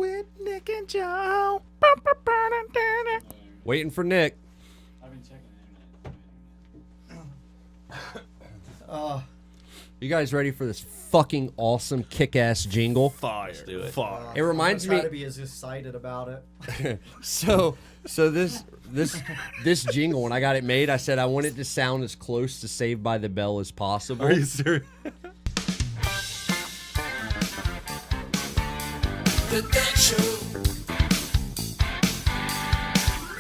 with Nick and Joe. Waiting for Nick. I've been checking You guys ready for this fucking awesome kick-ass jingle? Fire. Let's do it. Fire. It reminds I'm me. try to be as excited about it. So this jingle, when I got it made, I said I want it to sound as close to Saved by the Bell as possible. Are you serious? The Dead Show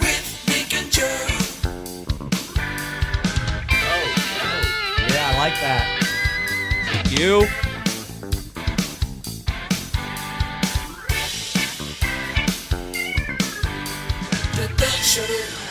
with Nick and Joe. Yeah, I like that. Thank you. The Dead Show.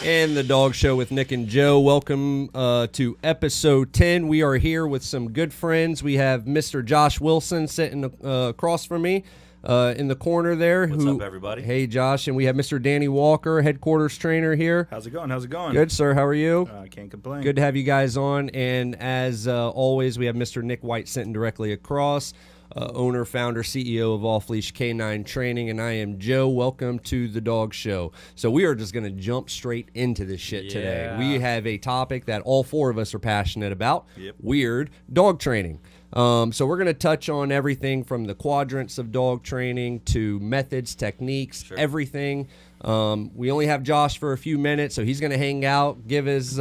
And the Dog Show with Nick and Joe. Welcome to episode 10. We are here with some good friends. We have Mr. Josh Wilson sitting across from me in the corner there. What's up, everybody? Hey, Josh. And we have Mr. Danny Walker, headquarters trainer here. How's it going? How's it going? Good, sir. How are you? I can't complain. Good to have you guys on. And as always, we have Mr. Nick White sitting directly across, owner, founder, CEO of Off-Leash K9 Training. And I am Joe. Welcome to the Dog Show. So we are just going to jump straight into this shit today. Yeah. We have a topic that all four of us are passionate about. Yep. Weird dog training. So we're going to touch on everything from the quadrants of dog training to methods, techniques, everything. We only have Josh for a few minutes, so he's going to hang out, give his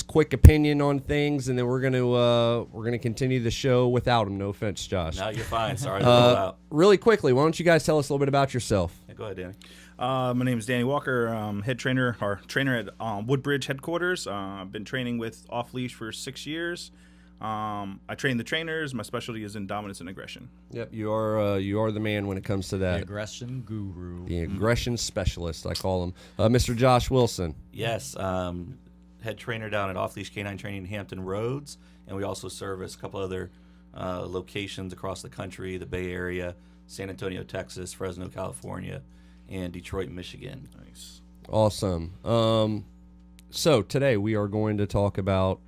quick opinion on things, and then we're going to continue the show without him. No offense, Josh. No, you're fine. Sorry to pull out. Really quickly, why don't you guys tell us a little bit about yourself? Yeah, go ahead, Danny. My name is Danny Walker. Head trainer or trainer at Woodbridge headquarters. I've been training with Off-Leash for 6 years. I train the trainers. My specialty is in dominance and aggression. Yep, you are the man when it comes to The that. aggression guru. The aggression specialist, I call him. Mr. Josh Wilson. Yes, head trainer down at Off-Leash K9 Training in Hampton Roads, and we also service a couple other locations across the country, the Bay Area, San Antonio, Texas, Fresno, California, and Detroit, Michigan. Nice. Awesome. So today we are going to talk about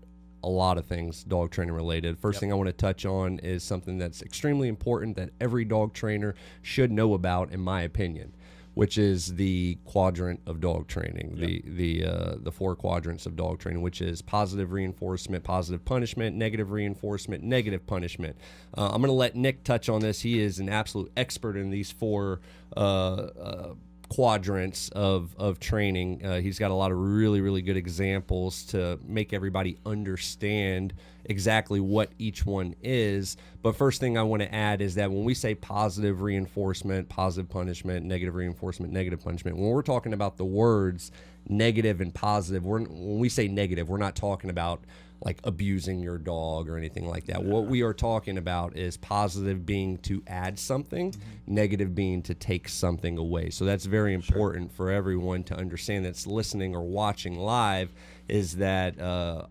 a lot of things dog training related. First thing I want to touch on is something that's extremely important that every dog trainer should know about, in my opinion, which is the quadrant of dog training, the four quadrants of dog training, which is positive reinforcement, positive punishment, negative reinforcement, negative punishment. I'm going to let Nick touch on this. He is an absolute expert in these four quadrants of training. He's got a lot of really, really good examples to make everybody understand exactly what each one is. But first thing I want to add is that when we say positive reinforcement, positive punishment, negative reinforcement, negative punishment, when we're talking about the words negative and positive, when we say negative, we're not talking about like abusing your dog or anything like that. What we are talking about is positive being to add something, negative being to take something away. So that's very important for everyone to understand that's listening or watching live, is that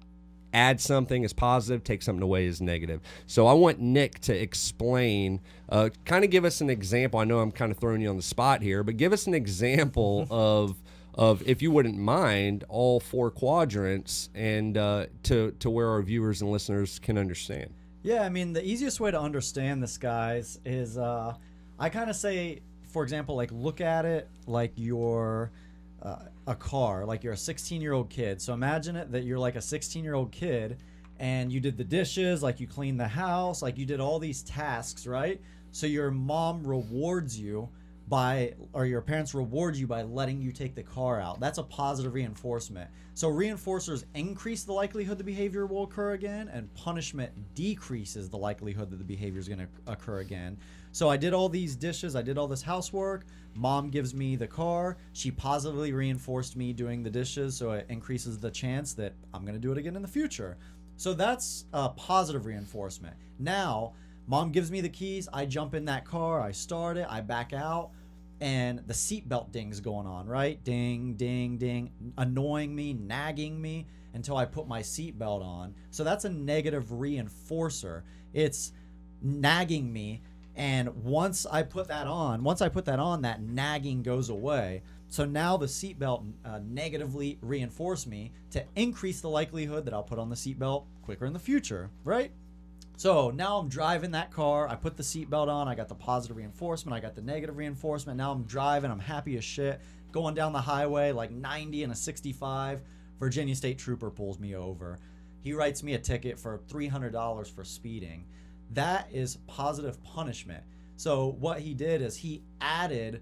add something is positive, take something away is negative. So I want Nick to explain, kind of give us an example. I know I'm kind of throwing you on the spot here, but give us an example of, if you wouldn't mind, all four quadrants, and to where our viewers and listeners can understand. Yeah, I mean, the easiest way to understand this, guys, is I kind of say, for example, like look at it like you're a car, like you're a 16-year-old kid. So imagine it that you're like a 16-year-old kid and you did the dishes, like you cleaned the house, like you did all these tasks, right? So your mom rewards you or your parents reward you by letting you take the car out. That's a positive reinforcement. So reinforcers increase the likelihood the behavior will occur again, and punishment decreases the likelihood that the behavior is going to occur again. So I did all these dishes, I did all this housework, mom gives me the car, she positively reinforced me doing the dishes, so it increases the chance that I'm going to do it again in the future. So that's a positive reinforcement. Now, mom gives me the keys, I jump in that car, I start it, I back out, and the seatbelt ding's going on, right? Ding, ding, ding, annoying me, nagging me until I put my seatbelt on. So that's a negative reinforcer. It's nagging me, and once I put that on, that nagging goes away. So now the seatbelt negatively reinforced me to increase the likelihood that I'll put on the seatbelt quicker in the future, right? So now I'm driving that car. I put the seatbelt on. I got the positive reinforcement. I got the negative reinforcement. Now I'm driving. I'm happy as shit. Going down the highway like 90 and a 65. Virginia State Trooper pulls me over. He writes me a ticket for $300 for speeding. That is positive punishment. So what he did is he added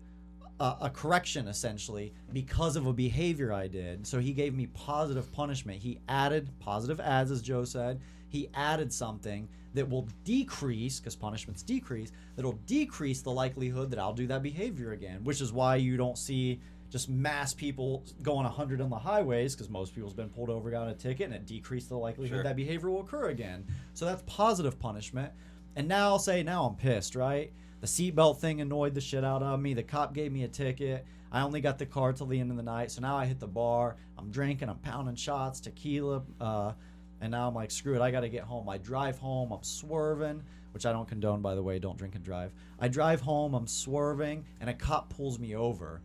a correction essentially because of a behavior I did. So he gave me positive punishment. He added positive adds, as Joe said. He added something that will decrease, because punishments decrease, that'll decrease the likelihood that I'll do that behavior again, which is why you don't see just mass people going 100 on the highways, because most people's been pulled over, got a ticket, and it decreased the likelihood that behavior will occur again. So that's positive punishment. And now I'm pissed, right? The seatbelt thing annoyed the shit out of me. The cop gave me a ticket. I only got the car till the end of the night. So now I hit the bar. I'm drinking. I'm pounding shots, tequila. And now I'm like, screw it. I got to get home. I drive home. I'm swerving, which I don't condone, by the way. Don't drink and drive. I drive home. I'm swerving. And a cop pulls me over.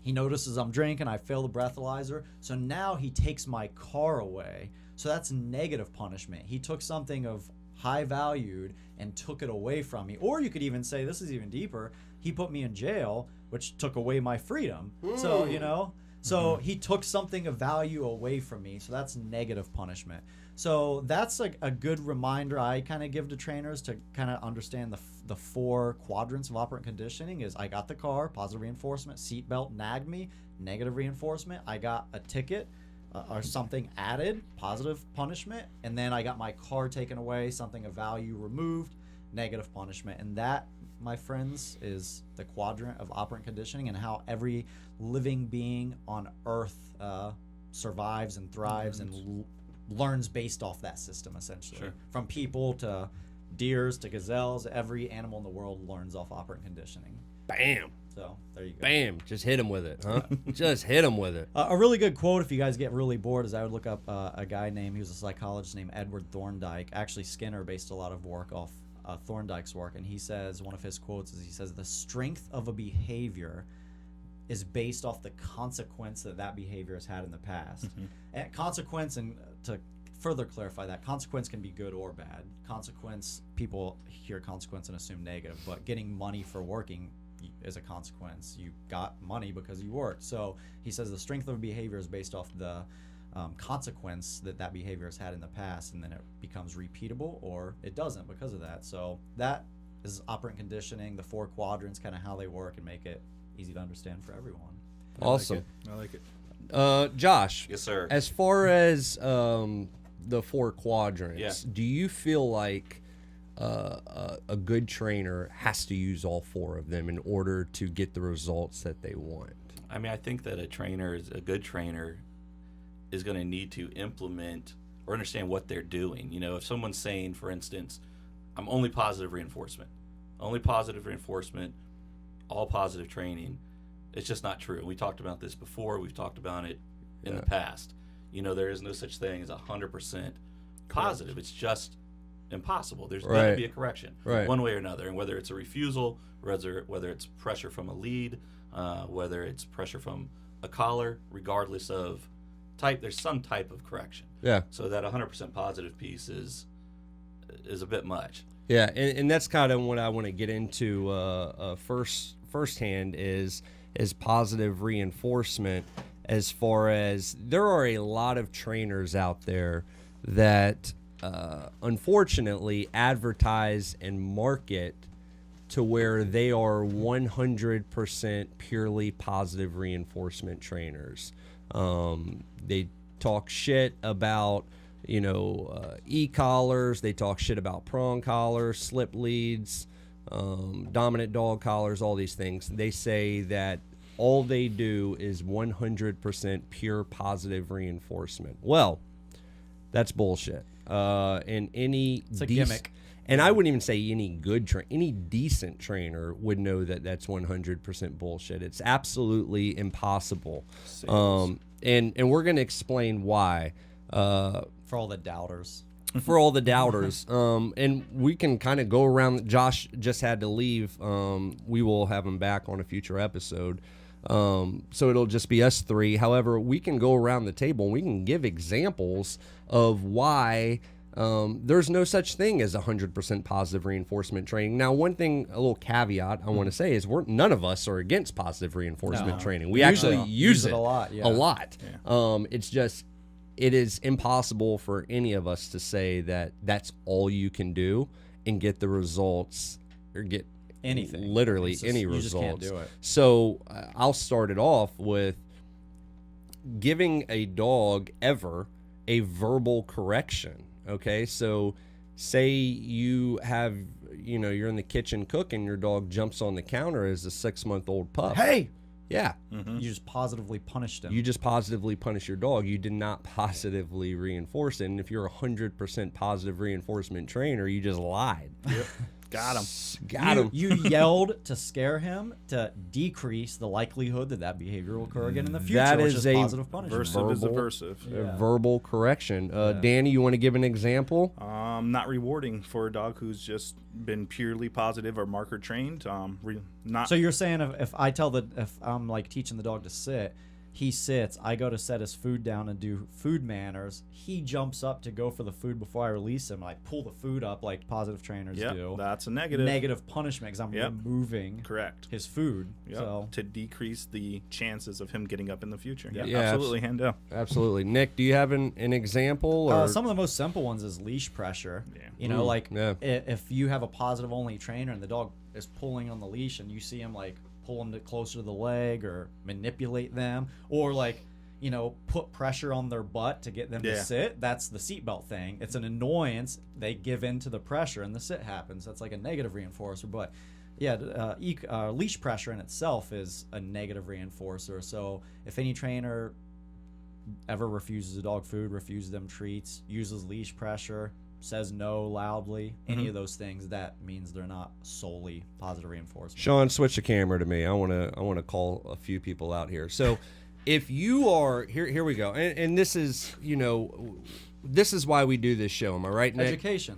He notices I'm drinking. I fail the breathalyzer. So now he takes my car away. So that's negative punishment. He took something of high valued and took it away from me. Or you could even say, this is even deeper, he put me in jail, which took away my freedom. So, so he took something of value away from me. So that's negative punishment. So that's a good reminder I kind of give to trainers to kind of understand the 4 quadrants of operant conditioning is I got the car, positive reinforcement, seatbelt nagged me, negative reinforcement, I got a ticket, or something added, positive punishment, and then I got my car taken away, something of value removed, negative punishment. And that, my friends, is the quadrant of operant conditioning and how every living being on Earth survives and thrives and learns based off that system, essentially. Sure. From people to deers to gazelles, every animal in the world learns off operant conditioning. Bam. So there you go. Bam. Just hit him with it, huh? Just hit him with it. A really good quote, if you guys get really bored, is I would look up a guy he was a psychologist named Edward Thorndike. Actually, Skinner based a lot of work off Thorndike's work, and he says, one of his quotes is, he says, the strength of a behavior is based off the consequence that behavior has had in the past. And consequence, and to further clarify that, consequence can be good or bad. Consequence, people hear consequence and assume negative, but getting money for working is a consequence. You got money because you worked. So he says the strength of a behavior is based off the consequence that behavior has had in the past, and then it becomes repeatable or it doesn't because of that. So that is operant conditioning, the 4 quadrants, kind of how they work, and make it easy to understand for everyone. Awesome. I like it. Josh. Yes, sir. As far as the 4 quadrants, do you feel like a good trainer has to use all 4 of them in order to get the results that they want? I mean, I think that a good trainer is going to need to implement or understand what they're doing. You know, if someone's saying, for instance, I'm only positive reinforcement, all positive training, it's just not true. We talked about this before. We've talked about it in the past. You know, there is no such thing as 100% positive. It's just impossible. There's going to be a correction one way or another. And whether it's a refusal, whether it's pressure from a lead, whether it's pressure from a collar, regardless of type, there's some type of correction. Yeah. So that 100% positive piece is a bit much. Yeah, and that's kind of what I want to get into firsthand is positive reinforcement. As far as there are a lot of trainers out there that unfortunately advertise and market to where they are 100% purely positive reinforcement trainers. They talk shit about e-collars. They talk shit about prong collars, slip leads, dominant dog collars, all these things. They say that all they do is 100% pure positive reinforcement. Well, that's bullshit. And It's a gimmick. And I wouldn't even say any decent trainer would know that that's 100% bullshit. It's absolutely impossible. And we're going to explain why. For all the doubters. For all the doubters. And we can kind of go around. Josh just had to leave. We will have him back on a future episode. So it'll just be us 3. However, we can go around the table and we can give examples of why There's no such thing as 100% positive reinforcement training. Now, one thing, a little caveat I want to say is none of us are against positive reinforcement training. We actually use it a lot. Yeah. a lot. It's just, it is impossible for any of us to say that that's all you can do and get the results or get Anything. literally It's just- any you results. just can't do it. So I'll start it off with giving a dog ever a verbal correction. Okay, so say you have, you're in the kitchen cooking, your dog jumps on the counter as a 6-month-old pup. Hey, Yeah. you just positively punished him. You just positively punish your dog. You did not positively reinforce it. And if you're a 100% positive reinforcement trainer, you just lied. Yep. Got him. Got him. You yelled to scare him to decrease the likelihood that behavior will occur again in the future. That which is is a positive punishment. Versive is Verbal. aversive. Yeah. Verbal correction. Danny, you want to give an example? Not rewarding for a dog who's just been purely positive or marker trained. Not. So you're saying if I'm like teaching the dog to sit, he sits, I go to set his food down and do food manners, he jumps up to go for the food before I release him. I pull the food up like positive trainers do. That's a negative. Negative punishment because I'm Yep. removing Correct. his food. Yep. So To decrease the chances of him getting up in the future. Yeah. Yeah, Absolutely, hand down. Absolutely. Nick, do you have an example? Or some of the most simple ones is leash pressure. Yeah. Like yeah. if you have a positive only trainer and the dog is pulling on the leash and you see him like pull them closer to the leg or manipulate them or like put pressure on their butt to get them to sit, that's the seatbelt thing. It's an annoyance. They give in to the pressure and the sit happens. That's like a negative reinforcer. But leash pressure in itself is a negative reinforcer. So if any trainer ever refuses a dog food, refuses them treats, uses leash pressure, says no loudly, any of those things, that means they're not solely positive reinforcement. Sean, switch the camera to me. I want to call a few people out here. So, if you are here we go, and this is this is why we do this show. Am I right, Nick?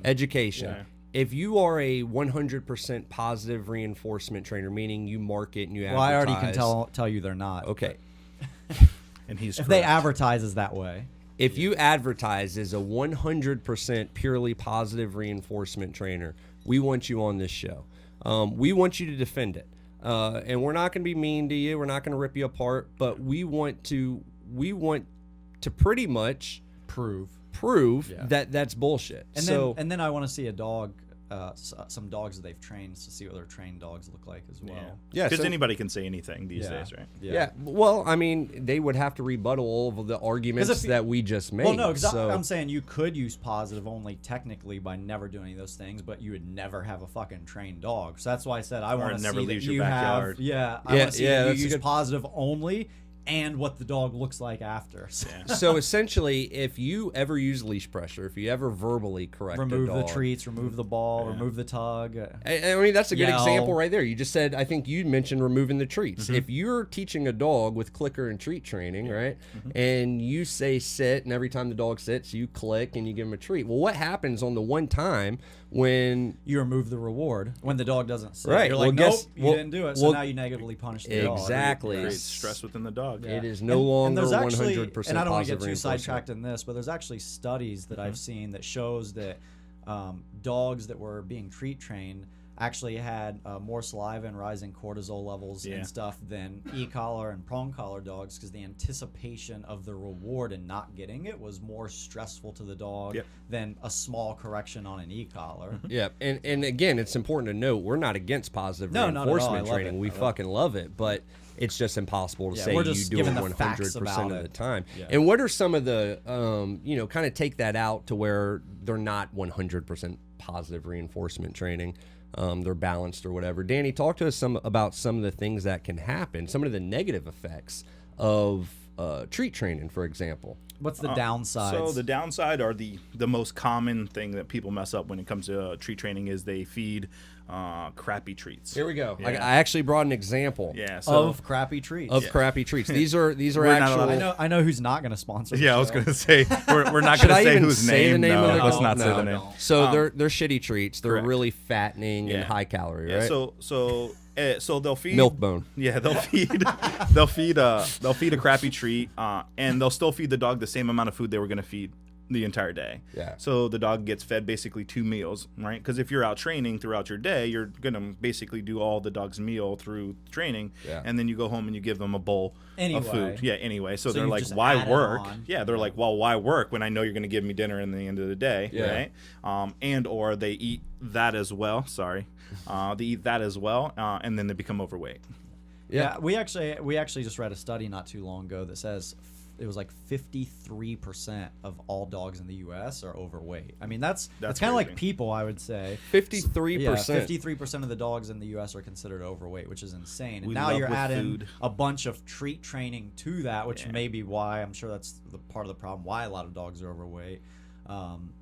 Education. Yeah. If you are a 100% positive reinforcement trainer, meaning you market and you advertise. Well, I already can tell you they're not. Okay. And he's If correct. they advertise as that way. If you advertise as a 100% purely positive reinforcement trainer, we want you on this show. We want you to defend it. And we're not going to be mean to you. We're not going to rip you apart, but we want to pretty much Prove. that that's bullshit. And then I want to see a dog, some dogs that they've trained to see what their trained dogs look like as well. Because anybody can say anything these days, right? Yeah. Well, I mean, they would have to rebuttal all of the arguments that we just made. Well, no, because so. I'm saying you could use positive only technically by never doing any of those things, but you would never have a fucking trained dog. So that's why I said I want to never see that leave your you backyard. have. I want to see that that's you a use good- positive only and what the dog looks like after. So So essentially, if you ever use leash pressure, if you ever verbally correct remove a the dog, treats, remove the ball, remove the tug. I mean, that's a good Yell. example right there. You just said, I think you mentioned removing the treats. If you're teaching a dog with clicker and treat training, right, and you say sit, and every time the dog sits, you click and you give him a treat. Well, what happens on the one time when You remove the reward when the dog doesn't sit. Right, You're well, like, guess- nope, you well- didn't do it. So well- now you negatively punish the dog. Exactly. Creates stress within the dog. it is no longer there's actually, 100% and I don't want to positive get too reinforcement? sidetracked in this, but there's actually studies that I've seen that shows that dogs that were being treat trained actually had more saliva and rising cortisol levels and stuff than e-collar and prong collar dogs, because the anticipation of the reward and not getting it was more stressful to the dog than a small correction on an e-collar. Yeah, and again, it's important to note we're not against positive No, not at all. reinforcement I love training. it. We I love fucking love it, but it's just impossible to say we're you just do it giving the 100% facts about of the it. time. Yeah. And what are some of the, kind of take that out to where they're not 100% positive reinforcement training? They're balanced or whatever. Danny, talk to us about some of the things that can happen, some of the negative effects of treat training, for example. What's the downsides? So the downside are the most common thing that people mess up when it comes to treat training is they feed crappy treats. Here we go. Yeah. I actually brought an example Yeah. So of crappy treats. of crappy treats. These are We're not allowed actual. to- I know who's not going to sponsor. the yeah, I was show. going to say we're not Should going I to say even whose say the name. name No, of the let's not say no, the name. no. So they're shitty treats. They're correct. really fattening and Yeah. high calorie, Yeah, right? so they'll feed Milk bone. Yeah, they'll feed a crappy treat, and they'll still feed the dog the same amount of food they were going to feed the entire day. Yeah. So the dog gets fed basically 2 meals, right? Because if you're out training throughout your day, you're gonna basically do all the dog's meal through training, Yeah. and then you go home and you give them a bowl Anyway. of food. Yeah. Anyway, so they're you've like, just why added work? on. Yeah. They're like, well, why work when I know you're gonna give me dinner in the end of the day, Yeah. right? And or they eat that as well. Sorry, they eat that as well, and then they become overweight. Yeah, we actually just read a study not too long ago that says it was like 53% of all dogs in the U.S. are overweight. I mean, that's kind of like crazy. people, I would say. 53%. Yeah, 53% of the dogs in the U.S. are considered overweight, which is insane. And We now love you're with adding food. a bunch of treat training to that, which Yeah. may be why I'm sure that's the part of the problem why a lot of dogs are overweight.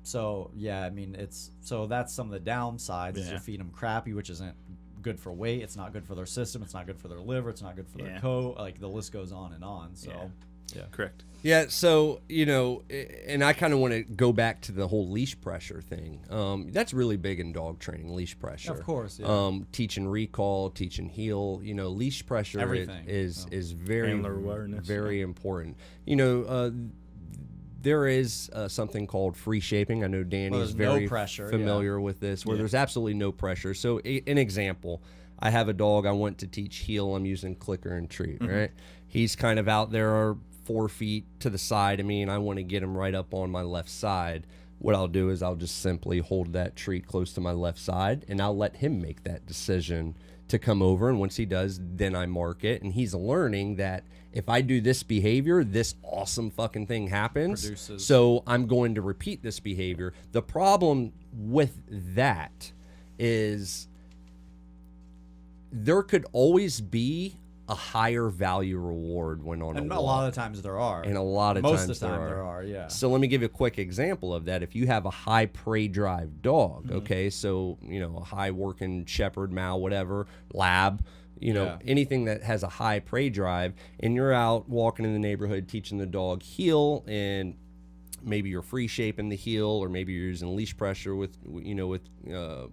So yeah, I mean that's some of the downsides is Yeah. you feed them crappy, which isn't good for weight. It's not good for their system. It's not good for their liver. It's not good for their Yeah. coat. Like the list goes on and on. So yeah. Correct. Yeah, so, and I kind of want to go back to the whole leash pressure thing. That's really big in dog training, leash pressure. Of course, yeah. Teaching recall, teaching heel, leash pressure Everything. is very, Handler awareness, very important. There is something called free shaping. I know Danny there's is no very pressure, familiar with this, where there's absolutely no pressure. So, an example, I have a dog I want to teach heel. I'm using clicker and treat, right? He's kind of out there 4 feet to the side of me, and I want to get him right up on my left side. What I'll do is I'll just simply hold that treat close to my left side, and I'll let him make that decision to come over. And once he does, then I mark it. And he's learning that if I do this behavior, this awesome fucking thing happens. Produces. So I'm going to repeat this behavior. The problem with that is there could always be a higher value reward when on And a a walk. lot of times there are. And a lot of Most times of the time there there are, yeah. So let me give you a quick example of that. If you have a high prey drive dog, okay, so a high working shepherd, mal, whatever, lab, Yeah. anything that has a high prey drive, and you're out walking in the neighborhood teaching the dog heel, and maybe you're free shaping the heel, or maybe you're using leash pressure with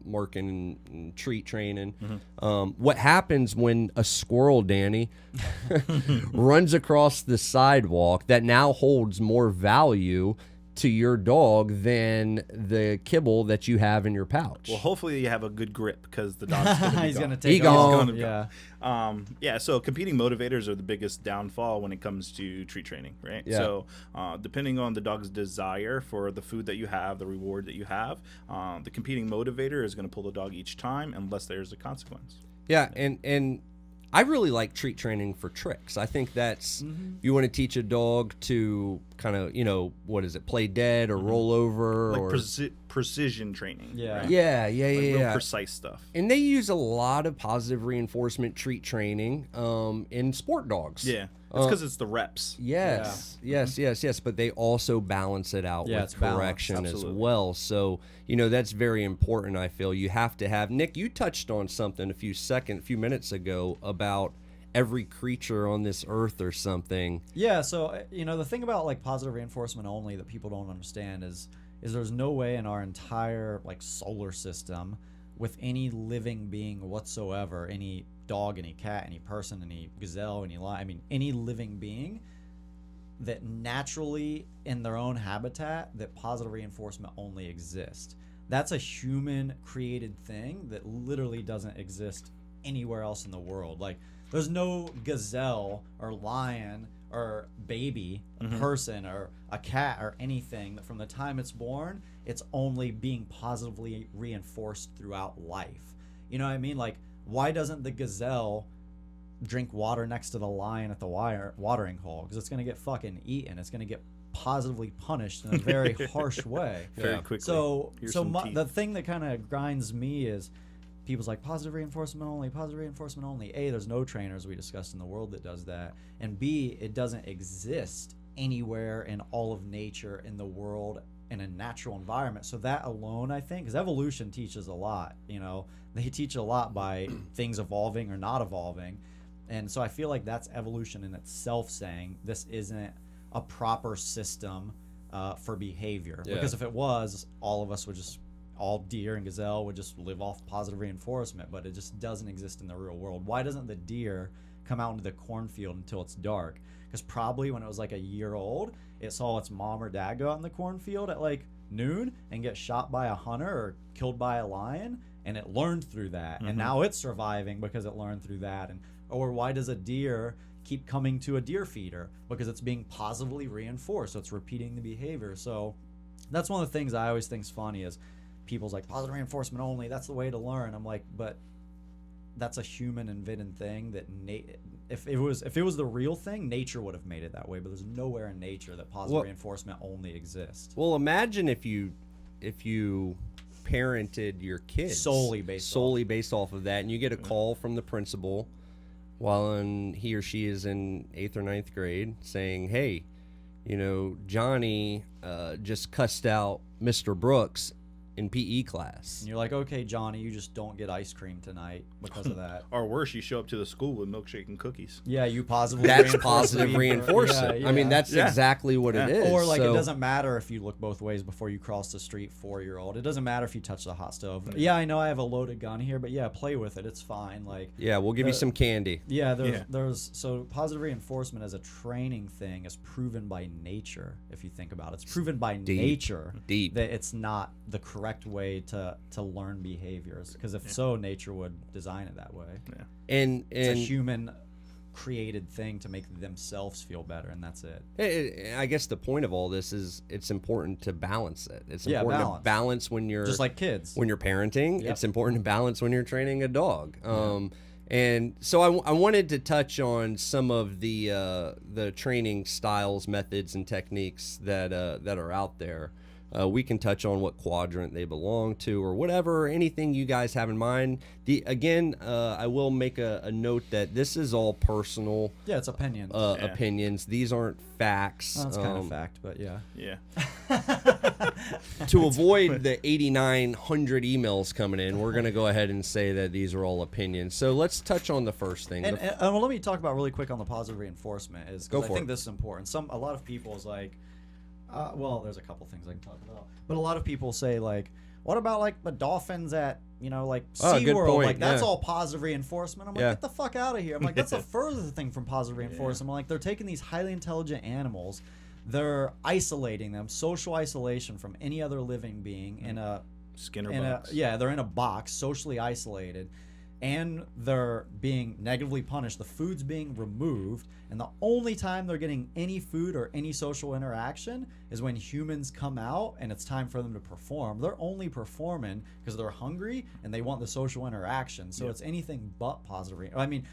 marking and treat training. What happens when a squirrel, Danny, runs across the sidewalk that now holds more value to your dog than the kibble that you have in your pouch? Well, hopefully you have a good grip because the dog's going to be He's gone. gonna take He off. gone. He's gonna Yeah. Yeah, so competing motivators are the biggest downfall when it comes to treat training, right? Yeah. So depending on the dog's desire for the food that you have, the reward that you have, the competing motivator is going to pull the dog each time unless there's a consequence. Yeah, and I really like treat training for tricks. I think that's you want to teach a dog to kind of, what is it, play dead or roll over Like or precision training. Yeah. right? yeah, Like real yeah. precise stuff. And they use a lot of positive reinforcement treat training in sport dogs. Yeah. It's because it's the reps. Yes, yes. But they also balance it out Yeah, with it's balanced. correction as Absolutely. well. So, that's very important, I feel. You have to have, Nick, you touched on something a few minutes ago about every creature on this earth or something. Yeah, so the thing about like positive reinforcement only that people don't understand is there's no way in our entire like solar system with any living being whatsoever, any dog, any cat, any person, any gazelle, any living being that naturally in their own habitat that positive reinforcement only exists. That's a human created thing that literally doesn't exist anywhere else in the world. Like there's no gazelle or lion or baby, a person or a cat or anything that from the time it's born, it's only being positively reinforced throughout life. You know what I mean? Like, why doesn't the gazelle drink water next to the lion at the watering hole? Because it's going to get fucking eaten. It's going to get positively punished in a very harsh way. Very quickly. So, Here's some teeth. the thing that kind of grinds me is people's like positive reinforcement only, positive reinforcement only. A, there's no trainers we discussed in the world that does that, and B, it doesn't exist anywhere in all of nature in the world in a natural environment. So that alone, I think, because evolution teaches a lot. They teach a lot by things evolving or not evolving, and so I feel like that's evolution in itself saying this isn't a proper system for behavior. Yeah. Because if it was, all deer and gazelle would just live off positive reinforcement, but it just doesn't exist in the real world. Why doesn't the deer come out into the cornfield until it's dark. Because probably when it was like a year old, it saw its mom or dad go out in the cornfield at like noon and get shot by a hunter or killed by a lion, and it learned through that. And now it's surviving because it learned through that. And or why does a deer keep coming to a deer feeder? Because it's being positively reinforced, so it's repeating the behavior. So that's one of the things I always think's funny is people's like, positive reinforcement only, that's the way to learn. I'm like, but that's a human invented thing that if it was the real thing, nature would have made it that way. But there's nowhere in nature that positive reinforcement only exists. Well, imagine if you parented your kids solely based off of that, and you get a call from the principal while he or she is in 8th or 9th grade saying, hey, Johnny just cussed out Mr. Brooks in PE class. And you're like, okay, Johnny, you just don't get ice cream tonight because of that. Or worse, you show up to the school with milkshake and cookies. Yeah, you positively That's positive reinforcement. Yeah. I mean, that's exactly what it is. Or like, it doesn't matter if you look both ways before you cross the street, 4-year-old. It doesn't matter if you touch the hot stove. Yeah, I know I have a loaded gun here, but yeah, play with it. It's fine. Like, yeah, we'll give you some candy. Yeah, there's so positive reinforcement as a training thing is proven by nature. If you think about it, it's proven by nature that it's not the correct way to learn behaviors, because if so, nature would design it that way. And it's a human created thing to make themselves feel better, and that's it. I guess the point of all this is it's important to balance it. It's important to balance when you're just like kids when you're parenting. It's important to balance when you're training a dog. And so I wanted to touch on some of the training styles, methods, and techniques that are out there. We can touch on what quadrant they belong to or whatever, anything you guys have in mind. I will make a note that this is all personal. Yeah, it's opinions. Opinions. These aren't facts. Well, that's kind of fact, but yeah. Yeah. To avoid the 8,900 emails coming in, we're going to go ahead and say that these are all opinions. So let's touch on the first thing. And let me talk about really quick on the positive reinforcement. I think this is important. A lot of people is like, well, there's a couple things I can talk about, but a lot of people say like, what about like the dolphins at like SeaWorld? Like that's all positive reinforcement. I'm like, get the fuck out of here. I'm like, that's a further thing from positive reinforcement. I'm like, they're taking these highly intelligent animals, they're isolating them, social isolation from any other living being in a Skinner box. They're in a box, socially isolated, and they're being negatively punished. The food's being removed, and the only time they're getting any food or any social interaction is when humans come out and it's time for them to perform. They're only performing because they're hungry and they want the social interaction. So it's anything but positive. I mean,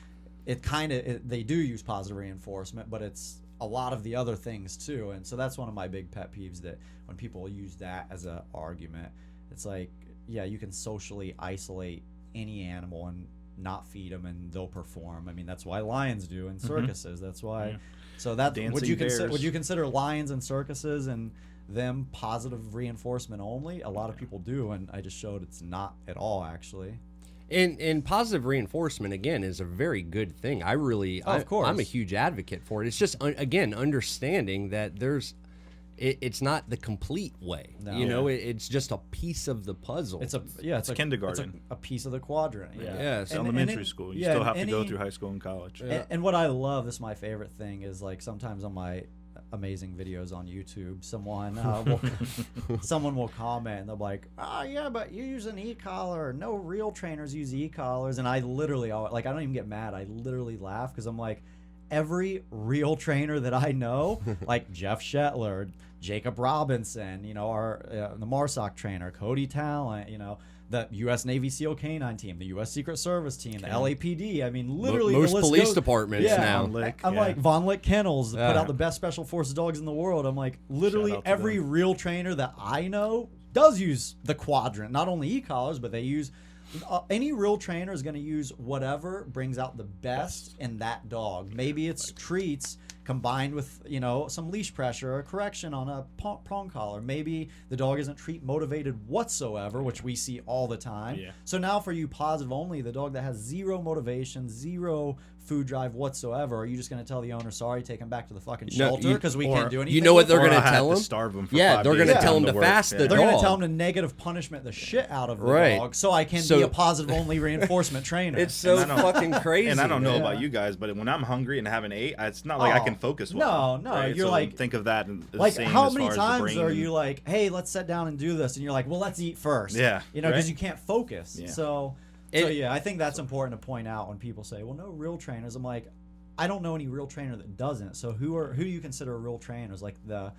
they do use positive reinforcement, but it's a lot of the other things too. And so that's one of my big pet peeves, that when people use that as an argument, it's like, yeah, you can socially isolate any animal and not feed them and they'll perform. I mean, that's why lions do in circuses. That's why. So that would you consider lions and circuses and them positive reinforcement only? A lot of people do, and I just showed it's not at all actually. And positive reinforcement again is a very good thing. Of course, I'm a huge advocate for it. It's just again understanding that it's not the complete way. No. It's just a piece of the puzzle. It's kindergarten. It's a piece of the quadrant. It's elementary school. You still have to go through high school and college. And what I love, this is my favorite thing, is like sometimes on my amazing videos on YouTube, someone will comment and they'll be like, yeah, but you use an e-collar. No real trainers use e-collars. And I literally, I don't even get mad. I literally laugh because I'm like, every real trainer that I know, like Jeff Shetler, Jacob Robinson, the MARSOC trainer, Cody Talent, the U.S. Navy SEAL K9 team, the U.S. Secret Service team, the LAPD. I mean, literally most police departments now. I'm like Von Lick Kennels, put out the best special forces dogs in the world. I'm like, literally every real trainer that I know does use the quadrant. Not only e-collars, but they use. Any real trainer is going to use whatever brings out the best in that dog. Maybe it's treats, combined with, you know, some leash pressure or correction on a prong collar. Maybe the dog isn't treat motivated whatsoever, which we see all the time. Yeah. So now for you positive only, the dog that has zero motivation, zero food drive whatsoever, are you just going to tell the owner, sorry, take him back to the fucking shelter because we can't do anything? You know what with they're him? going to tell him? Starve him for Yeah, 5 they're days going to to tell come him to work. fast the They're dog. going to tell him to negative punishment the shit out of the Right. dog so I can So- be a positive only reinforcement trainer. It's so And I don't- fucking crazy. And I don't know man. about you guys, but when I'm hungry and haven't ate, it's not like I Oh, can focus well. no, right? you're So like- think of that as like, same how as many far as the times brain are and- you like, hey, let's sit down and do this, and you're like, well, let's eat first. Yeah, you know, because right. you can't focus. Yeah. So It- yeah, I think that's important to point out when people say, well, no real trainers. I'm like, I don't know any real trainer that doesn't. So who do you consider real trainers? Like the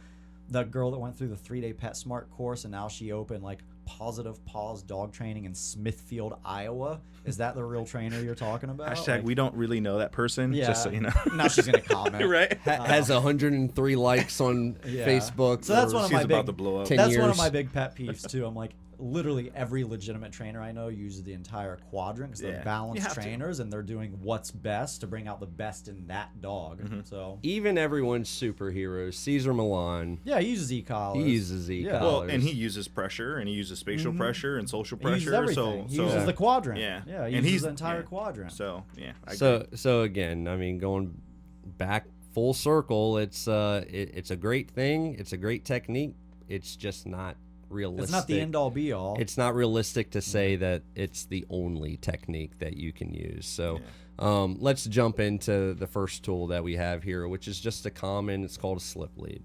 girl that went through the 3-day Pet Smart course and now she opened like Positive Paws dog training in Smithfield, Iowa. Is that the real trainer you're talking about? Hashtag Like, we don't really know that person. yeah. Just so you know. Now she's gonna comment. right. Has 103 likes on Yeah. Facebook. So that's for one of She's my about big. to blow up. 10 That's one years. of my big pet peeves too. I'm like, literally every legitimate trainer I know uses the entire quadrant because Yeah. they're You balanced have to. trainers and they're doing what's best to bring out the best in that dog. Mm-hmm. So Even everyone's superheroes. Caesar Milan. yeah, he uses e-collars. He uses Yeah. e-collars. Well, and he uses pressure, and he uses spatial pressure and social He uses pressure. everything. He So uses the quadrant. Yeah. Yeah, he And uses he's- the entire yeah. quadrant. So yeah. I So agree. so again, I mean, going back full circle, it's it's a great thing. It's a great technique. It's just not realistic. It's not the end all be all. It's not realistic to say that it's the only technique that you can use. So let's jump into the first tool that we have here, which is just a common. It's called a slip lead.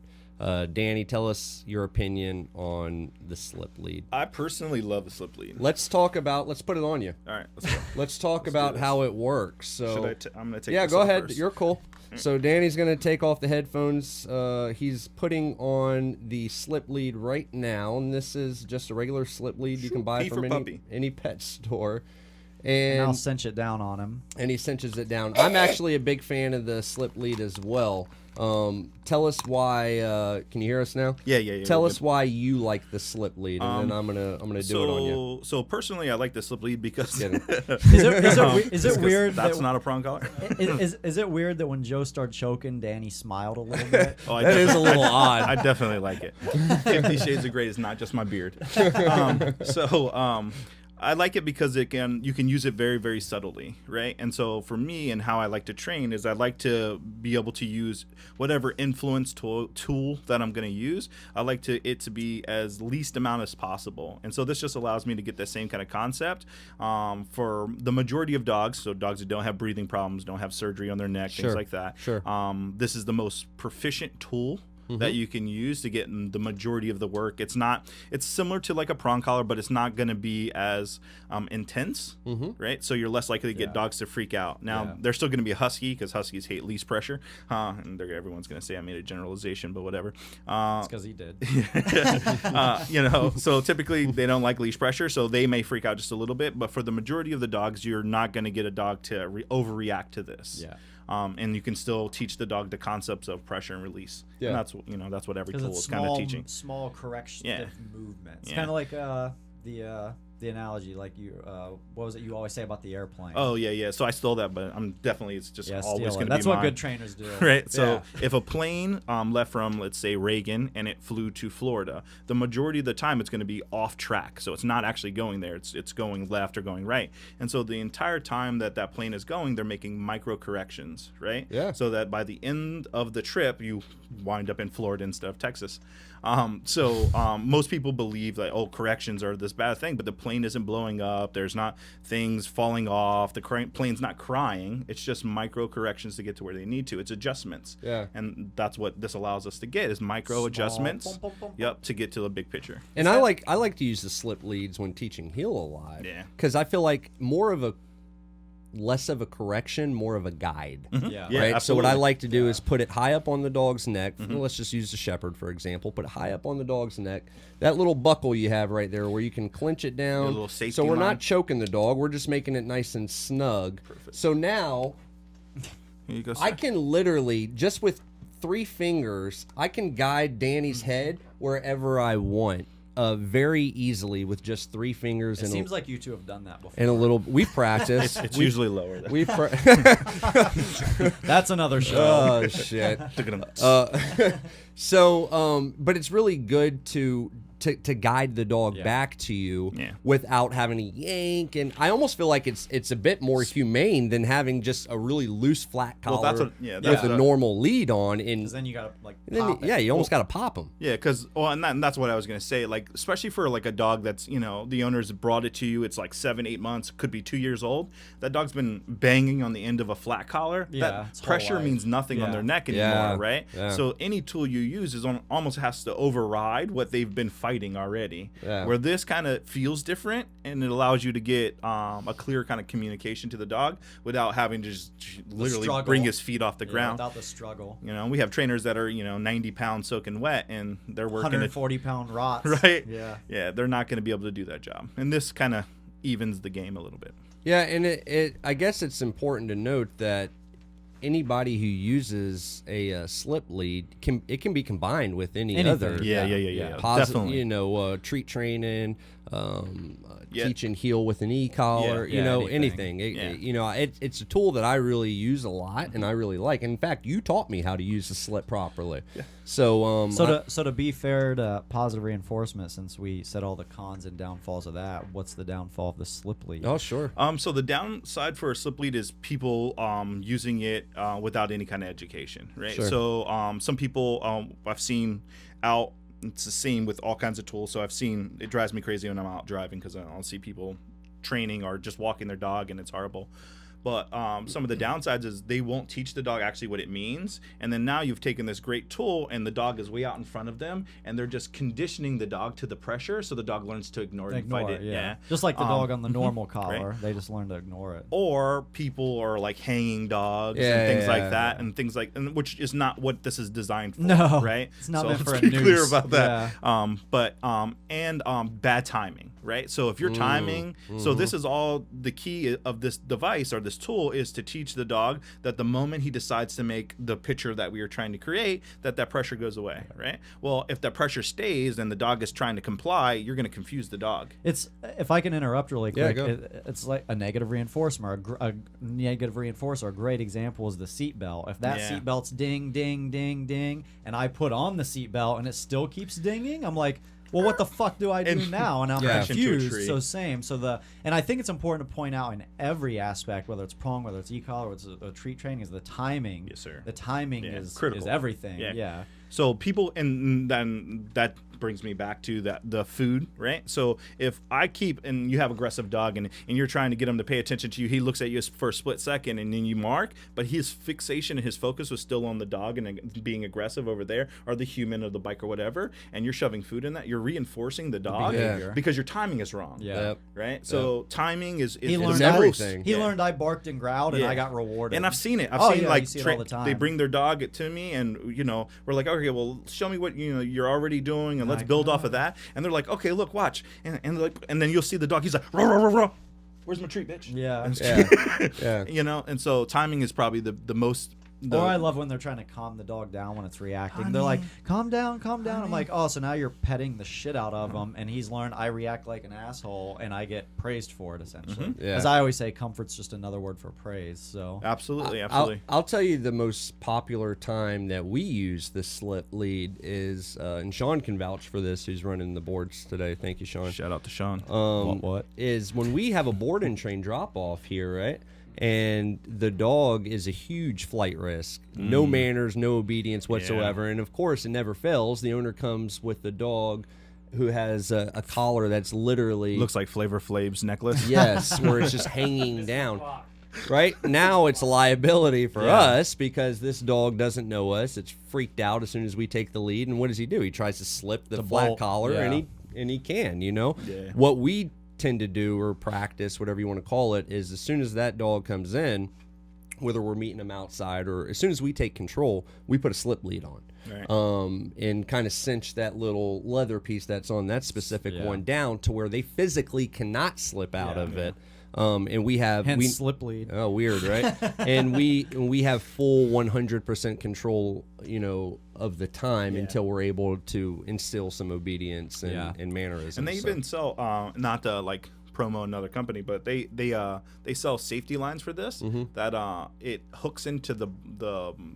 Danny, tell us your opinion on the slip lead. I personally love the slip lead. Let's talk about. Let's put it on you. All right, let's go. Let's talk about this. how it works. So I'm gonna take. yeah, this go off ahead. first. You're cool. So Danny's gonna take off the headphones. He's putting on the slip lead right now, and this is just a regular slip lead you can buy P from for puppy. any pet store. and I'll And cinch it down on him. he cinches it down. I'm actually a big fan of the slip lead as well. Tell us why. Can you hear us now? Yeah. Tell we're us why you like the slip lead, and then I'm gonna do it on you. So personally, I like the slip lead because Get him. Is it weird that's that not a prong collar. is it weird that when Joe started choking, Danny smiled a little bit? Oh, I That is a little odd. I definitely like it. 50 Shades of Grey is not just my beard. I like it because you can use it very, very subtly, right? And so for me and how I like to train is I like to be able to use whatever influence tool that I'm going to use. I like it to be as least amount as possible. And so this just allows me to get the same kind of concept for the majority of dogs. So dogs that don't have breathing problems, don't have surgery on their neck, Sure. things like that. Sure. This is the most proficient tool that you can use to get in the majority of the work. It's similar to like a prong collar, but it's not going to be as intense, right? So you're less likely to get dogs to freak out. Now, they're still going to be a husky because huskies hate leash pressure. And everyone's going to say I made a generalization, but whatever. It's because he did. So typically they don't like leash pressure, so they may freak out just a little bit. But for the majority of the dogs, you're not going to get a dog to overreact to this. Yeah. And you can still teach the dog the concepts of pressure and release. Yeah. And that's what every Because tool it's is kind of small, teaching. small corrective movements. Yeah. Kind of like the analogy, like you, what was it you always say about the airplane? Oh yeah. So I stole that, but it's just yeah, always steal going it. to be That's what mine. good trainers do. Right. So Yeah. if a plane left from, let's say, Reagan and it flew to Florida, the majority of the time it's going to be off track. So it's not actually going there. It's going left or going right. And so the entire time that plane is going, they're making micro corrections, right? Yeah. So that by the end of the trip, you wind up in Florida instead of Texas. Most people believe that, corrections are this bad thing, but the plane isn't blowing up. There's not things falling off. The plane's not crying. It's just micro corrections to get to where they need to. It's adjustments. Yeah. And that's what this allows us to get is micro Small, adjustments. boom, boom, boom, boom. Yep, to get to the big picture. And I like to use the slip leads when teaching heel alive. Yeah. Because I feel like less of a correction, more of a guide. Yeah. Yeah, Right. So what I absolutely. like to do is put it high up on the dog's neck. Let's just use the shepherd for example. Put it high up on the dog's neck. That little buckle you have right there, where you can clinch it down. Your little safety so we're line. not choking the dog. We're just making it nice and snug. Perfect. So now Here you go, I sir. can literally just with 3 fingers, I can guide Danny's head wherever I want. very easily with just 3 fingers It seems like you two have done that before. and a little. We've practiced. It's usually lower. Than We've That's another show. oh shit. But it's really good to guide the dog back to you without having to yank, and I almost feel like it's a bit more humane than having just a really loose flat collar with a normal lead on. And then you gotta like then, pop it. you almost got to pop them. Yeah, because and that's what I was gonna say. Like, especially for like a dog that's the owners brought it to you. It's like 7-8 months, could be 2 years old. That dog's been banging on the end of a flat collar. Yeah, that its whole pressure life. means nothing on their neck anymore, Yeah. right? Yeah. So any tool you use almost has to override what they've been fighting already. Yeah. Where this kind of feels different, and it allows you to get a clear kind of communication to the dog without having to just literally struggle. bring his feet off the ground. Without the struggle. We have trainers that are 90 pounds soaking wet, and they're working at 140-pound rots. right. Yeah. They're not going to be able to do that job, and this kind of evens the game a little bit. Yeah, and I guess it's important to note that anybody who uses a slip lead can be combined with any Anything. other Yeah. positive, Definitely. treat training, teach and heel with an e-collar, anything. It's a tool that I really use a lot and I really like. In fact, you taught me how to use the slip properly. Yeah. So to be fair to positive reinforcement, since we said all the cons and downfalls of that, what's the downfall of the slip lead? Oh, sure. So the downside for a slip lead is people using it without any kind of education, right? Sure. So some people I've seen out. It's the same with all kinds of tools. So it drives me crazy when I'm out driving because I'll see people training or just walking their dog, and it's horrible. But some of the downsides is they won't teach the dog actually what it means. And then now you've taken this great tool and the dog is way out in front of them, and they're just conditioning the dog to the pressure, so the dog learns to ignore it and fight it. Yeah. Just like the dog on the normal collar. Right. They just learn to ignore it. Or people are like hanging dogs and things like that, and things like, and which is not what this is designed for. No, right? It's not so meant for let's a be clear noose. about that. Yeah. Bad timing, right? So if you're timing, so this is all the key of this device or this tool is to teach the dog that the moment he decides to make the picture that we are trying to create, that pressure goes away, right? Well, if that pressure stays and the dog is trying to comply, you're going to confuse the dog. It's, if I can interrupt really quick, go. it's like a negative reinforcement. A negative reinforcer, a great example is the seatbelt. If that seatbelt's ding, ding, ding, ding, and I put on the seatbelt and it still keeps dinging, I'm like, well, what the fuck do I do now? And I'm confused. So same. And I think it's important to point out in every aspect, whether it's prong, whether it's e-collar, whether it's a treat training, is the timing. Yes, sir. The timing is critical. Is everything. Yeah. Yeah. So people, and then that brings me back to the food, right? So if I keep, and you have aggressive dog and you're trying to get him to pay attention to you, he looks at you for a split second and then you mark, but his fixation and his focus was still on the dog and being aggressive over there, or the human or the bike or whatever, and you're shoving food in that, you're reinforcing the dog because your timing is wrong. Yeah. Right? So timing is he learned everything. He learned I barked and growled and I got rewarded. And I've seen it. I've seen like you see it all the time. they bring their dog to me, and we're like, okay, well, show me what you're already doing, and let's build off of that. And they're like, okay, look, watch, and then you'll see the dog. He's like, row, row, row, row. Where's my treat, bitch? Yeah. And so timing is probably the most. Or I love when they're trying to calm the dog down when it's reacting. They're like, calm down, calm down. I'm like, oh, so now you're petting the shit out of him, and he's learned I react like an asshole, and I get praised for it, essentially. Yeah. As I always say, comfort's just another word for praise. So Absolutely. I'll tell you the most popular time that we use the slip lead is, and Sean can vouch for this, who's running the boards today. Thank you, Sean. Shout out to Sean. what? Is when we have a board and train drop off here, right? And the dog is a huge flight risk. No manners, no obedience whatsoever. And of course, it never fails. The owner comes with the dog who has a collar that's literally Looks like Flavor Flav's necklace. yes, where it's just hanging down. Right now, it's a liability for us because this dog doesn't know us. It's freaked out as soon as we take the lead. And what does he do? He tries to slip the flat bolt, collar, and he can. What we tend to do, or practice, whatever you want to call it, is as soon as that dog comes in, whether we're meeting him outside or as soon as we take control, we put a slip lead on. Right. And kind of cinch that little leather piece that's on that specific one down to where they physically cannot slip out of it. And we have slip lead. Oh, weird, right? And we have full 100% control, of the time until we're able to instill some obedience and mannerisms. And they even sell not to like promo another company, but they sell safety lines for this that it hooks into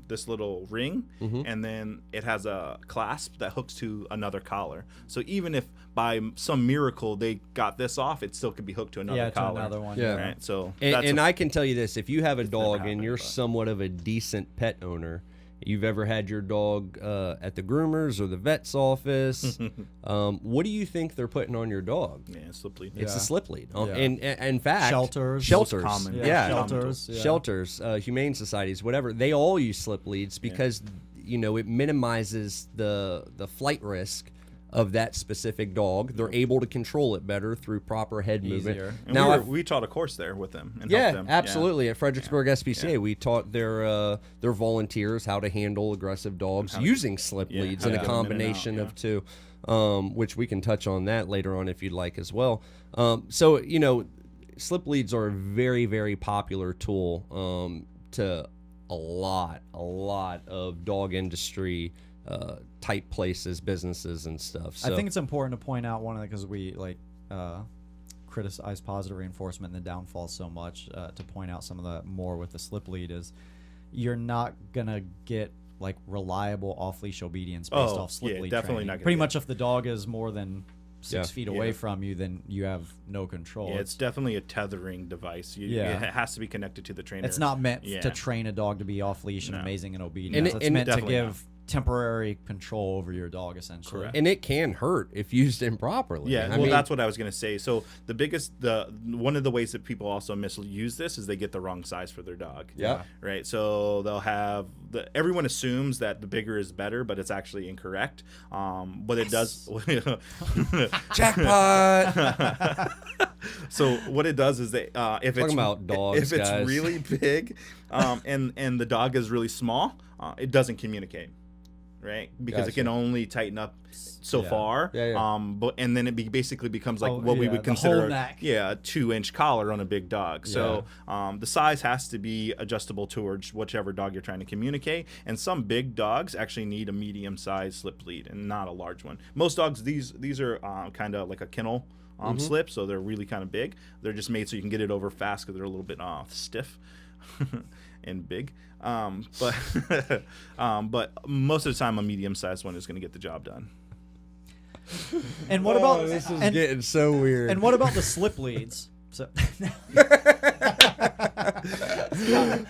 this little ring, and then it has a clasp that hooks to another collar. So even if by some miracle they got this off, it still could be hooked to another collar. To another one. Yeah. Right. So and I can tell you this: if you have a dog and happened, you're but- somewhat of a decent pet owner, you've ever had your dog at the groomers or the vet's office, what do you think they're putting on your dog? yeah, slip lead. It's a slip lead. Yeah. And in fact, Shelters. shelters, Most common. yeah, Shelters. Yeah. shelters, humane societies, whatever. They all use slip leads because it minimizes the flight risk of that specific dog. They're able to control it better through proper head movement. Easier. And Now, we taught a course there with them. And yeah, helped them. absolutely. At Fredericksburg SPCA, we taught their volunteers how to handle aggressive dogs using slip leads how and to a get them in and combination out, of two, which we can touch on that later on if you'd like as well. So slip leads are a very, very popular tool to a lot of dog industry type places, businesses, and stuff. So I think it's important to point out one of the, because we criticize positive reinforcement and the downfall so much, to point out some of the more with the slip lead is you're not gonna get like reliable off-leash obedience based off slip lead definitely training. not gonna Pretty get much if the dog is more than 6 feet away Yeah. from you, then you have no control. Yeah, it's definitely a tethering device. Yeah. It has to be connected to the trainer. It's not meant Yeah. to train a dog to be off leash and No. amazing and obedient. And It's it- meant to definitely give temporary control over your dog, essentially. Correct. and it can hurt if used improperly. Yeah, I well, mean, that's what I was going to say. So one of the ways that people also misuse this is they get the wrong size for their dog. Yeah. Right. So they'll have everyone assumes that the bigger is better, but it's actually incorrect. What it does. jackpot. So what it does is that if Talking about dogs, if it's guys. really big, and the dog is really small, it doesn't communicate. Right, because it can only tighten up so far. Yeah. But and then it basically becomes like Oh, what we yeah, would the consider whole neck. a 2-inch collar on a big dog. So the size has to be adjustable towards whichever dog you're trying to communicate. And some big dogs actually need a medium-sized slip lead and not a large one. Most dogs, these are kind of like a kennel slip, so they're really kind of big. They're just made so you can get it over fast because they're a little bit stiff. And big, but most of the time a medium-sized one is going to get the job done. And what about this is and, getting so weird. and what about the slip leads? So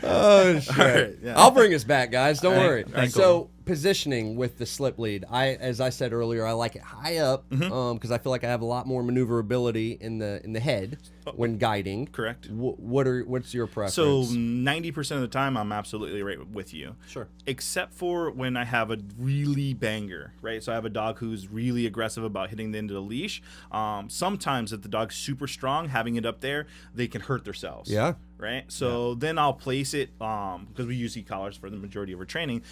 Oh shit! right, yeah. I'll bring us back, guys. Don't worry. thank So positioning with the slip lead, as I said earlier, I like it high up because I feel like I have a lot more maneuverability in the head when guiding. Correct. What's your preference? So 90% of the time, I'm absolutely right with you. Sure. Except for when I have a really banger, right? So I have a dog who's really aggressive about hitting the end of the leash. Sometimes if the dog's super strong, having it up there, they can hurt themselves. Yeah. Right. So then I'll place it because we use e-collars for the majority of our training.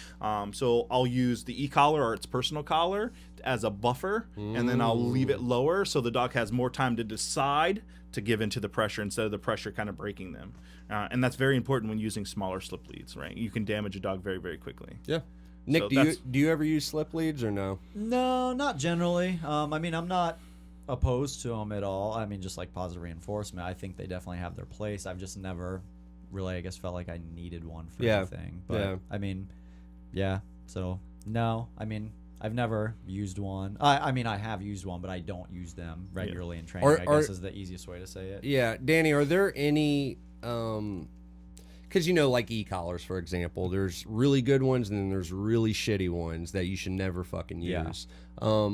So I'll use the e-collar or its personal collar as a buffer, and then I'll leave it lower so the dog has more time to decide to give into the pressure instead of the pressure kind of breaking them. And that's very important when using smaller slip leads, right? You can damage a dog very, very quickly. Yeah. Nick, So do you ever use slip leads or no? no, not generally. I mean, I'm not opposed to them at all. I mean, just like positive reinforcement, I think they definitely have their place. I've just never really, I guess, felt like I needed one for anything. But yeah. I mean, yeah. So no, I mean, I've never used one. I mean, I have used one, but I don't use them regularly in training. I guess is the easiest way to say it. Yeah, Danny, are there any because like e-collars, for example, there's really good ones and then there's really shitty ones that you should never fucking use. Yeah.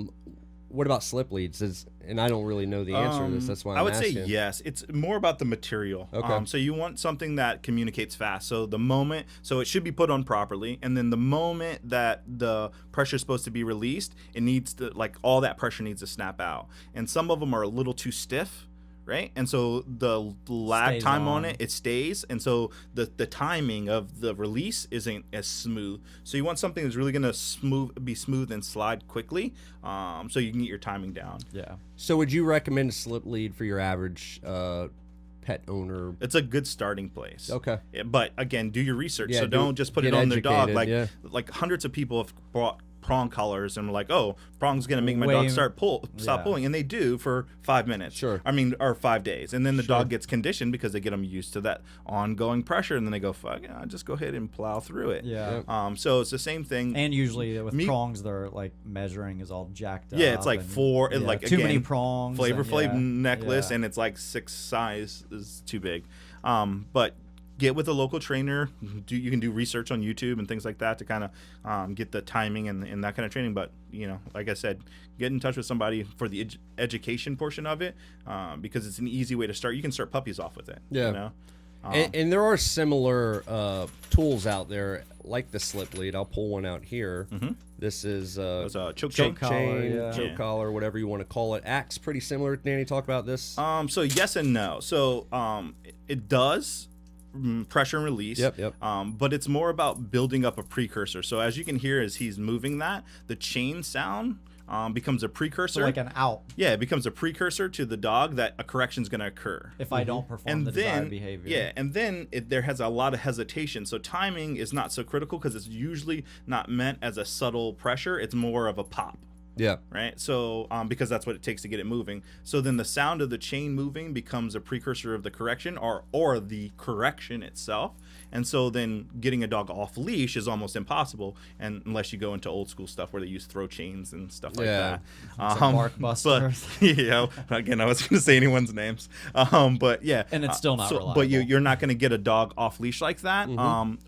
What about slip leads? And I don't really know the answer to this. That's why I'm asking. I would say yes. It's more about the material. Okay. So you want something that communicates fast. So it should be put on properly, and then the moment that the pressure is supposed to be released, it needs to, all that pressure needs to snap out. And some of them are a little too stiff, right? And so the lag Stays time on on. it stays, and so the timing of the release isn't as smooth. So you want something that's really gonna be smooth and slide quickly, so you can get your timing down. Yeah. So would you recommend a slip lead for your average pet owner. It's a good starting place. Okay. But again, do your research. Yeah, So don't just put get it on their dog. educated, Like yeah. like hundreds of people have brought prong collars and were like, oh, prong's gonna make my Way- dog stop yeah. pulling, and they do for 5 minutes. Sure. Or 5 days, and then the dog gets conditioned because they get them used to that ongoing pressure, and then they go, fuck, yeah, I'll just go ahead and plow through it. Yeah. So it's the same thing. And usually with Me- prongs, their like measuring is all jacked up. Yeah, it's like and- four, yeah, like too many again, prongs. Flavor and, Flav yeah, necklace, yeah. and it's like 6 size is too big. But get with a local trainer. You can do research on YouTube and things like that to kind of get the timing and that kind of training. But like I said, get in touch with somebody for the education portion of it, because it's an easy way to start. You can start puppies off with it. Yeah. And there are similar tools out there, like the slip lead. I'll pull one out here. This is It's a choke choke chain. collar, chain, yeah. choke collar, whatever you want to call it. Acts pretty similar. Danny, talk about this. So yes and no. So it does pressure and release. Yep. But it's more about building up a precursor. So as you can hear, as he's moving that, the chain sound becomes a precursor. So like an out Yeah, it becomes a precursor to the dog that a correction is going to occur. if I don't perform And the then, desired behavior. yeah, and then there has a lot of hesitation. So timing is not so critical because it's usually not meant as a subtle pressure. It's more of a pop. Yeah. Right, so because that's what it takes to get it moving. So then the sound of the chain moving becomes a precursor of the correction, or the correction itself. And so then getting a dog off leash is almost impossible, and unless you go into old school stuff where they use throw chains and stuff like Yeah. that. It's a bark buster. But again, I wasn't going to say anyone's names, but yeah, And it's still not But reliable. you're not going to get a dog off leash like that,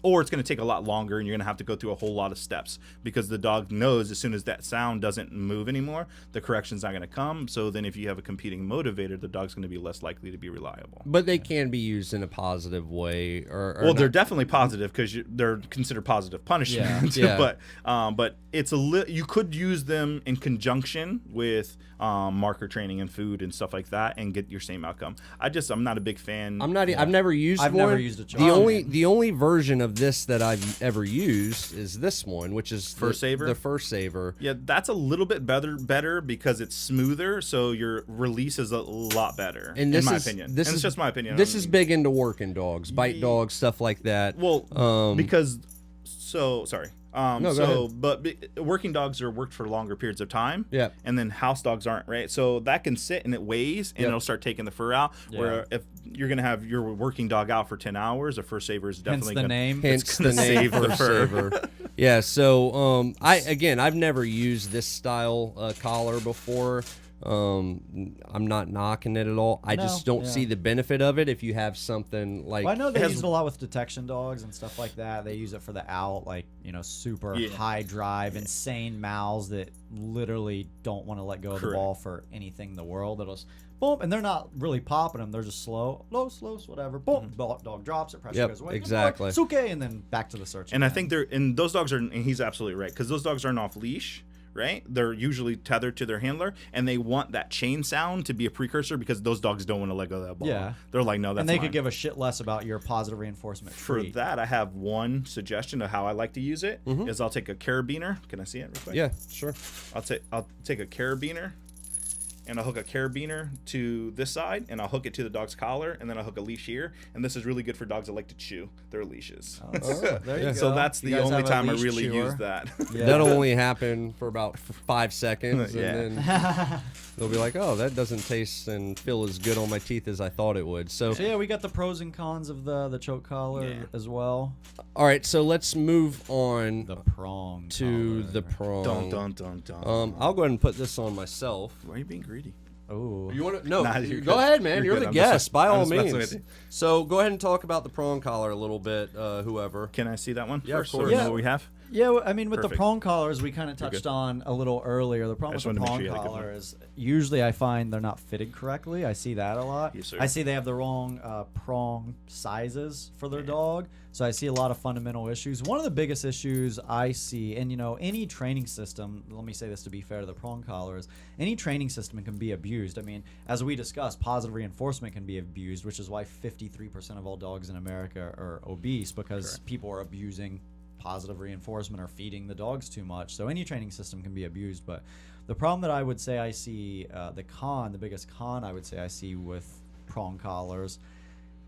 or it's going to take a lot longer, and you're going to have to go through a whole lot of steps because the dog knows as soon as that sound doesn't move anymore, the correction's not going to come. So then if you have a competing motivator, the dog's going to be less likely to be reliable. But they can be used in a positive way. Or Well, they're not. definitely positive because they're considered positive punishment. Yeah. But it's you could use them in conjunction with marker training and food and stuff like that and get your same outcome. I'm not a big fan. I've never used I've one. never used a choke. The only version of this that I've ever used is this one, which is First Saver? The First Saver. Yeah, that's a little bit better because it's smoother, so your release is a lot better. And this in my is opinion, This and is it's just my opinion. This I is mean, big into working dogs, bite dogs, stuff like that. well because sorry. No, go ahead. But working dogs are worked for longer periods of time. Yeah. And then house dogs aren't, right? So that can sit and it weighs and Yep. it'll start taking the fur out. Yeah. Where if you're gonna have your working dog out for 10 hours, a First Saver is Hence definitely the gonna name. Hence gonna the name save the First fur. Saver. Yeah. So I've never used this style collar before. I'm not knocking it at all. I just don't yeah. see the benefit of it if you have something like. Well, I know they has- use it a lot with detection dogs and stuff like that. They use it for the out, like, super Yeah. high drive, insane mouths that literally don't want to let go of the Correct. ball for anything in the world. It'll just boom, and they're not really popping them. They're just slow, whatever. Boom, dog drops it, pressure Yep, goes away. exactly. It's okay, and then back to the search. And I again. think and those dogs and he's absolutely right, because those dogs aren't off leash, right? They're usually tethered to their handler, and they want that chain sound to be a precursor because those dogs don't want to let go of that ball. Yeah. They're like, no, that's and they mine. could give a shit less about your positive reinforcement For treat. that, I have one suggestion of how I like to use it. Is I'll take a carabiner. Can I see it real quick? Yeah, sure. I'll take a carabiner, and I'll hook a carabiner to this side, and I'll hook it to the dog's collar, and then I'll hook a leash here. And this is really good for dogs that like to chew their leashes. Oh, there you go. So that's You the guys only have a time I leash really chewer. use that. Yeah. That'll only happen for about 5 seconds, Yeah. and then they'll be like, "Oh, that doesn't taste and feel as good on my teeth as I thought it would." So, So yeah, we got the pros and cons of the choke collar Yeah. as well. all right, so let's move on The prong to collar. the prong. Dun. I'll go ahead and put this on myself. Why are you being greedy? Oh, You want to? No, Nah, you you're go good. ahead, man. You're You're good. the I'm just- guest, by I'm all just messing means. with you. So go ahead and talk about the prong collar a little bit, whoever. Can I see that one Yeah, of first, so course. we know Yeah. what we have? yeah. Well, I mean, with the Perfect. prong collars, we kind of touched good. on a little earlier. The problem I just with the wanted to make prong sure you had a good collar one. is usually I find they're not fitted correctly. I see that a lot. Yes, sir. I see they have the wrong prong sizes for their dog. So I see a lot of fundamental issues. One of the biggest issues I see, and any training system, let me say this to be fair to the prong collar, is any training system can be abused. I mean, as we discussed, positive reinforcement can be abused, which is why 53% of all dogs in America are obese, because people are abusing positive reinforcement or feeding the dogs too much. So any training system can be abused. But the problem that I would say I see, the biggest con I would say I see with prong collars,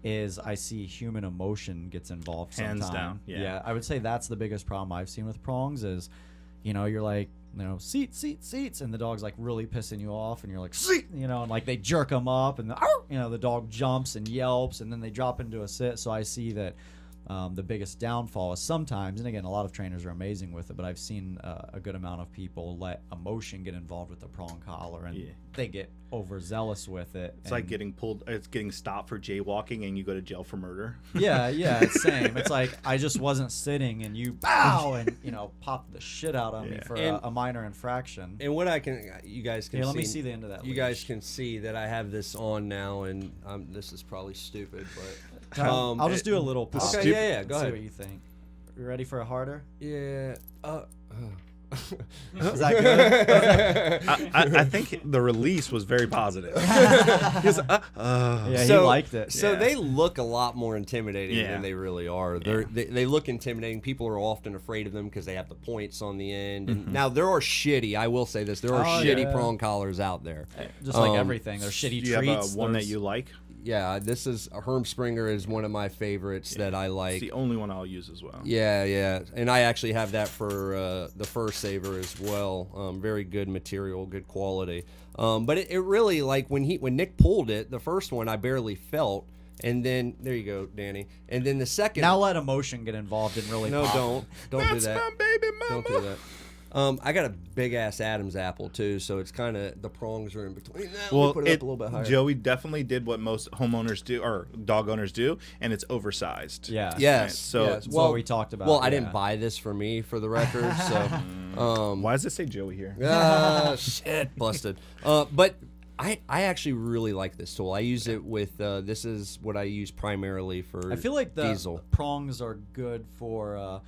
is I see human emotion gets involved Hands sometime. down, yeah. I would say that's the biggest problem I've seen with prongs is, you're like, seats, and the dog's like really pissing you off, and you're like, seat, and like they jerk them up, and the dog jumps and yelps, and then they drop into a sit. So I see that the biggest downfall is sometimes, and again, a lot of trainers are amazing with it, but I've seen a good amount of people let emotion get involved with the prong collar, and they get overzealous with it. It's like getting stopped for jaywalking, and you go to jail for murder. Yeah, it's same. It's like I just wasn't sitting, and you bow and pop the shit out of me for a minor infraction. And what you guys can see. Let me see the end of that. You guys can see that I have this on now, and this is probably stupid, but I'll just do a little pop. Okay, yeah, go See ahead. what you think. You ready for a harder? Yeah. Is that good? I think the release was very positive. Yeah, he liked it. So they look a lot more intimidating Yeah. than they really are. They look intimidating. People are often afraid of them because they have the points on the end. And now there are shitty. I will say this: there are shitty prong collars out there. Just like everything, there's shitty Do you treats. have one that you like? Yeah, this is a Herm Springer is one of my favorites that I like. It's the only one I'll use as well. Yeah, and I actually have that for the Fur Saver as well. Very good material, good quality. But it really, like when Nick pulled it, the first one I barely felt, and then there you go, Danny. And then the second. Now let emotion get involved and really. No, pop. don't do That's that. my baby mama. Don't do that. I got a big ass Adam's apple too, so it's kind of the prongs are in between. Let me put it up a little bit higher. Joey definitely did what most homeowners do or dog owners do, and it's oversized. Yeah. Yes. So yes. That's what we talked about. Well, I didn't buy this for me, for the record. So, why does it say Joey here? shit, busted. But I actually really like this tool. I use it with. This is what I use primarily for. I feel like the diesel. prongs are good for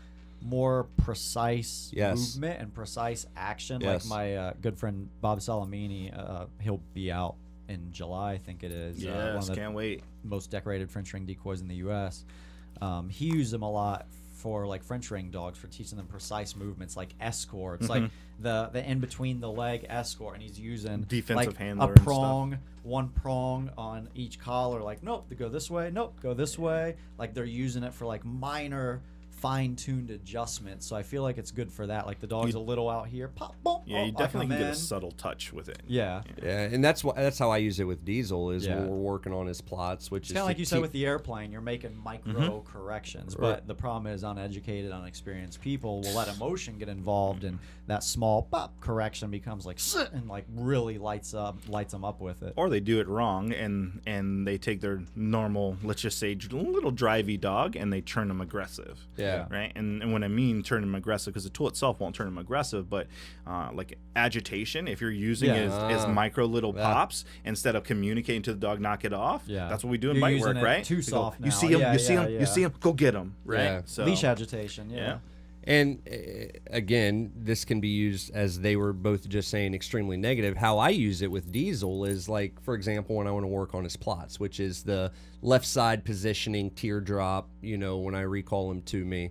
more precise movement and precise action. Yes. Like my good friend Bob Salamini, he'll be out in July, I think it is. One Yes, of the can't wait. most decorated French ring decoys in the U.S. He used them a lot for like French ring dogs for teaching them precise movements like escort. It's like the in between the leg escort, and he's using Defensive like handler a and stuff. prong, one prong on each collar. Like nope, they go this way. Nope, go this way. Like they're using it for like minor fine-tuned adjustments, so I feel like it's good for that. Like the dog's a little out here, pop, boom. Yeah, you I definitely come can get in. a subtle touch with it. Yeah. Yeah, and that's how I use it with Diesel is Yeah. when we're working on his plots, which It's is kind of like to you said keep- with the airplane, you're making micro corrections, but the problem is uneducated, unexperienced people will let emotion get involved, and that small pop correction becomes like and like really lights them up with it. Or they do it wrong and they take their normal, let's just say, little drivey dog and they turn them aggressive. Yeah. Right. And when I mean turn them aggressive, because the tool itself won't turn them aggressive, but like agitation, if you're using it as micro little pops instead of communicating to the dog, knock it off. Yeah. That's what we do in You're bite using work, it right? too We go, soft You now. see him. Yeah, You see yeah, him. yeah. You see him. Go get him. Right. Yeah. So Leash agitation, yeah. And again, this can be used as they were both just saying extremely negative. How I use it with Diesel is like, for example, when I want to work on his plots, which is the left side positioning teardrop, when I recall him to me,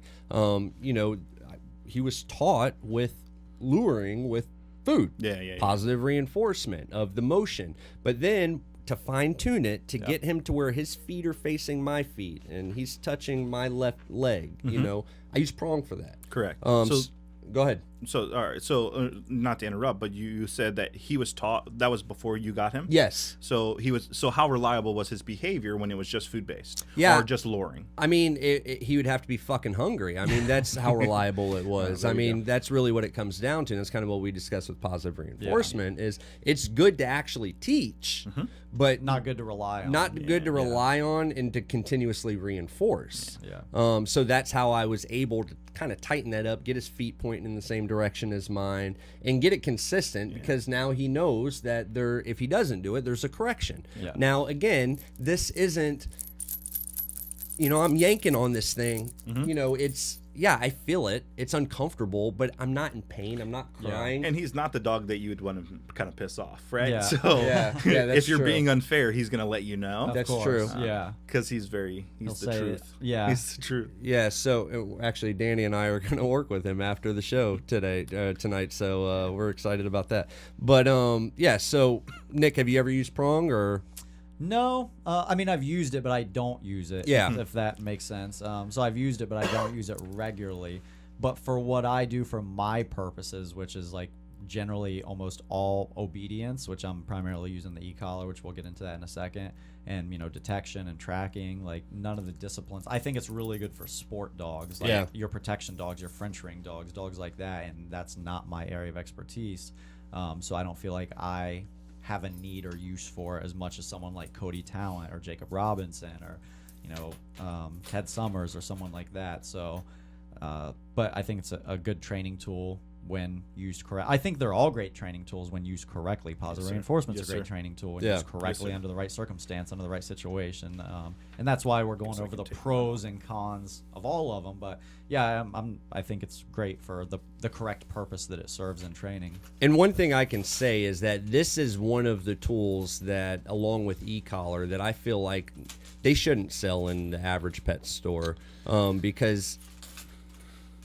he was taught with luring with food, Yeah. positive reinforcement of the motion. But then to fine tune it to get him to where his feet are facing my feet and he's touching my left leg, I use prong for that. Correct. Go ahead. So, all right. So, not to interrupt, but you said that he was taught. That was before you got him. Yes. So he was. So how reliable was his behavior when it was just food based? Yeah. Or just luring? I mean, he would have to be fucking hungry. I mean, that's how reliable it was. I mean, that's really what it comes down to. And that's kind of what we discussed with positive reinforcement is it's good to actually teach, but Not good to rely on. not good to rely on and to continuously reinforce. Yeah. So that's how I was able to kind of tighten that up, get his feet pointing in the same direction as mine, and get it consistent because now he knows that if he doesn't do it, there's a correction. Yeah. Now, again, this isn't, I'm yanking on this thing. I feel it. It's uncomfortable, but I'm not in pain. I'm not crying. And he's not the dog that you would want to kind of piss off, right? Yeah. So Yeah, that's if you're true. being unfair, he's going to let you know. Of That's course. true. Yeah. Because he's He'll the say it. truth. Yeah. He's the truth. Yeah, so actually, Danny and I are going to work with him after the show tonight. So we're excited about that. But so Nick, have you ever used prong or? No, I mean I've used it, but I don't use it. Yeah. if that makes sense. So I've used it, but I don't use it regularly. But for what I do for my purposes, which is like generally almost all obedience, which I'm primarily using the e-collar, which we'll get into that in a second, and detection and tracking, like none of the disciplines. I think it's really good for sport dogs, like your protection dogs, your French ring dogs, dogs like that, and that's not my area of expertise. So I don't feel like I have a need or use for it as much as someone like Cody Talent or Jacob Robinson or Ted Summers or someone like that. So but I think it's a good training tool when used correct. I think they're all great training tools when used correctly. Positive reinforcement's a great training tool when used correctly under the right circumstance, under the right situation. And that's why we're going over the pros and cons of all of them. But yeah, I think it's great for the correct purpose that it serves in training. And one thing I can say is that this is one of the tools that, along with e-collar, that I feel like they shouldn't sell in the average pet store, because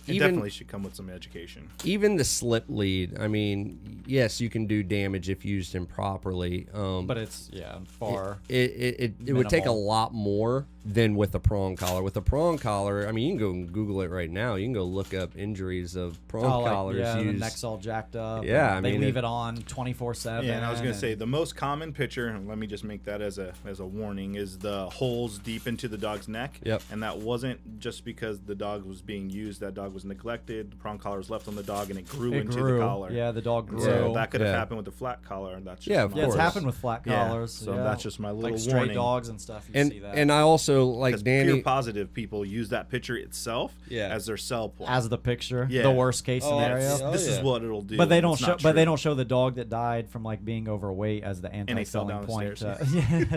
It definitely should come with some education. Even the slip lead, I mean, yes, you can do damage if used improperly. But it's far. It would take a lot more than with a prong collar. With a prong collar, I mean, you can go and Google it right now. You can go look up injuries of prong collars. The used. neck's all jacked up. Yeah, they leave it on 24/7. Yeah, and I was gonna say the most common picture, and let me just make that as a warning, is the holes deep into the dog's neck. Yep. And that wasn't just because the dog was being used. That dog was neglected. The prong collar was left on the dog, and it grew into the collar. Yeah, the dog grew. So that could have happened with the flat collar, and that's just of it's course. happened with flat collars. So that's just my little like stray warning. dogs and stuff. You And see that. and I also like Danny. Pure positive people use that picture itself as their sell point. as the picture, Yeah. the worst case scenario. This is what it'll do. But they don't It's show. not But they true. don't show the dog that died from like being overweight as the he fell anti-selling down the point stairs.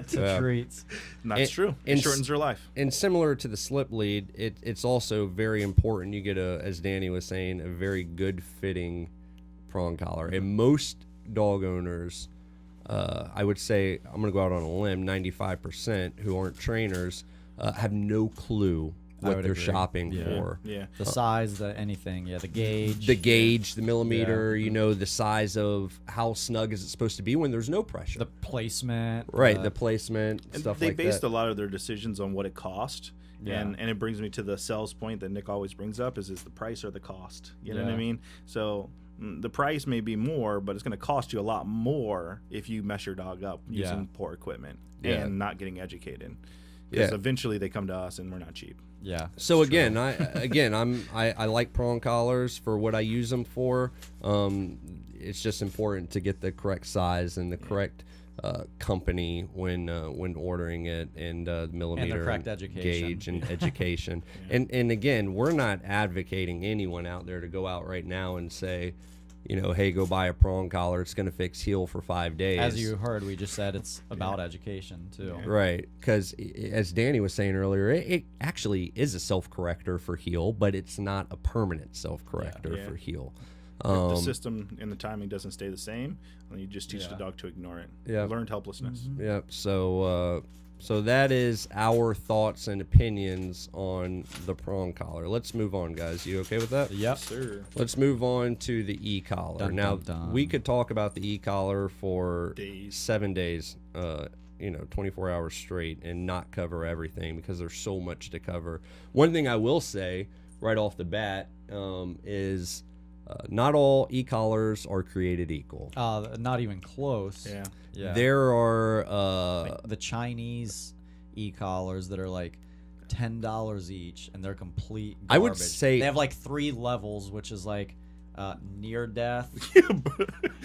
to treats. And that's true. It and shortens their life. And similar to the slip lead, it's also very important you get as Danny was saying, a very good fitting prong collar. And most dog owners, I would say, I'm going to go out on a limb, 95% who aren't trainers have no clue what they're agree. shopping for. Yeah. The size, anything, the gauge. The gauge, the millimeter, the size of how snug is it supposed to be when there's no pressure. The placement. Right, the placement, And stuff they like based that. a lot of their decisions on what it cost. Yeah. And it brings me to the sales point that Nick always brings up is the price or the cost. You know what I Yeah. mean? So the price may be more, but it's going to cost you a lot more if you mess your dog up using poor equipment and not getting educated. Because eventually they come to us and we're not cheap. Yeah. So again, I like prong collars for what I use them for. It's just important to get the correct size and the correct company when ordering it, and millimeter And the correct education. gauge and education. And again, we're not advocating anyone out there to go out right now and say, hey, go buy a prong collar. It's going to fix heel for 5 days. As you heard, we just said it's about education too. Right, because as Danny was saying earlier, it actually is a self-corrector for heel, but it's not a permanent self-corrector for heel. If the system and the timing doesn't stay the same, then you just teach the dog to ignore it. Yeah. Learned helplessness. Yep. So that is our thoughts and opinions on the prong collar. Let's move on, guys. You okay with that? Yep. Sir. Let's move on to the e-collar. Dun, Now, dun, dun. we could talk about the e-collar for Days. 7 days, 24 hours straight, and not cover everything because there's so much to cover. One thing I will say right off the bat is not all e-collars are created equal. Not even close. Yeah. Yeah. There are Like the Chinese e-collars that are like $10 each, and they're complete garbage. I would say- they have like 3 levels, which is like near death,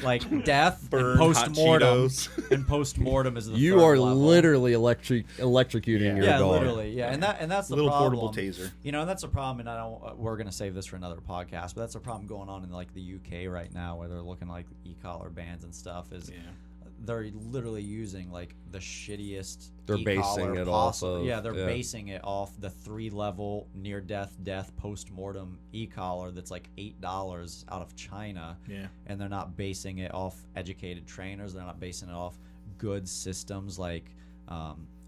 like death, Burn, and hot post-mortem. Cheetos. And post-mortem is the you third are level. literally electrocuting your Yeah, dog. literally, yeah, and that's the Little problem. portable taser. And that's a problem. And I don't. We're gonna save this for another podcast, but that's a problem going on in like the UK right now, where they're looking like e-collar bans and stuff. Is they're literally using like the shittiest. They're e-collar basing it possible. off of- Yeah, they're yeah. basing it off the 3-level near-death post-mortem e-collar that's like $8 out of China. Yeah. And they're not basing it off educated trainers. They're not basing it off good systems like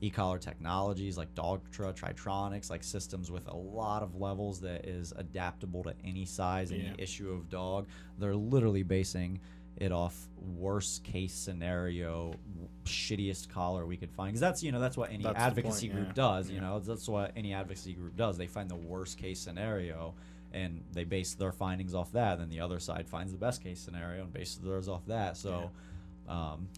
e-collar technologies like Dogtra, Tritronics, like systems with a lot of levels that is adaptable to any size, any issue of dog. They're literally basing it off worst case scenario, shittiest collar we could find, because that's what any That's the advocacy point, group yeah. does. That's what any advocacy group does. They find the worst case scenario and they base their findings off that. Then the other side finds the best case scenario and bases theirs off that. So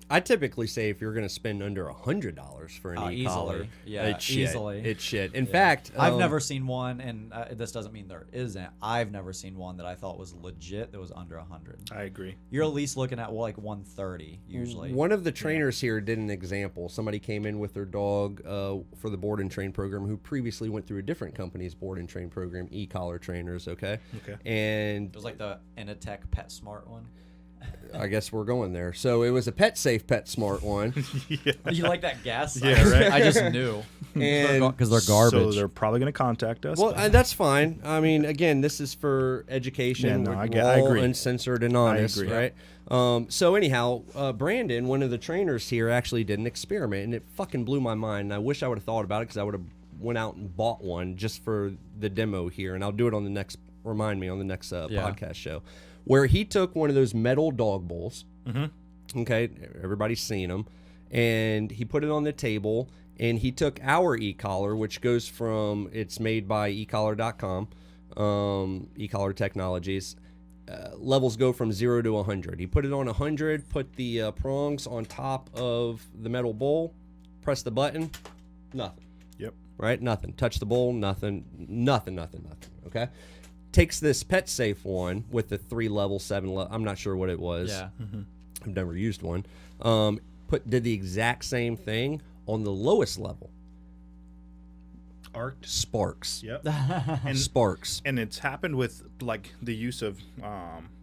I typically say if you're going to spend under $100 for an e-collar, easily. Yeah, it's shit. easily. It's shit. In fact, I've never seen one, and this doesn't mean there isn't. I've never seen one that I thought was legit that was under 100. I agree. You're at least looking at like 130 usually. One of the trainers here did an example. Somebody came in with their dog for the board and train program who previously went through a different company's board and train program, e-collar trainers, okay? Okay. And It was like the Initech Pet Smart one. I guess we're going there. So it was a Pet Safe, Pet Smart one. You like that guess? Yeah, right. I just knew. And Because they're garbage. So they're probably going to contact us. well, but- that's fine. I mean, again, this is for education. Yeah, no, We're I all agree. uncensored and honest, agree. right? So anyhow, Brandon, one of the trainers here, actually did an experiment, and it fucking blew my mind. And I wish I would have thought about it because I would have went out and bought one just for the demo here, and I'll do it on the next. Remind me on the next podcast show, where he took one of those metal dog bowls. Mm-hmm. Okay, everybody's seen them, and he put it on the table. And he took our e-collar, which goes from, it's made by ecollar.com, e-collar technologies. Levels go from 0 to 100. He put it on 100, put the prongs on top of the metal bowl, press the button, nothing. Yep. Right? Nothing. Touch the bowl, nothing. Okay? Takes this Pet Safe one with the 3 level, 7 level, I'm not sure what it was. Yeah. I've never used one. Did the exact same thing on the lowest level. Arced. Sparks. Yep. And Sparks. and it's happened with like the use of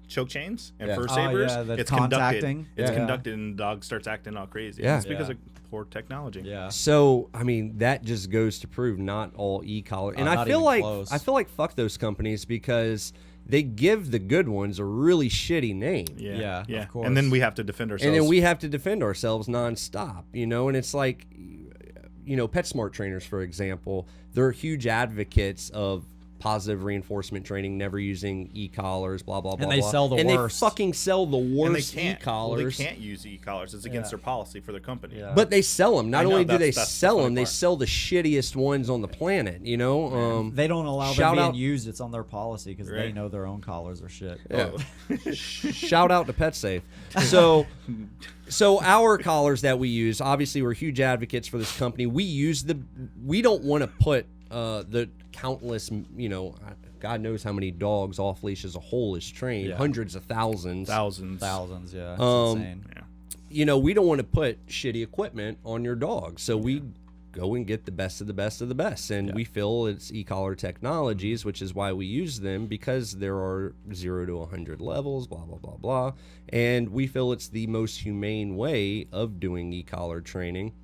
choke chains and Yeah. fur Oh, sabers. yeah, the it's contacting. conducted. It's Yeah. conducted, and the dog starts acting all crazy. Yeah. It's because Yeah. of poor technology. Yeah. So, I mean, that just goes to prove not all e-collar. And I Not feel even like close. fuck those companies because they give the good ones a really shitty name. Yeah. Yeah, of course. And then we have to defend ourselves. And then we have to defend ourselves nonstop, and it's like, PetSmart trainers, for example, they're huge advocates of positive reinforcement training, never using e-collars, blah, blah, blah, they blah. sell the and worst. they fucking sell the and they worst can't. Well, e-collars. they can't use e-collars. It's against Yeah. their policy for their company. Yeah. But they sell them. Not I know, only do they that's the sell funny them, they part. sell the shittiest ones on the planet, They don't allow them shout being out- used. It's on their policy because they Right. know their own collars are shit. Yeah. Shout out to PetSafe. So our collars that we use, obviously we're huge advocates for this company. We don't want to put the countless, God knows how many dogs Off-Leash as a whole is trained, Yeah. hundreds of thousands. Thousands, yeah. It's insane. Yeah. We don't want to put shitty equipment on your dog. So we go and get the best of the best of the best. And we feel it's e-collar technologies, which is why we use them, because there are 0 to 100 levels, blah, blah, blah, blah. And we feel it's the most humane way of doing e-collar training.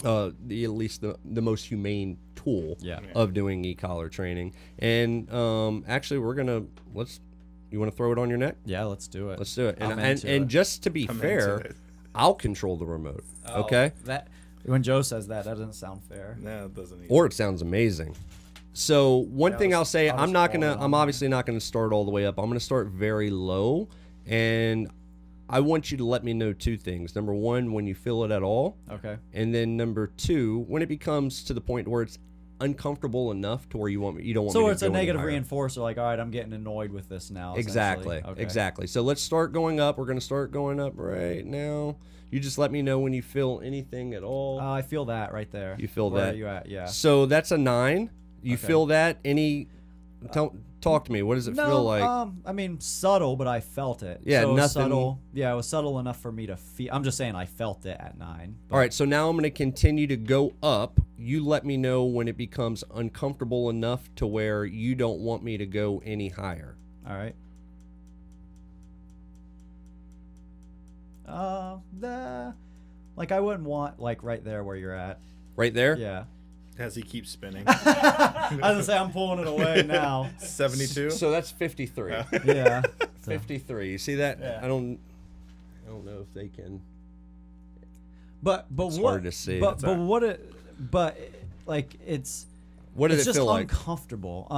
At least the most humane tool Yeah. of doing e-collar training. And actually, you want to throw it on your neck? Yeah, let's do it. Let's do it. I'm And into and it. just to be I'm fair, into it. I'll control the remote. Okay? That when Joe says that doesn't sound fair. No, it doesn't. Or it sounds amazing. So one thing I'll say, I'll I'm just not follow gonna. it on I'm there. obviously not gonna start all the way up. I'm gonna start very low, and I want you to let me know 2 things. Number 1, when you feel it at all, Okay. and then number 2, when it becomes to the point where it's uncomfortable enough to where you don't want me So to it's a go any negative higher. reinforcer. Like, all right, I'm getting annoyed with this now. Exactly. essentially. Okay. Exactly. So let's start going up. We're gonna start going up right now. You just let me know when you feel anything at all. I feel that right there. You feel Where that? are you at? Yeah. So that's a 9. You Okay. feel that? Talk to me. What does it feel like? I mean, subtle, but I felt it. Yeah, so it was nothing- subtle. Yeah, it was subtle enough for me to feel. I'm just saying, I felt it at 9. But All right. So now I'm going to continue to go up. You let me know when it becomes uncomfortable enough to where you don't want me to go any higher. All right. Like I wouldn't want like right there where you're at. Right there. Yeah. As he keeps spinning. I was gonna say I'm pulling it away now. 72. So that's 53. Yeah. 53. You see that? Yeah. I don't know if they can. But It's what? hard to see. But It's but what it? But like it's. What did It's it just feel like? uncomfortable.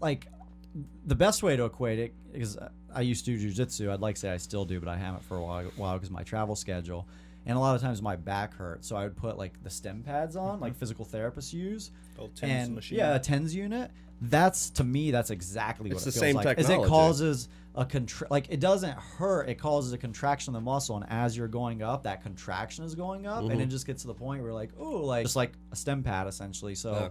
Like the best way to equate it is I used to do jiu-jitsu. I'd like to say I still do, but I haven't for a while because of my travel schedule. And a lot of times my back hurts, so I would put like the stem pads on, like physical therapists use. TENS machine. Yeah, a TENS unit. That's, to me, that's exactly what It's it the feels same like. Is it technology. causes like it doesn't hurt. It causes a contraction of the muscle, and as you're going up, that contraction is going up, and it just gets to the point where like, oh, like just like a stem pad essentially. So,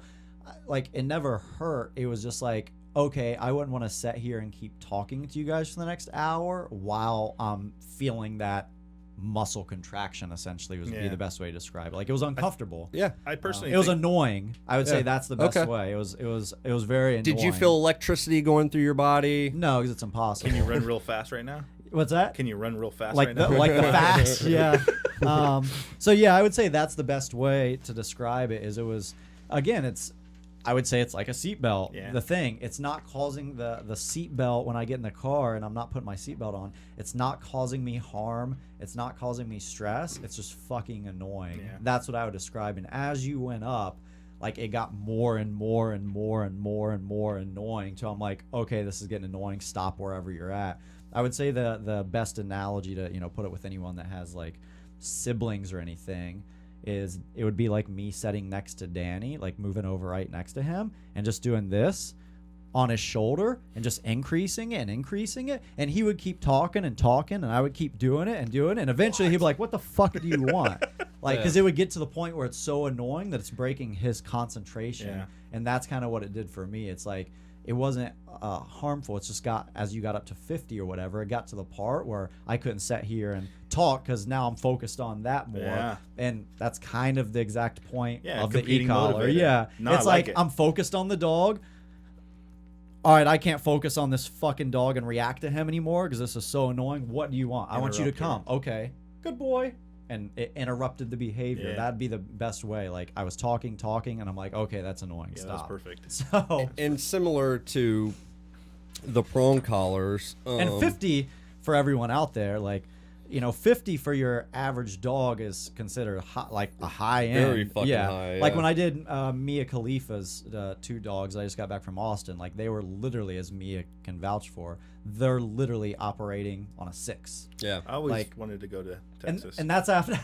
like it never hurt. It was just like, okay, I wouldn't want to sit here and keep talking to you guys for the next hour while I'm feeling that muscle contraction. Essentially, would be the best way to describe it. Like it was uncomfortable. Yeah. I personally It was think- annoying. I would say that's the best Okay. way. It was very annoying. Did you feel electricity going through your body? No, because it's impossible. Can you run real fast right now? What's that? Can you run real fast Like right the now? like the fast, yeah. So yeah, I would say that's the best way to describe it. Is it was again, I would say it's like a seatbelt. Yeah. The thing, it's not causing the seatbelt when I get in the car and I'm not putting my seatbelt on. It's not causing me harm. It's not causing me stress. It's just fucking annoying. Yeah. That's what I would describe. And as you went up, like it got more and more and more and more and more annoying. So I'm like, okay, this is getting annoying. Stop wherever you're at. I would say the best analogy to put it with anyone that has like siblings or anything is it would be like me sitting next to Danny, like moving over right next to him and just doing this on his shoulder and just increasing it and increasing it, and he would keep talking and talking and I would keep doing it and doing it, and eventually he'd be like, what the fuck do you want? Like, because it would get to the point where it's so annoying that it's breaking his concentration. Yeah. And that's kind of what it did for me. It's like it wasn't harmful. It's just got, as you got up to 50 or whatever, it got to the part where I couldn't sit here and talk because now I'm focused on that more. Yeah. And that's kind of the exact point of the competing e-collar. motivator. Yeah. No, I it's like like it. I'm focused on the dog. All right, I can't focus on this fucking dog and react to him anymore because this is so annoying. What do you want? I want you to Interrupt come. Okay, good boy. And it interrupted the behavior. Yeah. That'd be the best way. Like I was talking, and I'm like, okay, that's annoying. Yeah, Stop. that's perfect. So And similar to the prong collars, and 50 for everyone out there, like 50 for your average dog is considered like a high end. Very fucking high, Like yeah. when I did Mia Khalifa's 2 dogs, I just got back from Austin. Like they were literally, as Mia can vouch for, they're literally operating on a 6. yeah. I always Like- wanted to go to And, Texas. and that's after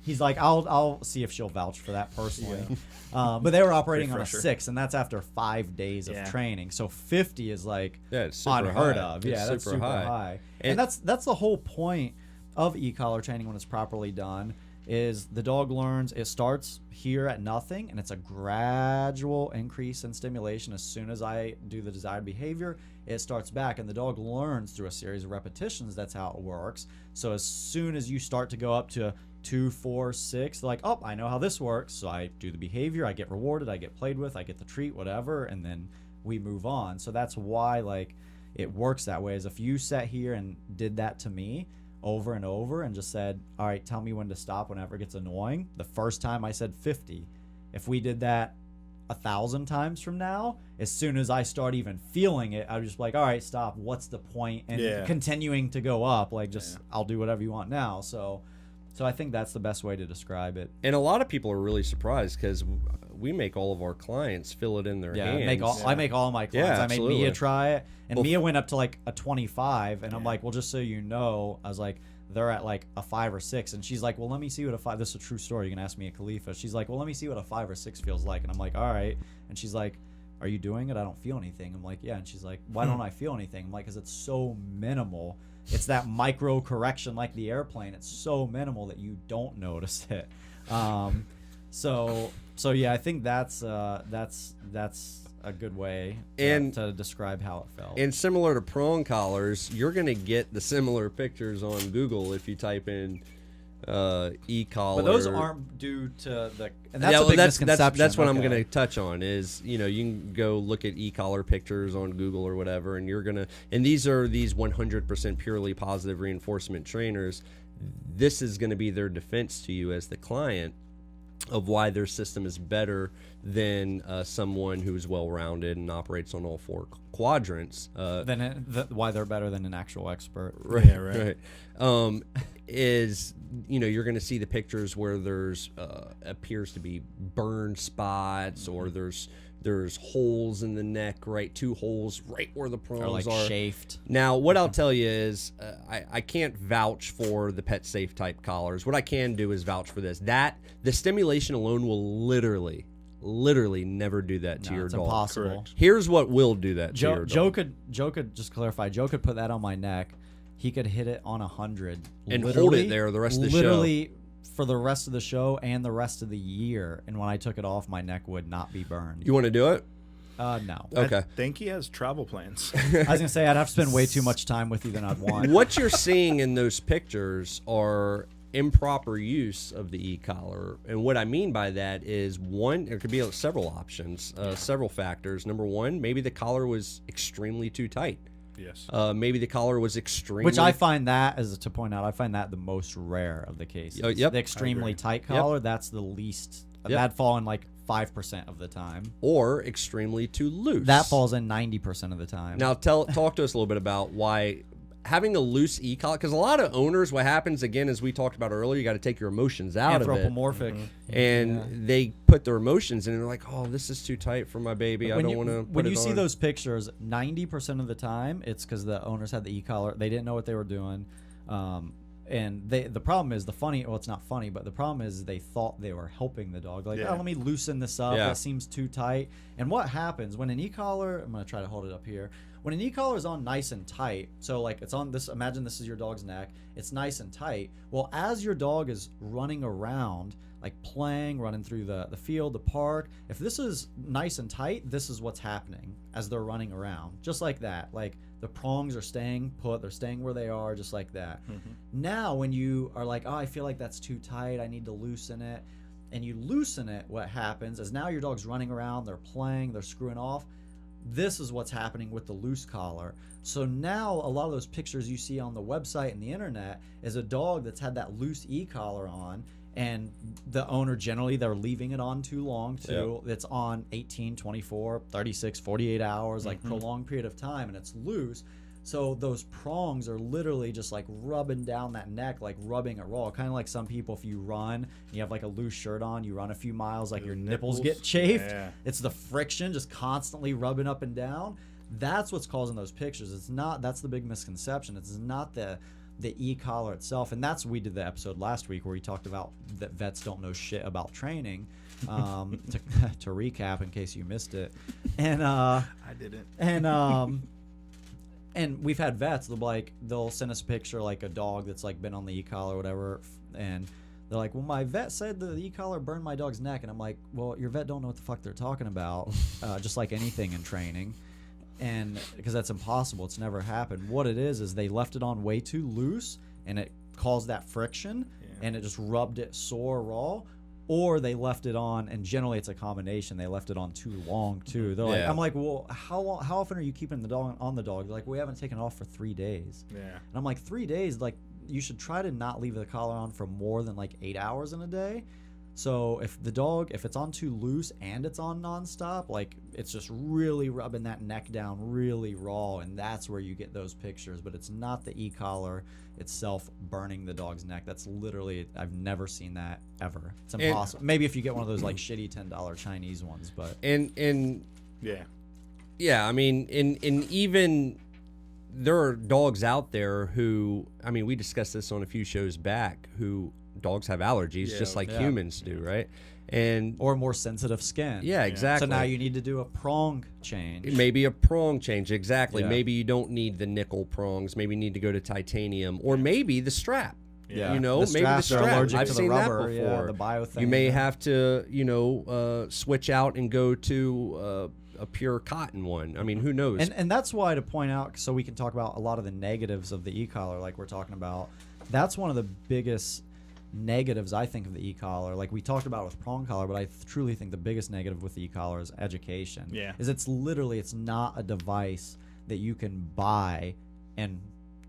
he's like, I'll see if she'll vouch for that personally. But they were operating on a Refresher. 6, and that's after 5 days of Yeah. training. So 50 is like Yeah, it's super unheard high. of. It's Yeah, that's super super high. high. And- And that's the whole point of e-collar training when it's properly done. Is the dog learns, it starts here at nothing, and it's a gradual increase in stimulation. As soon as I do the desired behavior, it starts back, and the dog learns through a series of repetitions. That's how it works. So as soon as you start to go up to 2, 4, 6, they're like, oh, I know how this works. So I do the behavior, I get rewarded, I get played with, I get the treat, whatever, and then we move on. So that's why like it works that way. Is if you sat here and did that to me over and over and just said, all right, tell me when to stop whenever it gets annoying. The first time I said 50. If we did that 1,000 times from now, as soon as I start even feeling it, I'm just like, all right, stop. What's the point? And Yeah. continuing to go up, like just I'll do whatever you want now. So I think that's the best way to describe it. And a lot of people are really surprised because we make all of our clients fill it in their Yeah, hands. I make all my clients. Yeah, I made absolutely. Mia try it, and Well, Mia went up to like a 25, and I'm like, well, just so you know, I was like, they're at like a 5 or 6, and she's like, well, let me see what a 5. This is a true story. You can ask Mia Khalifa. She's like, well, let me see what a 5 or 6 feels like, and I'm like, all right, and she's like, are you doing it? I don't feel anything. I'm like, yeah, and she's like, why don't I feel anything? I'm like, because it's so minimal. It's that micro correction like the airplane. It's so minimal that you don't notice it. So yeah, I think that's a good way to describe how it felt. And similar to prong collars, you're going to get the similar pictures on Google if you type in e-collar. But those aren't due to the. And that's Yeah, a well, big misconception. that's what I'm Okay. going to touch on is, you can go look at e-collar pictures on Google or whatever, and you're going to, and these are these 100% purely positive reinforcement trainers. This is going to be their defense to you as the client of why their system is better than someone who's well-rounded and operates on all 4 quadrants. Why they're better than an actual expert. Right, Yeah, right. Is you're going to see the pictures where there's appears to be burn spots or there's There's holes in the neck, right? 2 holes right where the prongs Or like are. chafed. Now, what I'll tell you is I can't vouch for the pet safe type collars. What I can do is vouch for this. The stimulation alone will literally never do that to No, your it's dog. impossible. Correct. Here's what will do that to your Joe dog. could just clarify. Joe could put that on my neck. He could hit it on 100 And hold literally- it there the rest of the show. Literally for the rest of the show and the rest of the year. And when I took it off, my neck would not be burned. You want to do it? No. Okay. I think he has travel plans. I was gonna say I'd have to spend way too much time with you than I'd want. What you're seeing in those pictures are improper use of the e-collar. And what I mean by that is, one, there could be several options, several factors. Number one, maybe the collar was extremely too tight. Yes. Maybe the collar was extremely... Which I find that, as to point out, I find that the most rare of the cases. Yep. The extremely tight collar, that's the least. Yep. That'd fall in like 5% of the time. Or extremely too loose. That falls in 90% of the time. Now, talk to us a little bit about why having a loose e-collar, because a lot of owners, what happens, again, as we talked about earlier, you got to take your emotions out of it. Anthropomorphic. And they put their emotions in, and they're like, oh, this is too tight for my baby. I When don't you- want to put When it you see on." those pictures, 90% of the time, it's because the owners had the e-collar. They didn't know what they were doing. And the problem is it's not funny, but the problem is they thought they were helping the dog. Like, Yeah. oh, let me loosen this up. Yeah. That seems too tight. And what happens when an e-collar, I'm going to try to hold it up here. When an e-collar is on nice and tight, so like it's on this, imagine this is your dog's neck. It's nice and tight. Well, as your dog is running around, like playing, running through the field, the park, if this is nice and tight, this is what's happening as they're running around. Just like that. Like the prongs are staying put, they're staying where they are, just like that. Now, when you are like, oh, I feel like that's too tight, I need to loosen it, and you loosen it, what happens is now your dog's running around, they're playing, they're screwing off. This is what's happening with the loose collar. So now a lot of those pictures you see on the website and the internet is a dog that's had that loose e-collar on, and the owner generally, they're leaving it on too long too. It's on 18, 24, 36, 48 hours, like prolonged period of time, and it's loose. So those prongs are literally just like rubbing down that neck, like rubbing it raw. Kind of like some people, if you run and you have like a loose shirt on, you run a few miles, like your nipples get chafed. Yeah. It's the friction just constantly rubbing up and down. That's what's causing those pictures. It's not, that's the big misconception. It's not the e-collar itself. And that's, we did the episode last week where we talked about that vets don't know shit about training. To recap in case you missed it. And I didn't. and we've had vets, they'll send us a picture, like a dog that's like been on the e-collar or whatever, and they're like, well, my vet said the e-collar burned my dog's neck. And I'm like, well, your vet don't know what the fuck they're talking about, just like anything in training. And because that's impossible, it's never happened. What it is they left it on way too loose, and it caused that friction, and it just rubbed it sore raw. Or they left it on, and generally it's a combination. They left it on too long too. They're like, Yeah. I'm like, well, how often are you keeping the dog on the dog? They're like, we haven't taken it off for 3 days. Yeah. And I'm like, 3 days? Like, you should try to not leave the collar on for more than like 8 hours in a day. So if it's on too loose and it's on nonstop, like it's just really rubbing that neck down really raw, and that's where you get those pictures. But it's not the e-collar itself burning the dog's neck. That's literally, I've never seen that ever. It's impossible. Maybe if you get one of those like shitty $10 Chinese ones, but And Yeah. I mean, and even there are dogs out there who, I mean, we discussed this on a few shows back, who dogs have allergies just like humans do, right? And or more sensitive skin. yeah, exactly. So now you need to do a prong change. Maybe a prong change, exactly. Yeah. Maybe you don't need the nickel prongs. Maybe you need to go to titanium, or maybe the strap. Yeah. You know, The maybe the straps are strap. allergic I've to the seen rubber, that yeah, before. the biothane, You may yeah. have to, switch out and go to a pure cotton one. I mean, who knows? And that's why, to point out, so we can talk about a lot of the negatives of the e-collar, like we're talking about. That's one of the biggest negatives, I think, of the e-collar. Like we talked about with prong collar, but I truly think the biggest negative with the e-collar is education. Yeah. Is it's not a device that you can buy and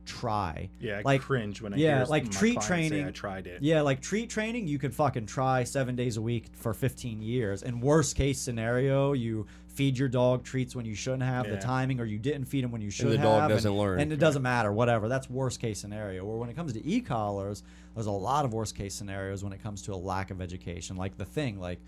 try. Yeah, I like cringe when I yeah, hear like my treat clients training. say I tried it. Yeah, like treat training, you could fucking try 7 days a week for 15 years. And worst case scenario, you feed your dog treats when you shouldn't have, the Yeah. timing, or you didn't feed him when you should the have. dog doesn't learn. And it doesn't matter, whatever. That's worst case scenario. Or when it comes to e-collars, there's a lot of worst case scenarios when it comes to a lack of education. Like the thing, like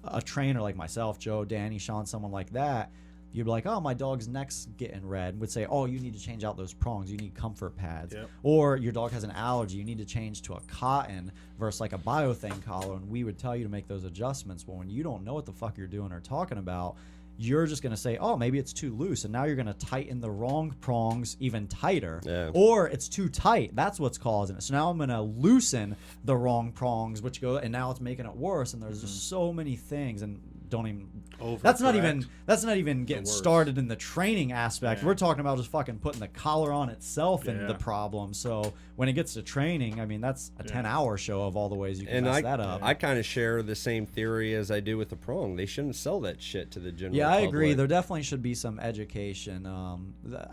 a trainer like myself, Joe, Danny, Sean, someone like that, you'd be like, oh, my dog's neck's getting red. Would say, oh, you need to change out those prongs. You need comfort pads. Yep. Or your dog has an allergy. You need to change to a cotton versus like a biothane collar. And we would tell you to make those adjustments. But when you don't know what the fuck you're doing or talking about, you're just going to say, oh, maybe it's too loose. And now you're going to tighten the wrong prongs even tighter. Yeah. Or it's too tight. That's what's causing it. So now I'm going to loosen the wrong prongs, which go, and now it's making it worse. And there's just so many things. And don't even that's not even getting started in the training aspect. Yeah. We're talking about just fucking putting the collar on itself and the Yeah. problem. So when it gets to training, I mean, that's a 10-hour show of all the ways you can mess that up. I kind of share the same theory as I do with the prong. They shouldn't sell that shit to the general Yeah, I public. agree. There definitely should be some education.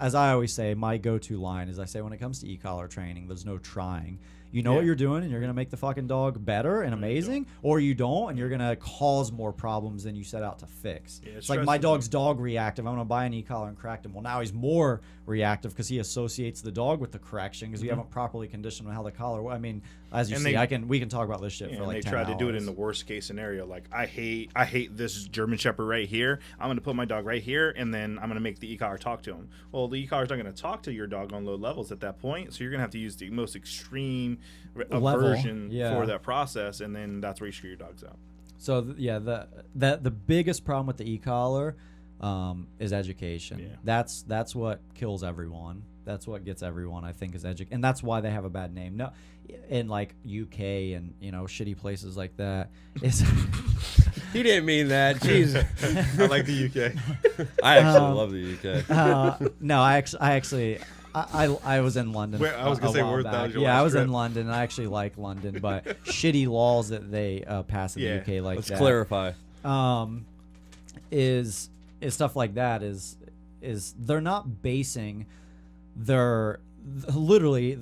As I always say, my go-to line is I say when it comes to e-collar training, there's no trying. You know what you're doing, and you're going to make the fucking dog better and amazing, or you don't, and you're going to cause more problems than you set out to fix. Yeah, it's like my dog's dog reactive. I'm going to buy an e-collar and correct him. Well, now he's more reactive because he associates the dog with the correction because you haven't properly conditioned how the collar. I mean, as you And see, they- we can talk about this shit for and like they 10 try to do it hours. in the worst case scenario. Like I hate this German Shepherd right here. I'm gonna put my dog right here, and then I'm gonna make the e-collar talk to him. Well, the e-collar's not gonna talk to your dog on low levels at that point, so you're gonna have to use the most extreme version for that process, and then that's where you screw your dogs out. So the biggest problem with the e-collar is education. Yeah. That's what kills everyone. That's what gets everyone, I think, is education, and that's why they have a bad name. No, in like UK and shitty places like that, is He didn't mean that. Jeez. I like the UK. I actually love the UK. no, I was in London. Where- I was gonna a say, while where that back. was your Yeah, last I was in trip. London. And I actually like London, but shitty laws that they pass in Yeah. the UK like Let's that. clarify. Is stuff like that is they're not basing they're literally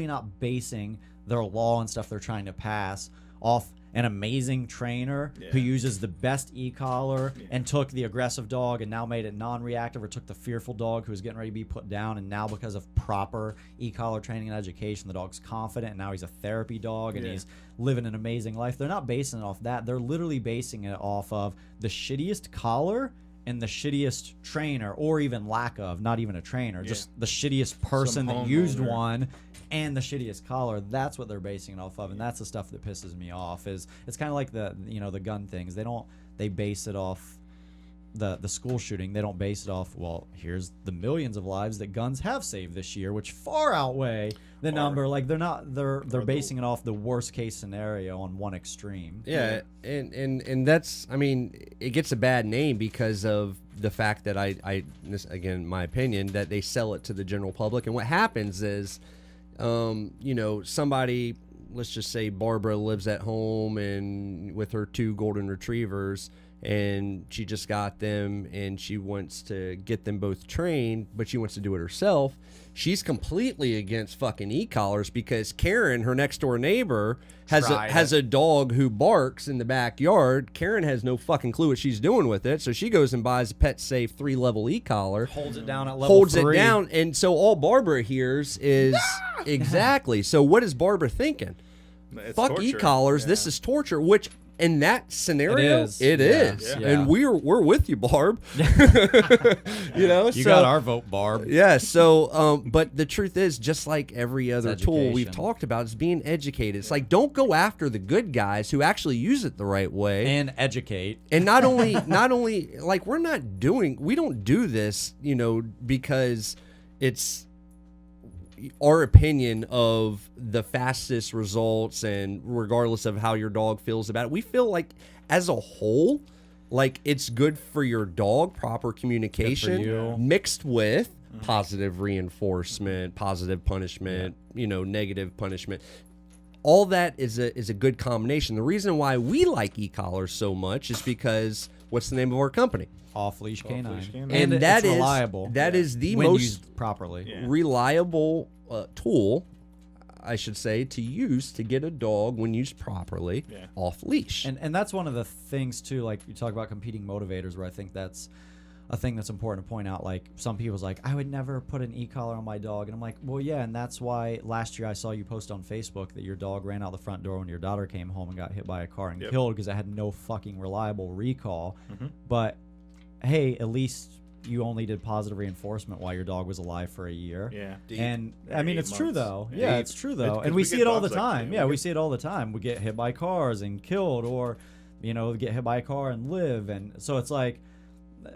not basing their law and stuff they're trying to pass off an amazing trainer who uses the best e-collar and took the aggressive dog and now made it non-reactive, or took the fearful dog who was getting ready to be put down, and now because of proper e-collar training and education, the dog's confident and now he's a therapy dog and he's living an amazing life. They're not basing it off that. They're literally basing it off of the shittiest collar and the shittiest trainer, or even lack of, not even a trainer, just the shittiest person that used homeowner. one, and the shittiest collar. That's what they're basing it off of, and that's the stuff that pisses me off. Is it's kind of like the gun things. They base it off the school shooting. They don't base it off, well, here's the millions of lives that guns have saved this year, which far outweigh the number. Like they're basing it off the worst case scenario on one extreme. Yeah, and that's, I mean, it gets a bad name because of the fact that this, again, my opinion, that they sell it to the general public. And what happens is, somebody, let's just say Barbara lives at home and with her 2 golden retrievers, and she just got them and she wants to get them both trained, but she wants to do it herself. She's completely against fucking e-collars because Karen, her next door neighbor, has a dog who barks in the backyard. Karen has no fucking clue what she's doing with it, so she goes and buys a Pet Safe 3-level e-collar, Holds it down at level 3. it down, and so all Barbara hears is exactly. So what is Barbara thinking? It's Fuck torture. e-collars. Yeah. This is torture. Which in that scenario, It is. Yeah. and we're with you, Barb. You So, got our vote, Barb. yeah. So, but the truth is, just like every other tool we've education. talked about, is being educated. It's like, don't go after the good guys who actually use it the right way. And educate. And not only like we don't do this, because it's our opinion of the fastest results, and regardless of how your dog feels about it, we feel like as a whole, like it's good for your dog, proper communication you. mixed with positive reinforcement, positive punishment, negative punishment. All that is a good combination. The reason why we like e-collars so much is because what's the name of our company? Off-Leash K9. Off-Leash K9. And it's that is reliable. That is the when most used properly. Yeah. reliable tool, I should say, to use to get a dog, when used properly, off leash. And that's one of the things too, like you talk about competing motivators, where I think that's a thing that's important to point out. Like some people's like, I would never put an e-collar on my dog, and I'm like, well, yeah, and that's why last year I saw you post on Facebook that your dog ran out the front door when your daughter came home and got hit by a car and killed because it had no fucking reliable recall. But hey, at least you only did positive reinforcement while your dog was alive for a year. Yeah. And I mean, it's true though. Yeah, Yeah, it's true though. And we see it all the time. Yeah, we see it all the time. We get hit by cars and killed, or, you know, get hit by a car and live. And so it's like,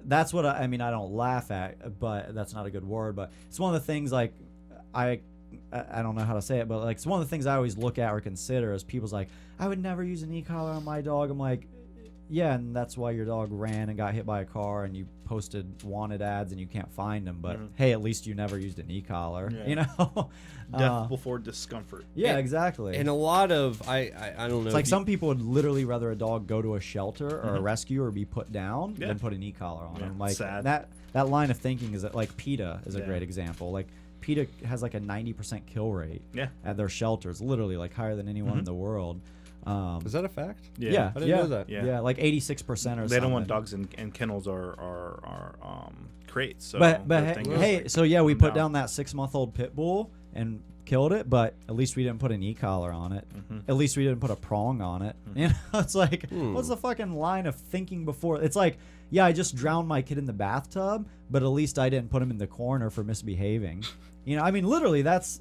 that's what I mean, I don't laugh at, but that's not a good word, but it's one of the things like I don't know how to say it, but like it's one of the things I always look at or consider is people's like, I would never use an e-collar on my dog. I'm like, yeah, and that's why your dog ran and got hit by a car and you posted wanted ads and you can't find them. But hey, at least you never used an e-collar, you know? Death before discomfort. Yeah, exactly. And a lot of, I don't know. It's like some people would literally rather a dog go to a shelter or a rescue or be put down Yeah. than put an e-collar on them. Like sad. that line of thinking is that, like, PETA is a great example. Like PETA has like a 90% kill rate at their shelters, literally like higher than anyone in the world. Is that a fact? Yeah, I didn't know that. Yeah, like 86% or something. They don't want dogs in kennels or crates. So But their thing is, hey, like, so yeah, we them put down that 6-month-old pit bull and killed it, but at least we didn't put an e-collar on it. At least we didn't put a prong on it. You know, it's like, what's the fucking line of thinking before? It's like, yeah, I just drowned my kid in the bathtub, but at least I didn't put him in the corner for misbehaving. You know, I mean, literally, it's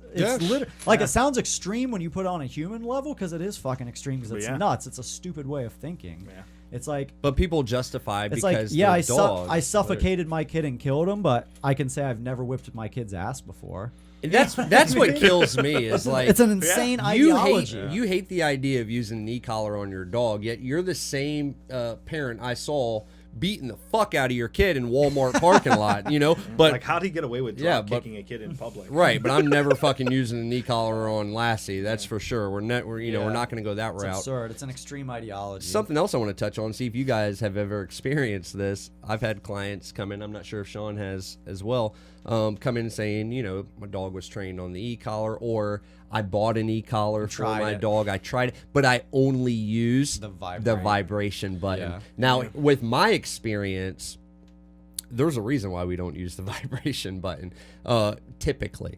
like it sounds extreme when you put it on a human level because it is fucking extreme because it's nuts. It's a stupid way of thinking. Yeah. It's like, But people justify it's because like, yeah, they're dogs. I suffocated my kid and killed him, but I can say I've never whipped my kid's ass before. And that's what kills me is like It's an insane ideology. You hate the idea of using an e-collar on your dog, yet you're the same parent I saw beating the fuck out of your kid in Walmart parking lot, you know? But like, how'd he get away with drop kicking a kid in public? Right, but I'm never fucking using an e-collar on Lassie. That's for sure. We're not going to go that It's route. absurd. It's an extreme ideology. Something else I want to touch on, see if you guys have ever experienced this. I've had clients come in, I'm not sure if Sean has as well, come in saying, you know, my dog was trained on the e-collar, or I bought an e-collar for my dog. I tried it, but I only used the vibration button. Yeah. Now, with my experience, there's a reason why we don't use the vibration button typically,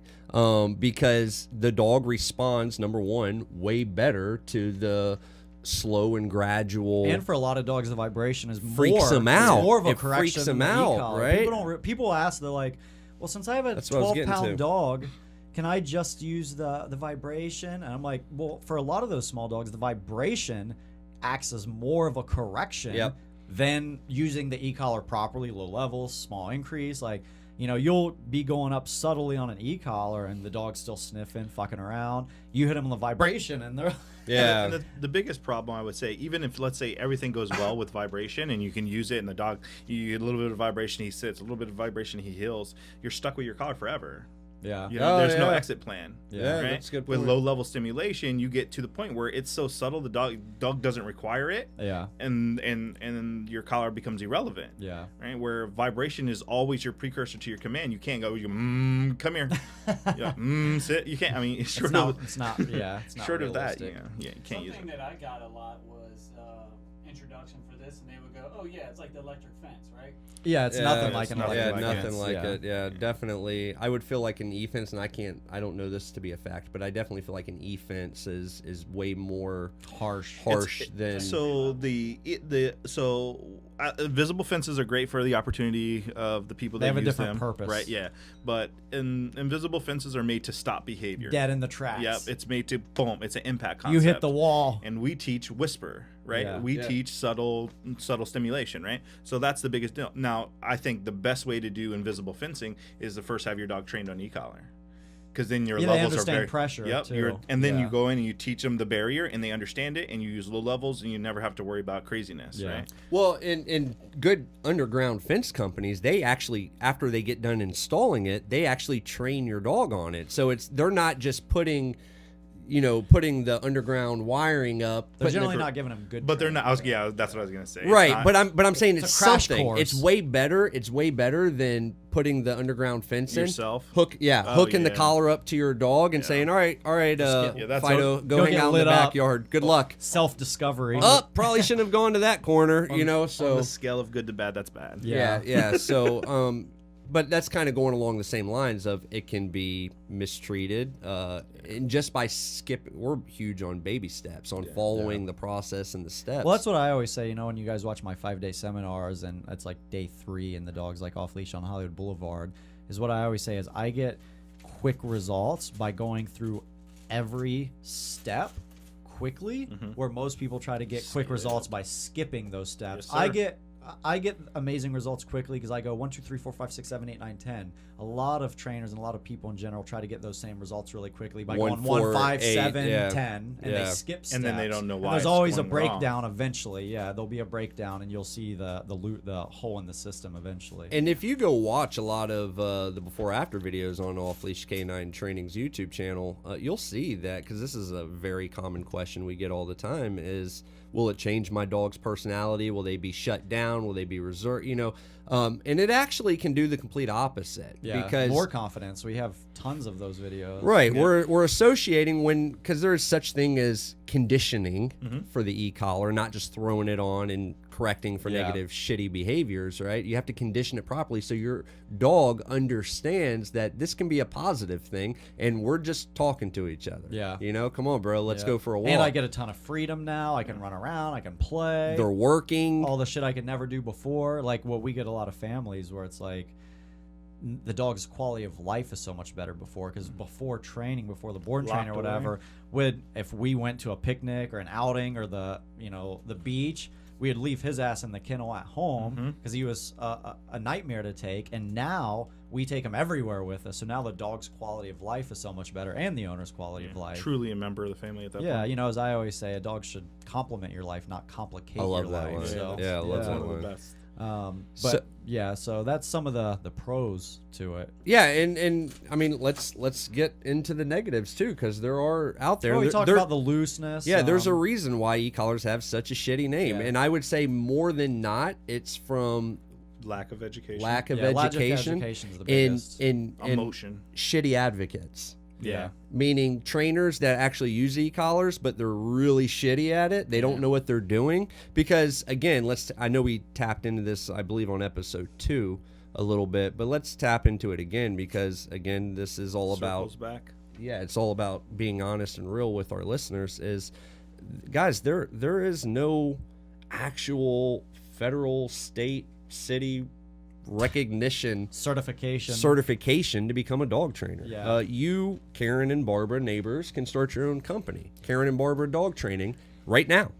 because the dog responds, number one, way better to the slow and gradual. And for a lot of dogs, the vibration is freaks them out. It's more of a It correction freaks than them the out, e-collar. right? People ask, they're like, well, since I have a That's what I was getting 12-pound to. dog, can I just use the vibration? And I'm like, well, for a lot of those small dogs, the vibration acts as more of a correction than using the e-collar properly, low levels, small increase. Like, you know, you'll be going up subtly on an e-collar and the dog's still sniffing, fucking around. You hit them on the vibration and they're... Yeah. And the biggest problem, I would say, even if, let's say, everything goes well with vibration and you can use it and the dog, you get a little bit of vibration, he sits, a little bit of vibration, he heals, you're stuck with your collar forever. Yeah. You know, there's no yeah. exit plan. Yeah, right? that's a good With point. low level stimulation, you get to the point where it's so subtle the dog doesn't require it. Yeah. And your collar becomes irrelevant. Yeah. Right? Where vibration is always your precursor to your command. You can't go, come here. Sit. You can't. I mean, It's not it's not short of that, realistic. you can't use Something it. that I got a lot was introduction for this, and they would go, "Oh yeah, it's like the electric fence, right?" Yeah, it's nothing like an nothing electric Yeah, like nothing fence. like Yeah. it. Yeah, definitely. I would feel like an e-fence, and I don't know this to be a fact, but I definitely feel like an e-fence is way more harsh than. So visible fences are great for the opportunity of the people that They have a use different them, purpose. right? Yeah, but invisible fences are made to stop behavior. Dead in the tracks. Yep, it's made to boom. It's an impact concept. You hit the wall. And we teach whisper, right? Yeah. We teach subtle stimulation, right? So that's the biggest deal. Now, I think the best way to do invisible fencing is to first have your dog trained on e-collar. Because then your They levels are understand very pressure, Yep. too. And then you Yeah. go in and you teach them the barrier, and they understand it, and you use low levels, and you never have to worry about craziness, Yeah. right? Well, in good underground fence companies, they actually, after they get done installing it, they actually train your dog on it. So they're not just putting putting the underground wiring up. They're putting generally the, not giving them good. But they're training. not. That's what I was gonna say. It's right. not- But I'm saying it's a crash something. course. It's way better. It's way better than putting the underground fence Yourself? in. Hooking the yeah. collar up to your dog and saying, all right, that's Fido, what- go Go hang get out in the lit up. backyard. Good luck. Self-discovery. Probably shouldn't have gone to that corner. on So the scale of good to bad, that's bad. yeah. So, but that's kind of going along the same lines of it can be mistreated, and just by skipping, we're huge on baby steps, on following the process and the steps. Well, that's what I always say. When you guys watch my 5-day seminars, and it's like day 3, and the dog's like off leash on Hollywood Boulevard, is what I always say is I get quick results by going through every step quickly, where most people try to get quick results by skipping those steps. Yes, I get amazing results quickly because I go 1, 2, 3, 4, 5, 6, 7, 8, 9, 10. A lot of trainers and a lot of people in general try to get those same results really quickly by 1, going 4, 1, 5, 8, 7, yeah. 10, and Yeah. they skip steps. And then they don't know And why there's it's always a going wrong. breakdown eventually. Yeah, there'll be a breakdown, and you'll see the hole in the system eventually. And if you go watch a lot of the before after videos on Off-Leash K9 Training's YouTube channel, you'll see that, because this is a very common question we get all the time, is will it change my dog's personality? Will they be shut down? Will they be reserved? And it actually can do the complete opposite. Yeah, because more confidence. We have tons of those videos. right, we're associating because there is such thing as conditioning for the e-collar, not just throwing it on and correcting for negative shitty behaviors, right? You have to condition it properly so your dog understands that this can be a positive thing, and we're just talking to each other. Yeah. Come on, bro, let's go for a walk. And I get a ton of freedom now. I can run around. I can play. They're working. all the shit I could never do before. Like what we get a lot of families where it's like the dog's quality of life is so much better before, because before training, before the board trainer or Locked whatever, if we went to a picnic or an outing or the beach, we'd leave his ass in the kennel at home because he was a nightmare to take, and now we take him everywhere with us. So now the dog's quality of life is so much better, and the owner's quality of life. Truly a member of the family at that Yeah, point. as I always say, a dog should complement your life, not complicate I love your that life. line. So, Yeah, I love It's that one of one. the best. But so that's some of the pros to it. Yeah, and I mean, let's get into the negatives too, because there are out there. We There- talked there- about the looseness. Yeah, there's a reason why e-collars have such a shitty name, Yeah. and I would say more than not, it's from Lack of education. lack of lack of education education's the and biggest. and Emotion. shitty advocates. Yeah. Meaning trainers that actually use e-collars, but they're really shitty at it. They don't know what they're doing. Because again, I know we tapped into this, I believe, on episode 2 a little bit, but let's tap into it again, because again, this is all Circles about back. it's all about being honest and real with our listeners. Is, guys, there is no actual federal, state, city recognition certification to become a dog trainer. Yeah. You, Karen and Barbara, neighbors, can start your own company, Karen and Barbara Dog Training, right now,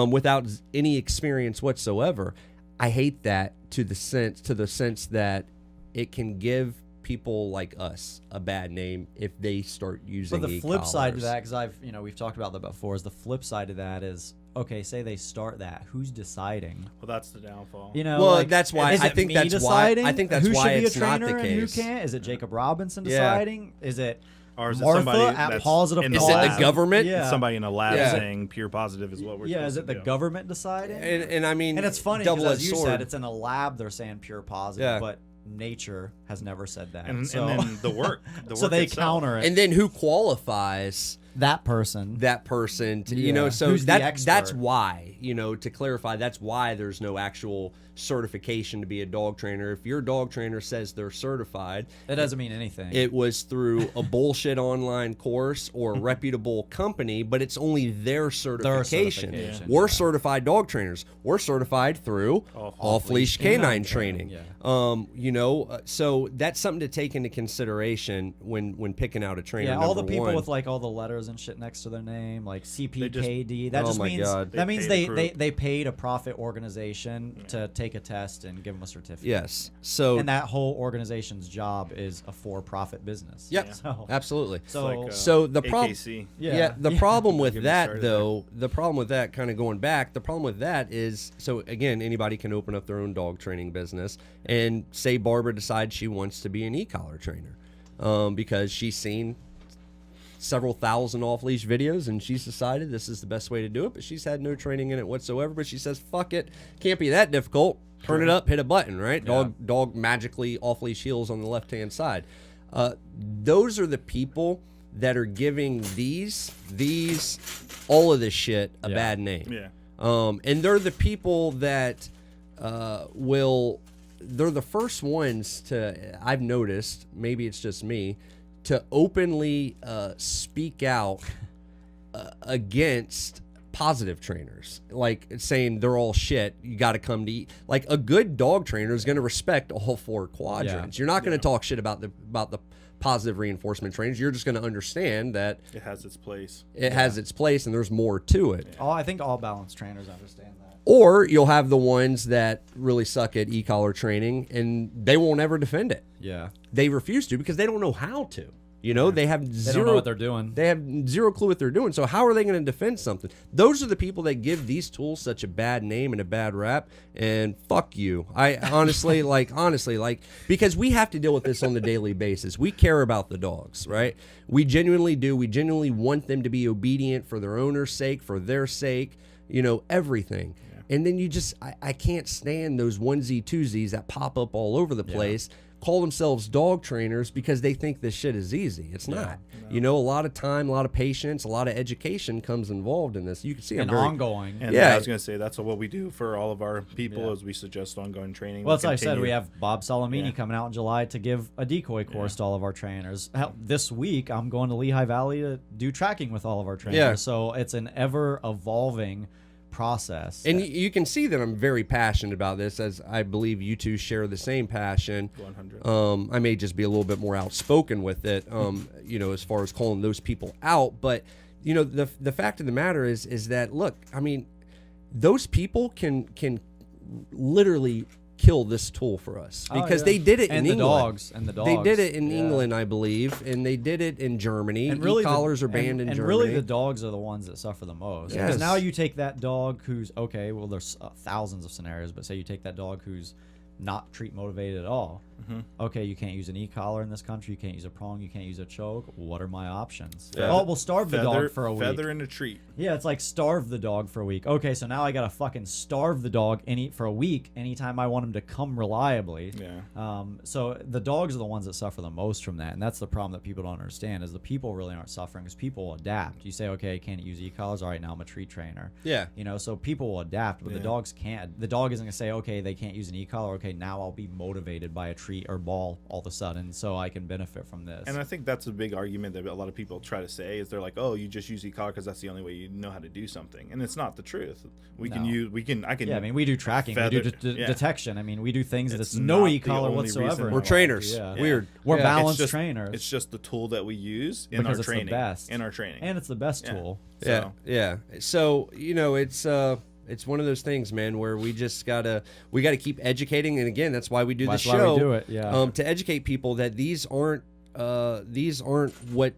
without any experience whatsoever. I hate that to the sense that it can give people like us a bad name if they start using. But the flip side to e-collars. that, because we've talked about that before, is the flip side to that is, okay, say they start that, who's deciding? Well, that's the downfall. Well, that's why- is I it think me that's why- deciding I think that's who why should be it's a not trainer the and who case. can't. Is it Jacob Robinson Yeah. deciding? Is it Or is it Martha somebody at that's Positive in Is the it lab? the government? Yeah. Somebody in a lab Yeah. saying pure positive is what we're Yeah, is supposed it to the do. government deciding? And I mean, And it's funny because, double-edged as you sword. said, it's in a lab. They're saying pure positive, Yeah. but nature has never said that. And so, then the work. so they itself. counter it. And then who qualifies that person. that person to, Yeah. so Who's the that's expert? why, to clarify, that's why there's no actual certification to be a dog trainer. If your dog trainer says they're certified, That doesn't mean anything. it was through a bullshit online course or a reputable company, but it's only their certification. certification, We're yeah. certified dog trainers. We're certified through Off-Leash K9 training. Yeah. So that's something to take into consideration when picking out a trainer. Yeah, all the number people one. with like all the letters and shit next to their name, like CPKD. That Oh just my means God. that means They they, paid they paid a profit organization to take a test and give them a certificate. Yes. So And that whole organization's job is a for-profit business. Yep. So, absolutely. so So the problem, AKC. yeah, the problem with Get me that started though, the problem with that, kind of going back, the problem with that is, so again, anybody can open up their own dog training business, and say Barbara decides she wants to be an e-collar trainer, because she's seen several thousand off-leash videos, and she's decided this is the best way to do it, but she's had no training in it whatsoever. But she says, fuck it, can't be that difficult. Turn it up, hit a button, right? Dog magically off-leash heels on the left-hand side. Those are the people that are giving all of this shit a bad name. Yeah. And they're the people that they're the first ones to, I've noticed, maybe it's just me, to openly speak out against positive trainers, like saying they're all shit, you got to come to eat. Like, a good dog trainer is going to respect all 4 quadrants. You're not going to talk shit about the positive reinforcement trainers. You're just going to understand that it has its place. It has its place, and there's more to it. I think all balanced trainers understand that. Or you'll have the ones that really suck at e-collar training, and they won't ever defend it. Yeah. They refuse to because they don't know how to. You know, they have They zero. don't know what they're doing. They have zero clue what they're doing. So how are they going to defend something? Those are the people that give these tools such a bad name and a bad rap. And fuck you. I honestly, because we have to deal with this on the daily basis. We care about the dogs, right? We genuinely do. We genuinely want them to be obedient for their owner's sake, for their sake, you know, everything. And then you just, I can't stand those onesie twosies that pop up all over the place, call themselves dog trainers because they think this shit is easy. It's not. No. You know, a lot of time, a lot of patience, a lot of education comes involved in this. You can see and ongoing. And I was going to say, that's what we do for all of our people is we suggest ongoing training. Well, that's like I said, we have Bob Salamini coming out in July to give a decoy course to all of our trainers. This week, I'm going to Lehigh Valley to do tracking with all of our trainers. Yeah. So it's an ever-evolving process. And you can see that I'm very passionate about this, as I believe you two share the same passion. 100. I may just be a little bit more outspoken with it, you know, as far as calling those people out. But, you know, the fact of the matter is that, look, I mean, those people can literally kill this tool for us because they did it in England. And the dogs. They did it in England, I believe, and they did it in Germany. And really, e-collars are banned in Germany. And really, the dogs are the ones that suffer the most. Yes. Because now you take that dog who's, okay, well, there's thousands of scenarios, but say you take that dog who's not treat motivated at all. Okay, you can't use an e-collar in this country. You can't use a prong. You can't use a choke. What are my options? Oh, we'll starve the dog for a week. Feather and a treat. Yeah, it's like starve the dog for a week. Okay, so now I gotta fucking starve the dog for a week anytime I want him to come reliably. Yeah. So the dogs are the ones that suffer the most from that, and that's the problem that people don't understand is the people really aren't suffering because people will adapt. You say, okay, can't use e-collars. All right, now I'm a treat trainer. Yeah. You know, so people will adapt, but the dogs can't. The dog isn't gonna say, okay, they can't use an e-collar. Okay, now I'll be motivated by a treat or ball all of a sudden, so I can benefit from this. And I think that's a big argument that a lot of people try to say is they're like, oh, you just use e-collar because that's the only way you know how to do something, and it's not the truth. I can. Yeah, I mean, we do tracking, we do detection. I mean, we do things that it's no not e-collar the only whatsoever. reason We're trainers. Weird. We're balanced It's just- trainers. It's just the tool that we use in Because our it's the training. best. In our training. And it's the best tool. So, Yeah. So, you know, it's one of those things, man, where we just gotta keep educating, and again, that's why we do the show. That's why we do it, yeah. To educate people that these aren't what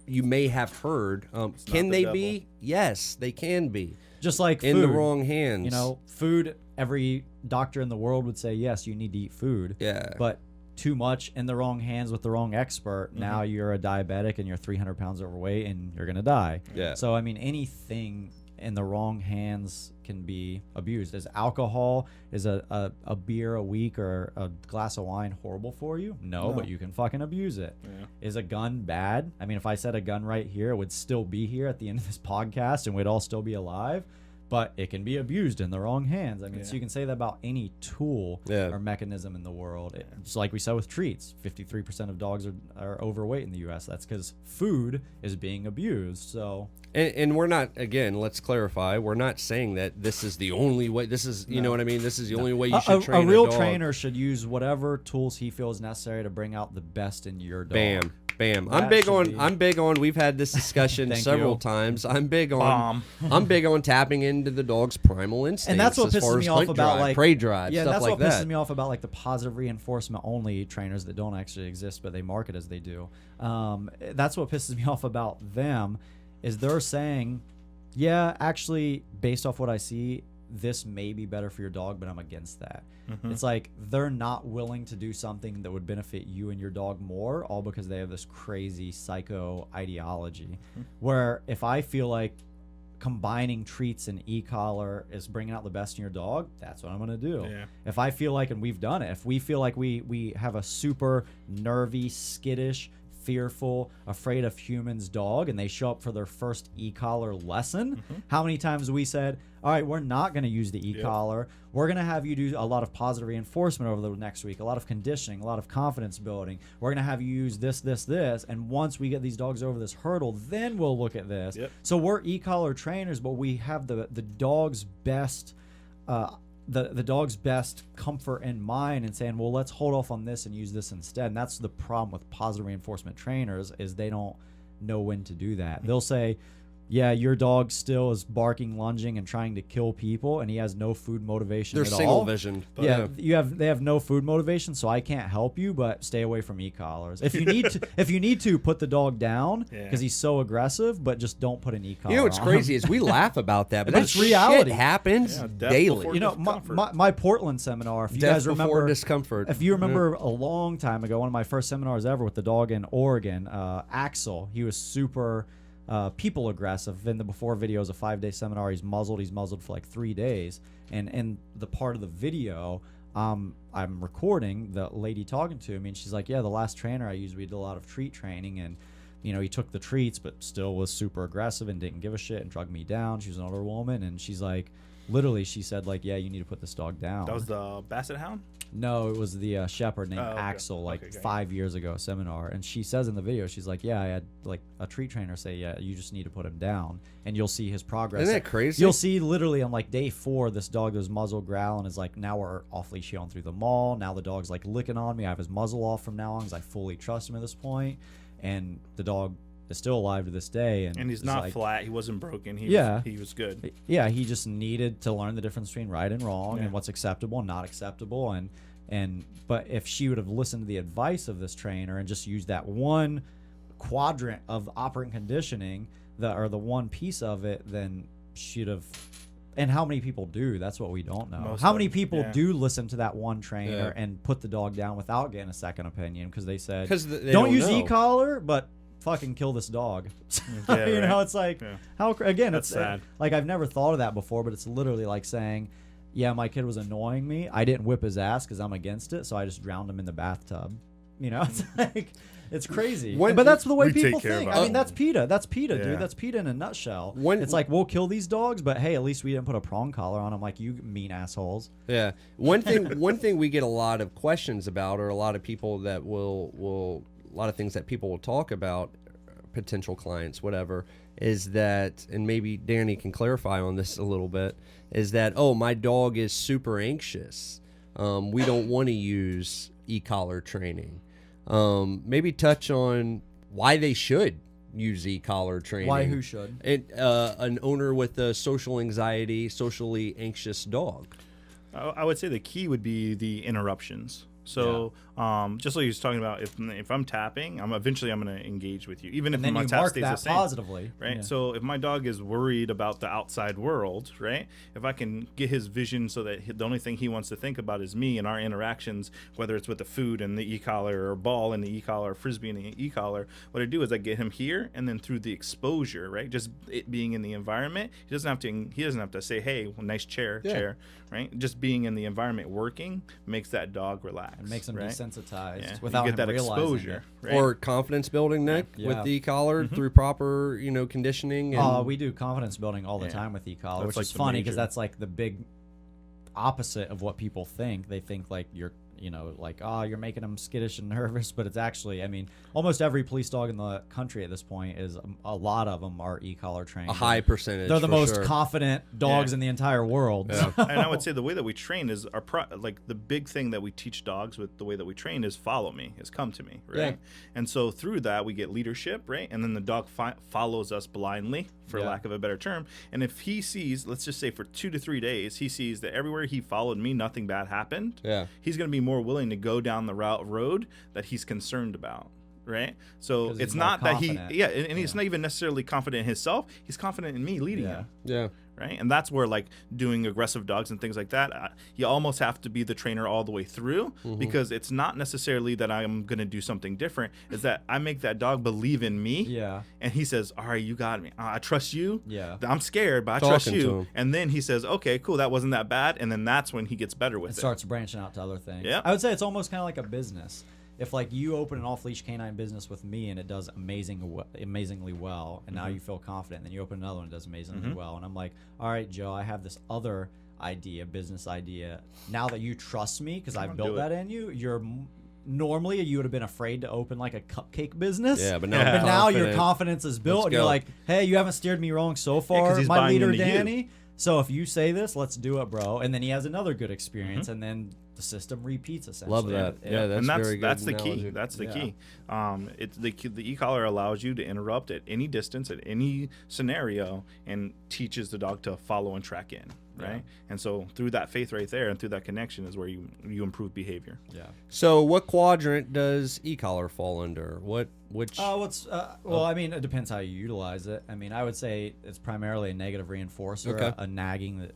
you may have heard. Can they be? Yes, they can be. Just like in food. the wrong hands. You know, food. Every doctor in the world would say yes, you need to eat food. Yeah. But too much in the wrong hands with the wrong expert, now you're a diabetic and you're 300 pounds overweight and you're gonna die. Yeah. So I mean, anything in the wrong hands can be abused. Is alcohol, is a beer a week or a glass of wine horrible for you? No, but you can fucking abuse it. Yeah. Is a gun bad? I mean, if I said a gun right here, it would still be here at the end of this podcast and we'd all still be alive. But it can be abused in the wrong hands. I mean, so you can say that about any tool or mechanism in the world. It's like we said with treats. 53% of dogs are overweight in the U.S. That's because food is being abused. So, and we're not, again, let's clarify, we're not saying that this is the only way. This is, you know what I mean? This is the only way you should train a real dog. Trainer should use whatever tools he feels necessary to bring out the best in your dog. Bam. I'm big on. We've had this discussion several times. I'm big on tapping into the dog's primal instincts. And that's what pisses me off about like prey drive, yeah, stuff that's like what pisses me off about like the positive reinforcement only trainers that don't actually exist, but they market as they do. That's what pisses me off about them, is they're saying, yeah, actually, based off what I see, this may be better for your dog, but I'm against that. Mm-hmm. It's like they're not willing to do something that would benefit you and your dog more, all because they have this crazy psycho ideology. Where if I feel like combining treats and e-collar is bringing out the best in your dog, that's what I'm going to do. Yeah. If I feel like, and we've done it, if we feel like we have a super nervy, skittish, fearful, afraid of humans dog, and they show up for their first e-collar lesson, how many times we said, all right, we're not going to use the e-collar. We're going to have you do a lot of positive reinforcement over the next week, a lot of conditioning, a lot of confidence building. We're going to have you use this, this, this. And once we get these dogs over this hurdle, then we'll look at this. Yep. So we're e-collar trainers, but we have the dog's best the dog's best comfort in mind, and saying, well, let's hold off on this and use this instead. And that's the problem with positive reinforcement trainers, is they don't know when to do that. They'll say, yeah, your dog still is barking, lunging, and trying to kill people, and he has no food motivation They're at all. single visioned. Yeah, they have no food motivation, so I can't help you, but stay away from e-collars. If you need to put the dog down because he's so aggressive, but just don't put an e-collar. You know what's on crazy is we laugh about that, but But that it's reality. shit happens Yeah, death daily. before You know, discomfort. my Portland seminar, if you Death guys before remember, discomfort. if you remember a long time ago, one of my first seminars ever with the dog in Oregon, Axel, he was super people aggressive. In the before video is a 5-day seminar. He's muzzled for like 3 days. And in the part of the video, I'm recording the lady talking to me, and she's like, yeah, the last trainer I used, we did a lot of treat training, and you know, he took the treats but still was super aggressive and didn't give a shit and drugged me down. She was an older woman, and she's like, literally, she said, like, yeah, you need to put this dog down. That was the Basset Hound? No, it was the shepherd named okay. Axel, like Okay, 5 years ago, a seminar. And she says in the video, she's like, yeah, I had like a treat trainer say, yeah, you just need to put him down, and you'll see his progress. Isn't that crazy? You'll see literally on like day 4, this dog was muzzle growling, is like, now we're off leash going through the mall. Now the dog's like licking on me. I have his muzzle off from now on because I fully trust him at this point. And the dog is still alive to this day. And he's it's not like, flat. He wasn't broken. He was good. yeah, he just needed to learn the difference between right and wrong, Yeah. and what's acceptable and not acceptable. But if she would have listened to the advice of this trainer and just used that one quadrant of operant conditioning, or the one piece of it, then she'd have. And how many people do? That's what we don't know. Most How of many them, people yeah. do listen to that one trainer Yeah. and put the dog down without getting a second opinion because they said, 'Cause they don't don't use know. e-collar, but fucking kill this dog. Yeah, You know, right. it's like, Yeah. how, again, That's it's sad. like, I've never thought of that before, but it's literally like saying, yeah, my kid was annoying me. I didn't whip his ass because I'm against it, so I just drowned him in the bathtub. You know, it's like, it's crazy. When- but that's the way We take people care of think. our I mean, that's own. PETA. That's PETA, Yeah. dude. That's PETA in a nutshell. When- It's like, we'll kill these dogs, but hey, at least we didn't put a prong collar on them like you mean assholes. Yeah. One thing we get a lot of questions about, or a lot of people that will a lot of things that people will talk about, potential clients, whatever, is that, and maybe Danny can clarify on this a little bit, is that, oh, my dog is super anxious. We don't want to use e-collar training. Maybe touch on why they should use e-collar training. Why? Who should? An owner with a social anxiety, socially anxious dog. I would say the key would be the interruptions. So, just like he was talking about, if I'm tapping, I'm going to engage with you, even if And then my you tap mark stays the that same. positively. Right. Yeah. So if my dog is worried about the outside world, right? If I can get his vision so that the only thing he wants to think about is me and our interactions, whether it's with the food and the e-collar, or ball and the e-collar, or frisbee and the e-collar, what I do is I get him here, and then through the exposure, right? Just it being in the environment, he doesn't have to say, hey, nice chair, right? Just being in the environment working makes that dog relax. It makes them right? desensitized Yeah. without you him get that realizing exposure, it. right? Or confidence building, Nick, Yeah. with the e-collar through proper, conditioning. And We do confidence building all the Yeah. time with e-collar, That's which is like the funny because major. that's like the big opposite of what people think. They think like you're, like, oh, you're making them skittish and nervous, but it's actually, I mean, almost every police dog in the country at this point is, a lot of them are e-collar trained. a high percentage. They're the for most sure. confident dogs Yeah. in the entire world. Yeah. And I would say the way that we train is like the big thing that we teach dogs with the way that we train is follow me, is come to me, right? Yeah. And so through that we get leadership, right? And then the dog follows us blindly, for Yeah. lack of a better term. And if he sees, let's just say for 2 to 3 days, he sees that everywhere he followed me, nothing bad happened. Yeah. He's going to be more willing to go down the road that he's concerned about. right? So 'Cause it's he's more not that he, confident. and he's not even necessarily confident in himself. He's confident in me leading him. Yeah. Right, and that's where like doing aggressive dogs and things like that, you almost have to be the trainer all the way through, because it's not necessarily that I'm going to do something different. Is that I make that dog believe in me, Yeah. and he says, all right, you got me, I trust you. Yeah. I'm scared, but I Talking trust to you. him. And then he says, okay, cool, that wasn't that bad, and then that's when he gets better with It it. starts branching out to other things. Yeah. I would say it's almost kind of like a business. If like you open an off-leash canine business with me and it does amazingly well, and now you feel confident, then you open another one and it does amazingly well, and I'm like, all right, Joe, I have this other business idea. Now that you trust me because I Come on, built do that it. in you, normally you would have been afraid to open like a cupcake business. Yeah, but now Yeah. I'm But now your confident. confidence is built, Let's and you're go. like, hey, you haven't steered me wrong so 'cause far, he's my buying leader into you. Danny. So if you say this, let's do it, bro. And then he has another good experience, and then the system repeats essentially. Love that. Yeah, that's and that's very good. that's the analogy. key. That's the Yeah. key. It's the e-collar allows you to interrupt at any distance, at any scenario, and teaches the dog to follow and track in. Right, and so through that faith right there, and through that connection, is where you improve behavior. Yeah. So, what quadrant does e-collar fall under? Which? Well, I mean, it depends how you utilize it. I mean, I would say it's primarily a negative reinforcer, Okay. a nagging that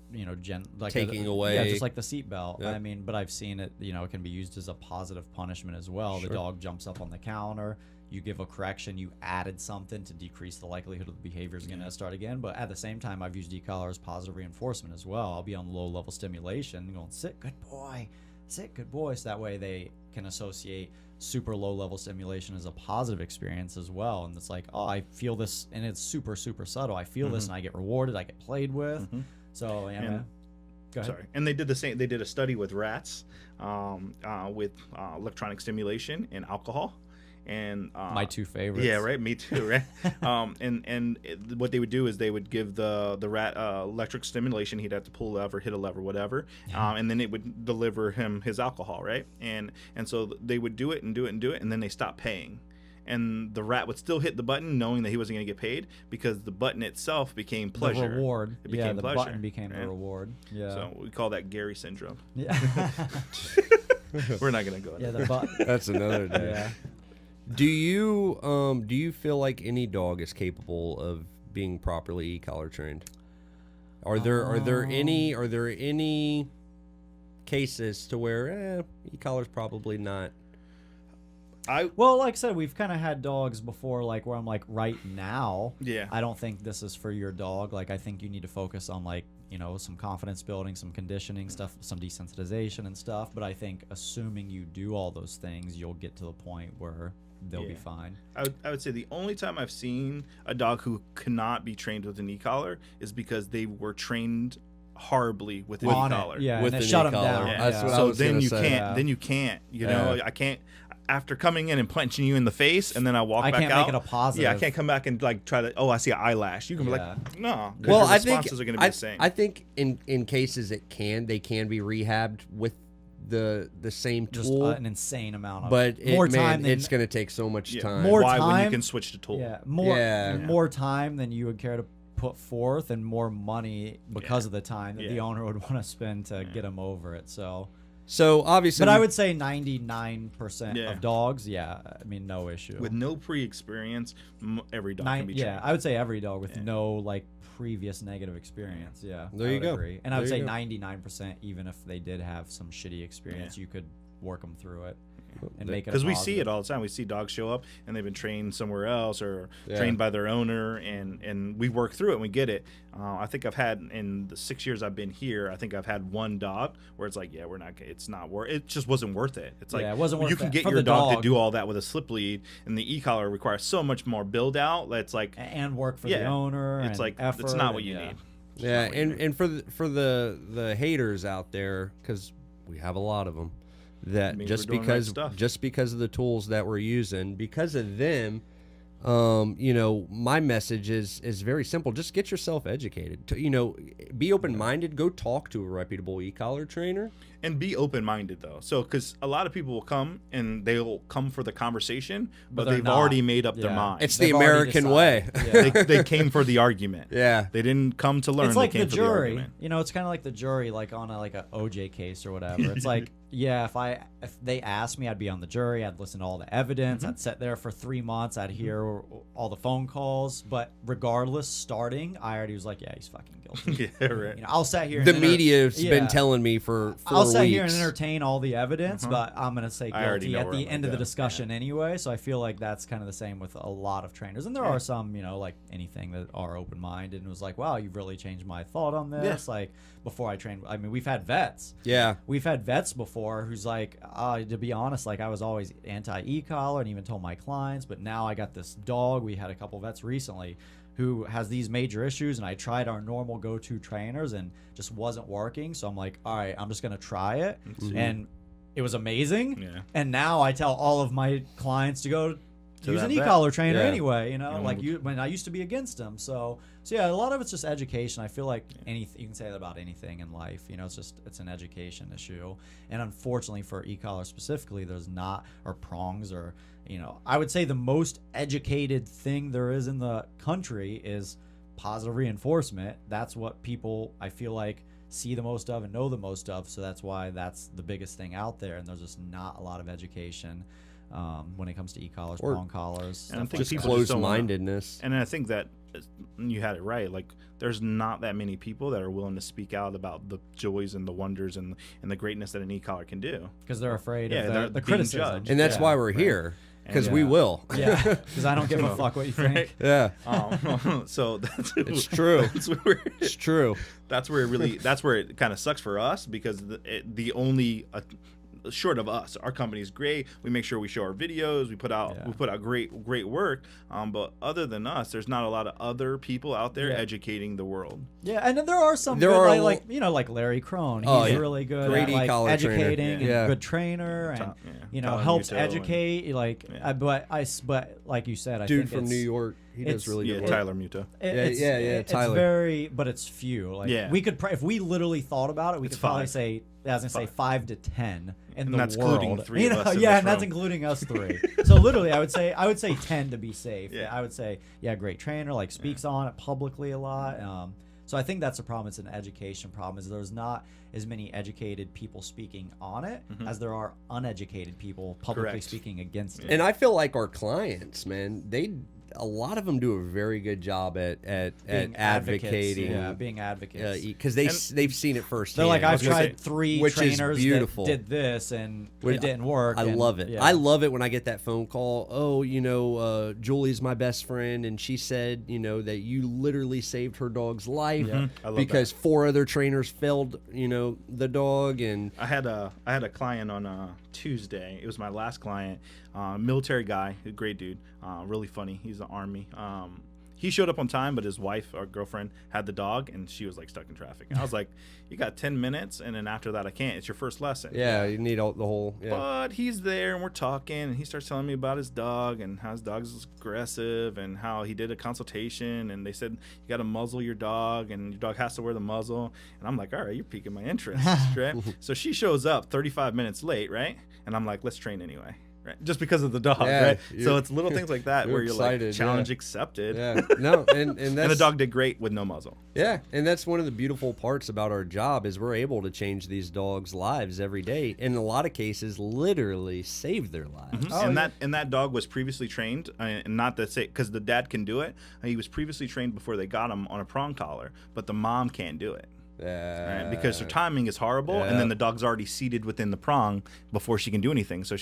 like Taking away. Yeah, just like the seatbelt. Yeah. I mean, but I've seen it. It can be used as a positive punishment as well. Sure. The dog jumps up on the counter. You give a correction. You added something to decrease the likelihood of the behavior is going to start again. But at the same time, I've used e-collar as positive reinforcement as well. I'll be on low level stimulation, going sit, good boy, sit, good boy. So that way they can associate super low level stimulation as a positive experience as well. And it's like, oh, I feel this, and it's super subtle. I feel this, and I get rewarded. I get played with. So yeah, man. Go ahead. Sorry, and they did the same. They did a study with rats, with electronic stimulation and alcohol. And My two favorites. Yeah, right. Me too. Right. What they would do is they would give the rat electric stimulation. He'd have to pull a lever, hit a lever, whatever, and then it would deliver him his alcohol, right? And so they would do it, and then they stopped paying. And the rat would still hit the button, knowing that he wasn't going to get paid, because the button itself became pleasure. The reward. It became the pleasure, button became the right? reward. Yeah. So we call that Gary syndrome. Yeah. We're not going to go Yeah, into the button. That's another day. Yeah. Do you feel like any dog is capable of being properly e-collar trained? Are there any cases to where e-collar's probably not? Well, like I said, we've kind of had dogs before, like where I'm like, right now, Yeah. I don't think this is for your dog. Like, I think you need to focus on like, some confidence building, some conditioning stuff, some desensitization and stuff. But I think assuming you do all those things, you'll get to the point where they'll be Yeah. fine. I would say the only time I've seen a dog who cannot be trained with an e-collar is because they were trained horribly with an On e-collar. it, yeah, With and it an shut them e-collar. down. Yeah. That's what I So was then gonna you say. can't. Yeah. Then you can't. Yeah. I can't. After coming in and punching you in the face, and then I walk I back can't out. make it a positive. Yeah, I can't come back and like try to. Oh, I see an eyelash. You can be Yeah. like, no. 'cause Well, your I think responses are going to be the same. I think in cases they can be rehabbed with the same Just tool, an insane amount of but more time than it's going to take so much Yeah. time. More Why when you time? can switch to tool? Yeah, Yeah. more time than you would care to put forth, and more money because Yeah. of the time that Yeah. the owner would want to spend to get them over it. So, So obviously, but I would say 99% Yeah. of dogs, I mean, no issue. With no pre-experience, every dog Nine, can be trained. I would say every dog with Yeah. no like previous negative experience. Yeah, There I you would go. agree. And I There would you say go. 99%, even if they did have some shitty experience, you could work them through it and make it a Because we see positive. it all the time. We see dogs show up and they've been trained somewhere else or Yeah. trained by their owner, and we work through it and we get it. I think I've had, in the 6 years I've been here, I think I've had one dog where it's like, yeah, it's not worth it. Just wasn't worth it. It's like, Yeah, it wasn't worth you can it get for your the dog to dog. do all that with a slip lead, and the e-collar requires so much more build out. That's like, and work for the yeah, owner. it's and like, effort, it's not what and you yeah. need. It's yeah, not what you need. and for the haters out there, because we have a lot of them, that Means just we're doing right because stuff. of the tools that we're using, because of them, my message is very simple. Just get yourself educated. Be open-minded. Go talk to a reputable e-collar trainer. And be open-minded though. So because a lot of people will come and they'll come for the conversation, but they're they've not. already made up their Yeah. mind. It's the They've already American way. decided. Yeah. They came for the argument. Yeah. They didn't come to learn. It's like they came the for the jury. argument. You know, it's kind of like the jury, like on a OJ case or whatever. It's like, yeah, if they asked me, I'd be on the jury. I'd listen to all the evidence. I'd sit there for 3 months. I'd hear all the phone calls. But regardless, starting, I already was like, yeah, he's fucking guilty. Yeah, right. You know, I'll sit here. The and media's yeah. been telling me for 4 I'll sit weeks. here and entertain all the evidence, but I'm gonna say I already guilty know at where the I'm end of gonna the go. discussion anyway. So I feel like that's kind of the same with a lot of trainers, and there are some, you know, like anything that are open-minded and was like, wow, you've really changed my thought on this. Like before I trained, I mean, we've had vets. Yeah. We've had vets before who's like, to be honest, like I was always anti-e-collar and even told my clients, but now I got this dog. We had a couple vets recently who has these major issues, and I tried our normal go-to trainers and just wasn't working. So I'm like, all right, I'm just going to try it. And it was amazing. Yeah. And now I tell all of my clients to go use that an vet. e-collar trainer Yeah. anyway, you know, know, like when I used to be against them. So yeah, a lot of it's just education. I feel like anything, you can say that about anything in life, you know, it's an education issue. And unfortunately for e-collar specifically, there's not, or prongs, or, you know, I would say the most educated thing there is in the country is positive reinforcement. That's what people, I feel like, see the most of and know the most of. So that's why that's the biggest thing out there. And there's just not a lot of education when it comes to e-collars, Or- prong collars. And I stuff think like Just that. people just don't wanna- closed-mindedness. And I think that you had it right. Like, there's not that many people that are willing to speak out about the joys and the wonders and the greatness that an e-collar can do. Because they're afraid Yeah, of they're the being criticism. judged. And that's Yeah. why we're here, because And, we yeah. will. Yeah, because I don't give a fuck what you think. Yeah. So that's It's true. That's where It's true. that's where it really that's where it kind of sucks for us, because the only short of us, our company is great. We make sure we show our videos. We put out great work. But other than us, there's not a lot of other people out there Yeah. educating the world. Yeah, and then there are some There good, are like you know, like Larry Crone. He's Oh, yeah. really good Great at like e-collar trainer. educating and Yeah. good trainer, and Top- yeah. you know, Tyler helps Muto and- educate. Like, Yeah. but like you said, I Dude think from it's, New York, he does it's- really Yeah, good work. Tyler Muto. It's Tyler. very, but it's few. Like Yeah. we could, if we literally thought about it, we It's could probably five. say, I was gonna say 5 to 10 in And the that's world. including three You of know, us in yeah, this and that's room. including us three. So literally, I would say 10 to be safe. Yeah. I would say, yeah, great trainer, like speaks on it publicly a lot. So I think that's a problem. It's an education problem. Is there's not as many educated people speaking on it as there are uneducated people publicly Correct. speaking against it. And I feel like our clients, man, a lot of them do a very good job at Being advocates, advocating. yeah, being advocates. Because they've seen it firsthand. They're like, I've was gonna tried say, 3 which is trainers beautiful. that did this and Which- it didn't work. I and- love it. yeah. I love it when I get that phone call. Oh, you know, Julie's my best friend, and she said, you know, that you literally saved her dog's life I love because 4 other trainers failed, you know, the dog. And I had a client on Tuesday. It was my last client, military guy, a great dude, really funny. He's in the Army. He showed up on time, but his wife or girlfriend had the dog, and she was like stuck in traffic. And I was like, "You got 10 minutes, and then after that, I can't. It's your first lesson." yeah, you need the whole. Yeah. But he's there, and we're talking, and he starts telling me about his dog and how his dog's aggressive, and how he did a consultation, and they said you got to muzzle your dog, and your dog has to wear the muzzle. And I'm like, all right, you're piquing my interest, right? So she shows up 35 minutes late, right? And I'm like, let's train anyway. Right? Just because of the dog, Yeah, right? you're- So it's little things like that you're where you're like, excited, challenge yeah. accepted. Yeah, no, and that's, And the dog did great with no muzzle. Yeah, and that's one of the beautiful parts about our job is we're able to change these dogs' lives every day. In a lot of cases, literally save their lives. Oh, And that dog was previously trained, and not to say because the dad can do it. He was previously trained before they got him on a prong collar, but the mom can't do it. Right? Because her timing is horrible, yeah. and then the dog's already seated within the prong before she can do anything. So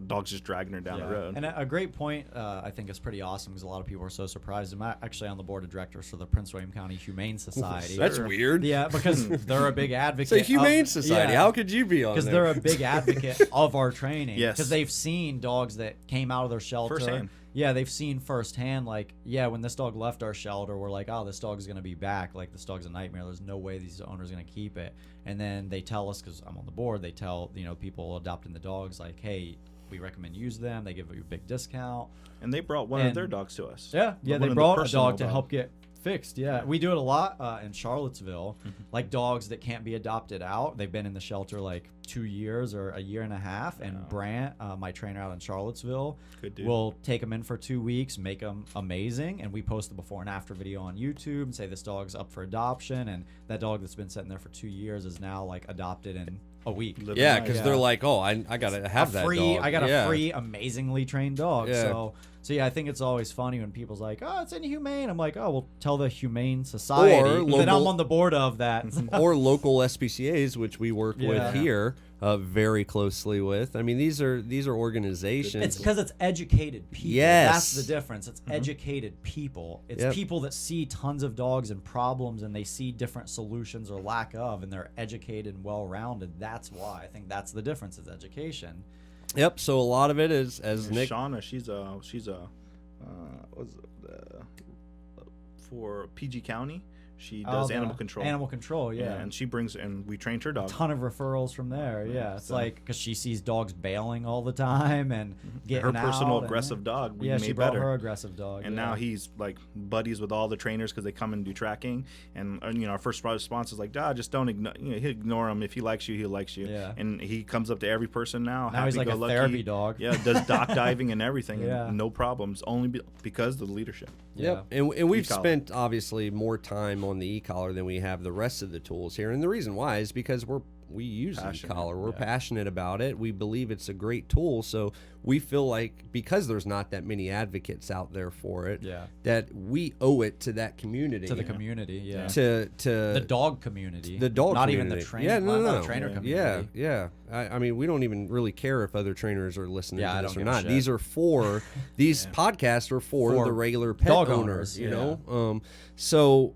dog's just dragging her down the road. And a great point, I think, is pretty awesome because a lot of people are so surprised. I'm actually on the board of directors for the Prince William County Humane Society. That's weird. Yeah, because they're a big advocate. It's a humane of, society. yeah, How could you be on because there? they're a big advocate of our training. Yes. Because they've seen dogs that came out of their shelter. Firsthand. Yeah, they've seen firsthand, like, yeah, when this dog left our shelter, we're like, oh, this dog's going to be back. Like, this dog's a nightmare. There's no way these owners are going to keep it. And then they tell us, because I'm on the board, they tell, you know, people adopting the dogs, like, hey, we recommend use them. They give you a big discount. And they brought one of And- their dogs to us. Yeah, One they of the brought a personal dog to help get fixed. Yeah, we do it a lot in Charlottesville. Like dogs that can't be adopted out. They've been in the shelter like 2 years or a year and a half. And Brant, my trainer out in Charlottesville, will take them in for 2 weeks, make them amazing, and we post the before and after video on YouTube and say this dog's up for adoption. And that dog that's been sitting there for 2 years is now like adopted in a week. Yeah, because they're like, oh, I gotta have that dog. I got a Yeah. free, amazingly trained dog. Yeah. So yeah, I think it's always funny when people's like, oh, it's inhumane. I'm like, oh, well, tell the Humane Society that I'm on the board of that. Or local SPCAs, which we work Yeah. with here very closely with. I mean, these are organizations. It's because it's educated people. Yes. That's the difference. It's educated people. It's Yep. people that see tons of dogs and problems, and they see different solutions or lack of, and they're educated and well-rounded. That's why I think that's the difference is education. Yep. So a lot of it is, as Nick. Shauna, she's a what's for PG County. She does animal control. Animal control, yeah. And she brings, and we trained her A dog. ton of referrals from there, yeah. It's so- like because she sees dogs bailing all the time and getting Her personal out and- aggressive dog. We Yeah, made she brought better. her aggressive dog. And yeah. now he's like buddies with all the trainers because they come and do tracking. And our first response is like, just don't ignore. He'll ignore him if he likes you. He likes you. Yeah. And he comes up to every person now. Now he's like a happy-go-lucky. therapy dog. Yeah, does dock diving and everything. Yeah. And no problems. Only because of the leadership. Yep. And we've E-collar. spent obviously more time on the e-collar than we have the rest of the tools here. And the reason why is because we use e-collar. We're passionate about it. We believe it's a great tool. So we feel like because there's not that many advocates out there for it, that we owe it to that community. To the community, yeah. To the dog community. The dog not community. even the trainer. Yeah, no. The trainer community. Yeah. I mean, we don't even really care if other trainers are listening Yeah, to I this don't or give a not. shit. These are for these podcasts are for For the regular pet dog owners, owners, you yeah. know. So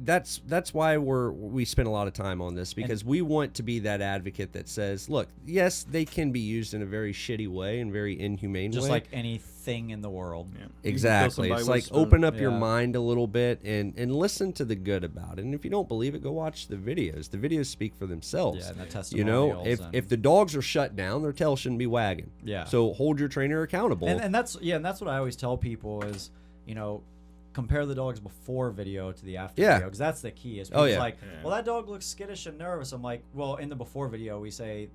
that's why we spend a lot of time on this because we want to be that advocate that says, look, yes, they can be used in a very shitty way and very inhumane Just way. like anything in the world. Yeah. Exactly. You can kill It's somebody like with a spoon. open up your Yeah. mind a little bit and listen to the good about it. And if you don't believe it, go watch the videos. The videos speak for themselves. Yeah, and the You know, testimonials if the dogs are shut down, their tail shouldn't be wagging. Yeah. So hold your trainer accountable. And that's what I always tell people is, compare the dogs before video to the after Yeah. video because that's the key. Is Oh, people's yeah. like, well, that dog looks skittish and nervous. I'm like, well, in the before video we say,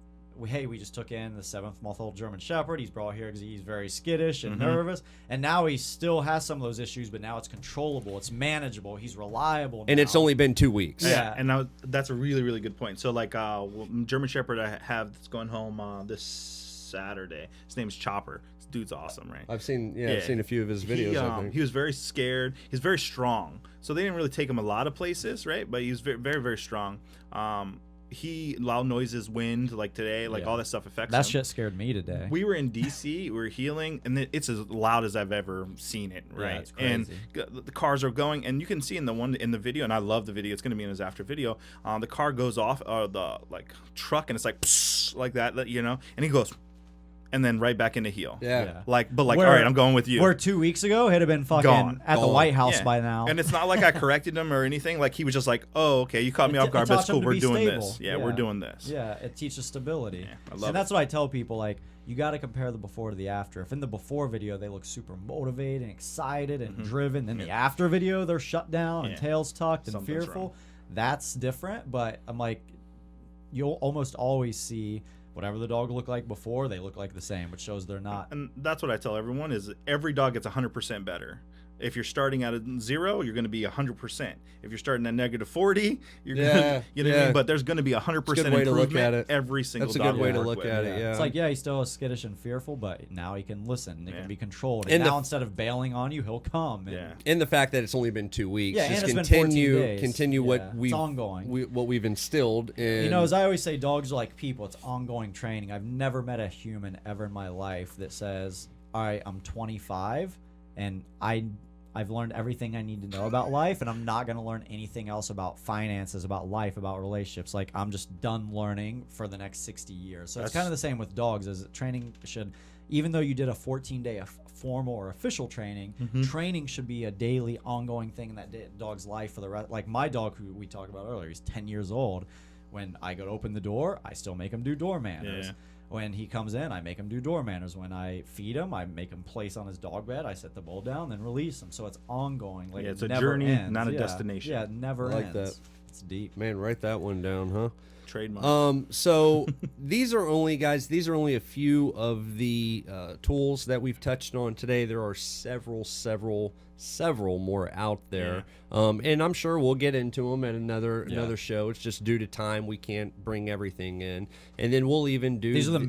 hey, we just took in the 7th-month-old German Shepherd. He's brought here because he's very skittish and nervous, and now he still has some of those issues, but now it's controllable, it's manageable, he's reliable. And now. it's only been 2 weeks. Yeah. And now that's a really, really good point. So like German Shepherd I have that's going home this Saturday. His name's Chopper. This dude's awesome, right? I've seen a few of his videos. I think. He was very scared. He's very strong. So they didn't really take him a lot of places, right? But he was very, very, very strong. Loud noises, wind, like today, like all that stuff affects that him. shit scared me today. We were in DC, we were healing, and it's as loud as I've ever seen it, right? it's crazy. And the cars are going, and you can see in the video, and I love the video. It's going to be in his after video. The car goes off, the truck, and it's like psst, like that, and he goes, and then right back into heel. Yeah. All Where- right, I'm going with you. Where 2 weeks ago he'd have been fucking Gone. at the Gone. White House Yeah. by now. And it's not like I corrected him or anything. Like he was just like, "Oh, okay, you caught me It- off it guard, but taught it's him cool. to We're be doing stable. this. Yeah, we're doing this." Yeah, it teaches stability. I love and that's what I tell people, like, you got to compare the before to the after. If in the before video they look super motivated and excited and driven, then the after video they're shut down and Yeah. tails tucked and Something's fearful. wrong. That's different, but I'm like, you'll almost always see whatever the dog looked like before, they look like the same, which shows they're not. And that's what I tell everyone is every dog gets 100% better. If you're starting at a 0, you're going to be 100%. If you're starting at -40, you're Yeah, going to, you know what I yeah. mean? But there's going to be 100% It's a good way to look improvement at it. every single That's a dog good way you to work look with. at it. Yeah. It's like, he's still skittish and fearful, but now he can listen. It Yeah. can be controlled. And And the- now instead of bailing on you, he'll come. And Yeah. And the fact that it's only been 2 weeks, Yeah, just and it's been 14 days. continue Yeah, what it's we've ongoing. what we've instilled. And You know, as I always say, dogs are like people. It's ongoing training. I've never met a human ever in my life that says, all right, I'm 25 and I've learned everything I need to know about life, and I'm not going to learn anything else about finances, about life, about relationships. Like, I'm just done learning for the next 60 years. So it's kind of the same with dogs, as training should, even though you did a 14-day formal or official training, training should be a daily, ongoing thing in that dog's life for the rest. Like my dog, who we talked about earlier, he's 10 years old. When I go to open the door, I still make him do door manners. Yeah. When he comes in, I make him do door manners. When I feed him, I make him place on his dog bed. I set the bowl down, then release him. So it's ongoing. Like, Yeah, it's it a never journey, ends. not a Yeah. destination. Yeah, it never I like ends. that. It's deep. Man, write that one down, huh? Trademark. So these are only a few of the tools that we've touched on today. There are several more out there. And I'm sure we'll get into them at another show. It's just due to time we can't bring everything in. And then we'll even do These are the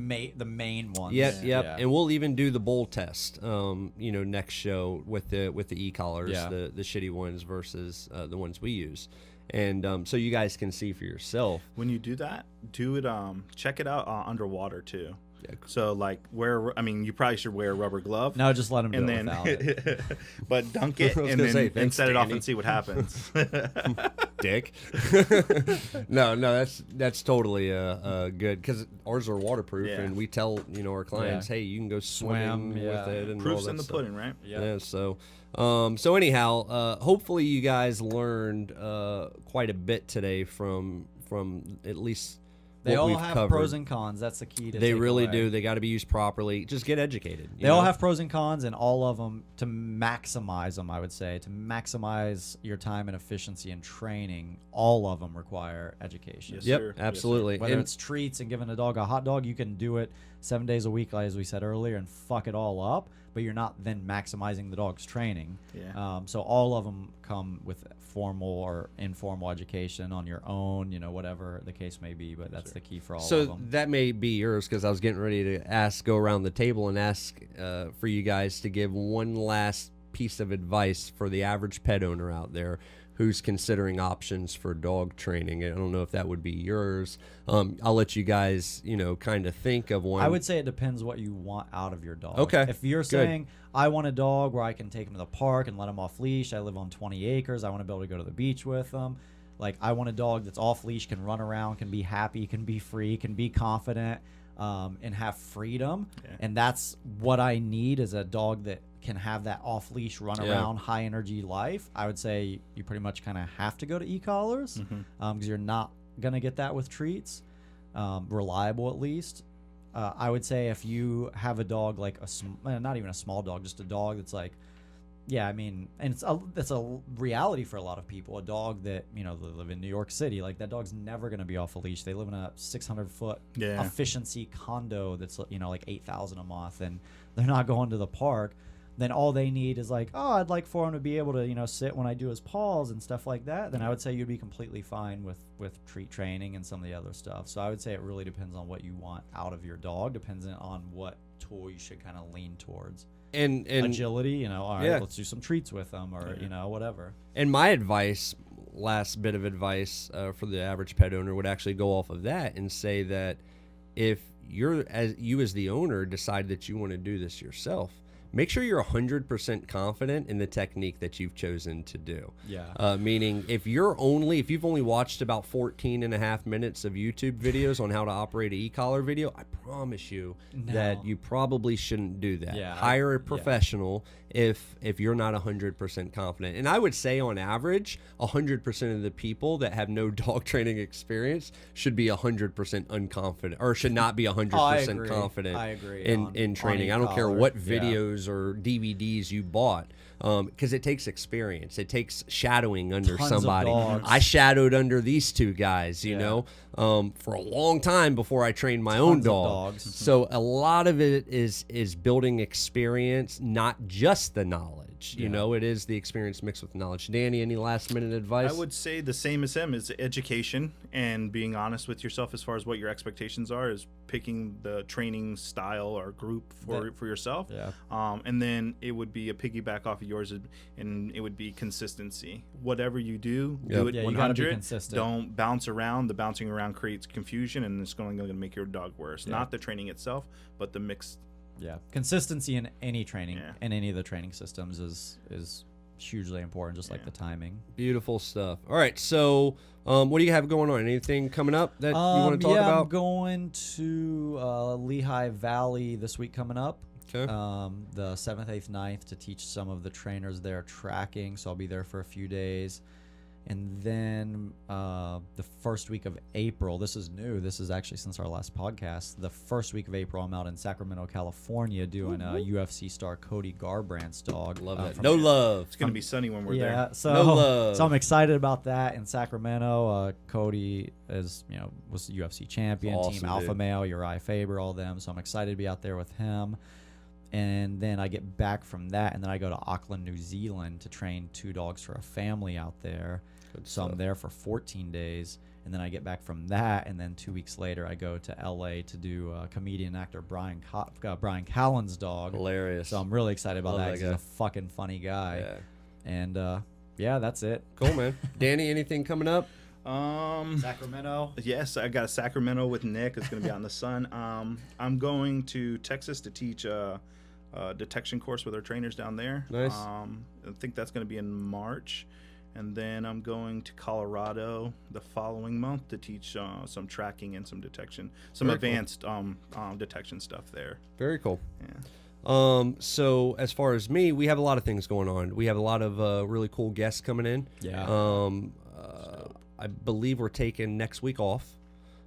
main ones. Yep. Yeah. And we'll even do the bowl test next show with the e-collars, Yeah. the shitty ones versus the ones we use. And so you guys can see for yourself. When you do that, do it. Check it out underwater too. Yeah. So like you probably should wear a rubber glove. No, just let him do and it then, without it. I but dunk it was and gonna then say, and thanks, set it off Danny. and see what happens. Dick. no, that's totally good because ours are waterproof, Yeah. and we tell our clients, hey, you can go swimming Swim, with it, and all Proof's that in the stuff. pudding, right? Yeah. So anyhow, hopefully you guys learned quite a bit today from at least They what all we've have covered. pros and cons. That's the key to They take really away. do. They got to be used properly. Just get educated. They all have pros and cons, and all of them, to maximize them, I would say, to maximize your time and efficiency in training, all of them require education. Yes, Yep, sir. Yes, sir. absolutely. Whether And- it's treats and giving a dog a hot dog, you can do it 7 days a week, as we said earlier, and fuck it all up, but you're not then maximizing the dog's training. Yeah. So all of them come with formal or informal education on your own, whatever the case may be, but that's the key for all of So them. that may be yours because I was getting ready to go around the table and ask for you guys to give one last piece of advice for the average pet owner out there who's considering options for dog training. I don't know if that would be yours. I'll let you guys, kind of think of one. I would say it depends what you want out of your dog. Okay, If you're good. saying, I want a dog where I can take him to the park and let him off leash. I live on 20 acres. I want to be able to go to the beach with them. Like, I want a dog that's off leash, can run around, can be happy, can be free, can be confident, and have freedom. Yeah. And that's what I need, is a dog that can have that off leash, run Yeah. around, high energy life. I would say you pretty much kind of have to go to e-collars because you're not going to get that with treats, reliable at least. I would say if you have a dog like not even a small dog, just a dog that's like, and it's a reality for a lot of people. A dog that they live in New York City, like that dog's never going to be off a leash. They live in a 600-foot Yeah. efficiency condo that's like $8,000 a month, and they're not going to the park. Then all they need is like, I'd like for him to be able to sit when I do his paws and stuff like that. Then I would say you'd be completely fine with treat training and some of the other stuff. So I would say it really depends on what you want out of your dog, depends on what tool you should kind of lean towards. and Agility, all right, Yeah. let's do some treats with them, or whatever. And my advice, last bit of advice for the average pet owner, would actually go off of that and say that if you as the owner decide that you want to do this yourself, make sure you're 100% confident in the technique that you've chosen to do. Yeah. Meaning, if you've only watched about 14 and a half minutes of YouTube videos on how to operate an e-collar video, I promise you that you probably shouldn't do that. Yeah, Hire a professional if you're not 100% confident. And I would say on average, 100% of the people that have no dog training experience should be 100% unconfident, or should not be 100% confident I agree in training. I don't care e-collar. what Yeah. videos or DVDs you bought, because it takes experience. It takes shadowing under Tons of somebody. dogs. I shadowed under these two guys, for a long time before I trained my own Tons of dog. dogs. So a lot of it is building experience, not just the knowledge. It is the experience mixed with knowledge. Danny, any last minute advice? I would say the same as him is education and being honest with yourself as far as what your expectations are, is picking the training style or group for yourself. Yeah. And then it would be a piggyback off of yours, and it would be consistency. Whatever you do, do it Yeah, you gotta be 100. consistent. Don't bounce around. The bouncing around creates confusion, and it's going to make your dog worse. Yeah. Not the training itself, but the mixed. Yeah, consistency in any training, Yeah. in any of the training systems is hugely important, just like the timing. Beautiful stuff. All right, so what do you have going on? Anything coming up that you want to talk about? I'm going to Lehigh Valley this week coming up. Okay. The 7th, 8th, 9th, to teach some of the trainers there tracking. So I'll be there for a few days. And then the first week of April, this is new. This is actually since our last podcast. The first week of April, I'm out in Sacramento, California, doing a UFC star Cody Garbrandt's dog. Love that. from- No love. It's gonna be sunny when we're yeah, there. so No love. so I'm excited about that in Sacramento. Cody is was the UFC champion, Awesome, Team Alpha dude. Male, Uriah Faber, all them. So I'm excited to be out there with him. And then I get back from that, and then I go to Auckland, New Zealand, to train 2 dogs for a family out there. Good So I'm stuff. there for 14 days, and then I get back from that, and then 2 weeks later I go to LA to do comedian actor Brian Callen's dog. Hilarious. So I'm really excited about Love that that 'cause he's guy. a fucking funny guy. Yeah. And yeah, that's it. Cool, man. Danny, anything coming up? Sacramento. Yes, I got a Sacramento with Nick. It's going to be out in the sun. I'm going to Texas to teach a detection course with our trainers down there. Nice. I think that's going to be in March. And then I'm going to Colorado the following month to teach some tracking and some detection, some Very cool. advanced detection stuff there. Very cool. Yeah. So as far as me, we have a lot of things going on. We have a lot of really cool guests coming in. Yeah. I believe we're taking next week off.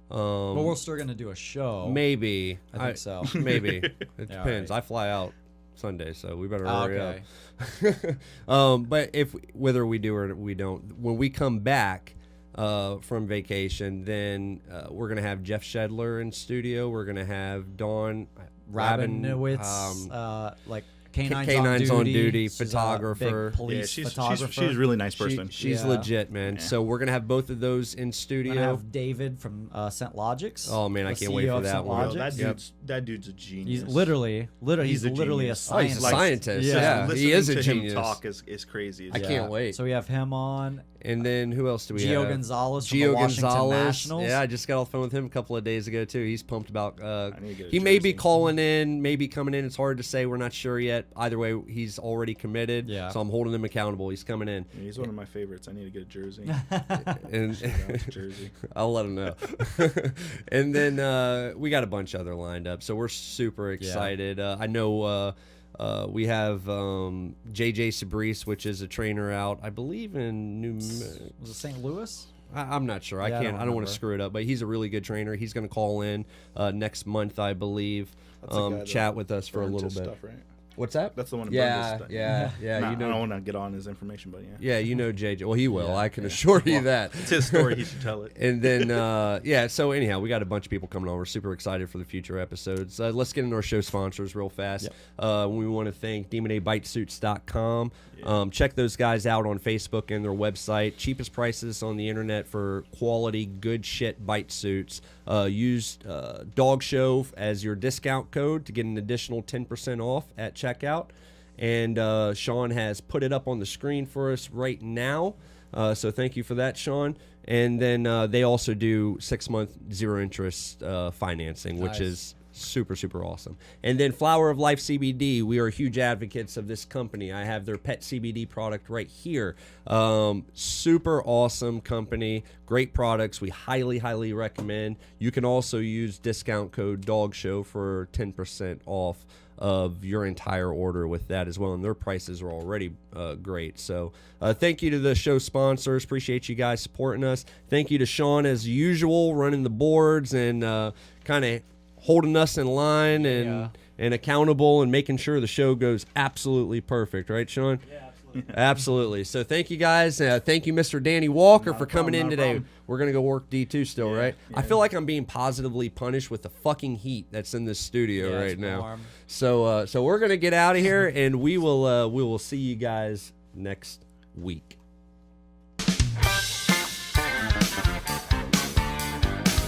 But we're still gonna do a show. Maybe. I think so. Maybe. It Yeah, depends. right. I fly out Sunday, so we better Ah, hurry okay. up. But whether we do or we don't, when we come back from vacation, then we're gonna have Jeff Shedler in studio. We're gonna have Dawn Rabinowitz, like K9's, K9's on duty, She's a photographer. big police Yeah, photographer. she's a really nice person. She's Yeah. legit, man. Yeah. So we're gonna have both of those in We're studio. gonna have David from St. Logix. Oh, man, I the can't wait CEO for of that St. one. Bro, Logix. that dude's a genius. He's literally He's a literally a genius. Oh, he's a scientist. scientist. Yeah. Yeah, Listening he is a to genius. him talk is crazy. I can't wait. So we have him on. And then who else do we Gio have? Gonzalez from Gio the Washington Gonzalez. Nationals. Yeah, I just got off the phone with him a couple of days ago too. He's pumped about. need to get a He may be jersey. calling in, maybe coming in. It's hard to say. We're not sure yet. Either way, he's already committed. Yeah. So I'm holding him accountable. He's coming in, Yeah, he's one of my favorites. I need to get a jersey. and Shout out to Jersey. I'll let him know. And then we got a bunch other lined up, so we're super excited. I know we have JJ Sabris, which is a trainer out, I believe, in New. Was it St. Louis? I'm not sure. Yeah, I I don't don't want remember. to screw it up, but he's a really good trainer. He's going to call in next month, I believe. That's the guy that Chat with us for a burns little his bit. Stuff, right? What's that? That's the one. That Yeah, burned his stuff. yeah. Nah, You I don't know, want to get on his information, but yeah. yeah, you know JJ. Well, he will. Yeah, I can assure you that. It's his story. He should tell it. And then, yeah, so anyhow, we got a bunch of people coming on. We're super excited for the future episodes. Let's get into our show sponsors real fast. We want to thank DemonABiteSuits.com. Check those guys out on Facebook and their website. Cheapest prices on the internet for quality, good shit bite suits. Use Dog Show as your discount code to get an additional 10% off at checkout. And Sean has put it up on the screen for us right now. So thank you for that, Sean. And then they also do 6-month zero interest financing, which Nice. is super, super awesome. And then Flower of Life CBD, we are huge advocates of this company. I have their pet CBD product right here. Super awesome company, great products. We highly, highly recommend. You can also use discount code DOGSHOW for 10% off of your entire order with that as well, and their prices are already great. So thank you to the show sponsors. Appreciate you guys supporting us. Thank you to Sean as usual, running the boards and kind of holding us in line and accountable and making sure the show goes absolutely perfect, right, Sean? Yeah, absolutely. Absolutely. So thank you guys. Thank you, Mr. Danny Walker, Not a for coming problem, in not a today. problem. We're going to go work D2 still, Yeah, right? I yeah. feel like I'm being positively punished with the fucking heat that's in this studio Yeah, right it's now. warm. So so we're going to get out of here, and we will see you guys next week.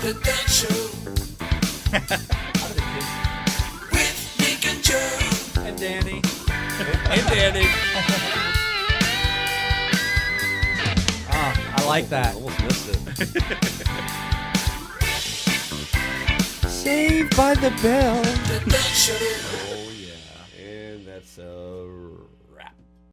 The Dog Show. With Nick and Joe. And Danny. Hey, Danny. I like that. Almost missed it. Saved by the bell. The Dog Show. Oh, yeah. And that's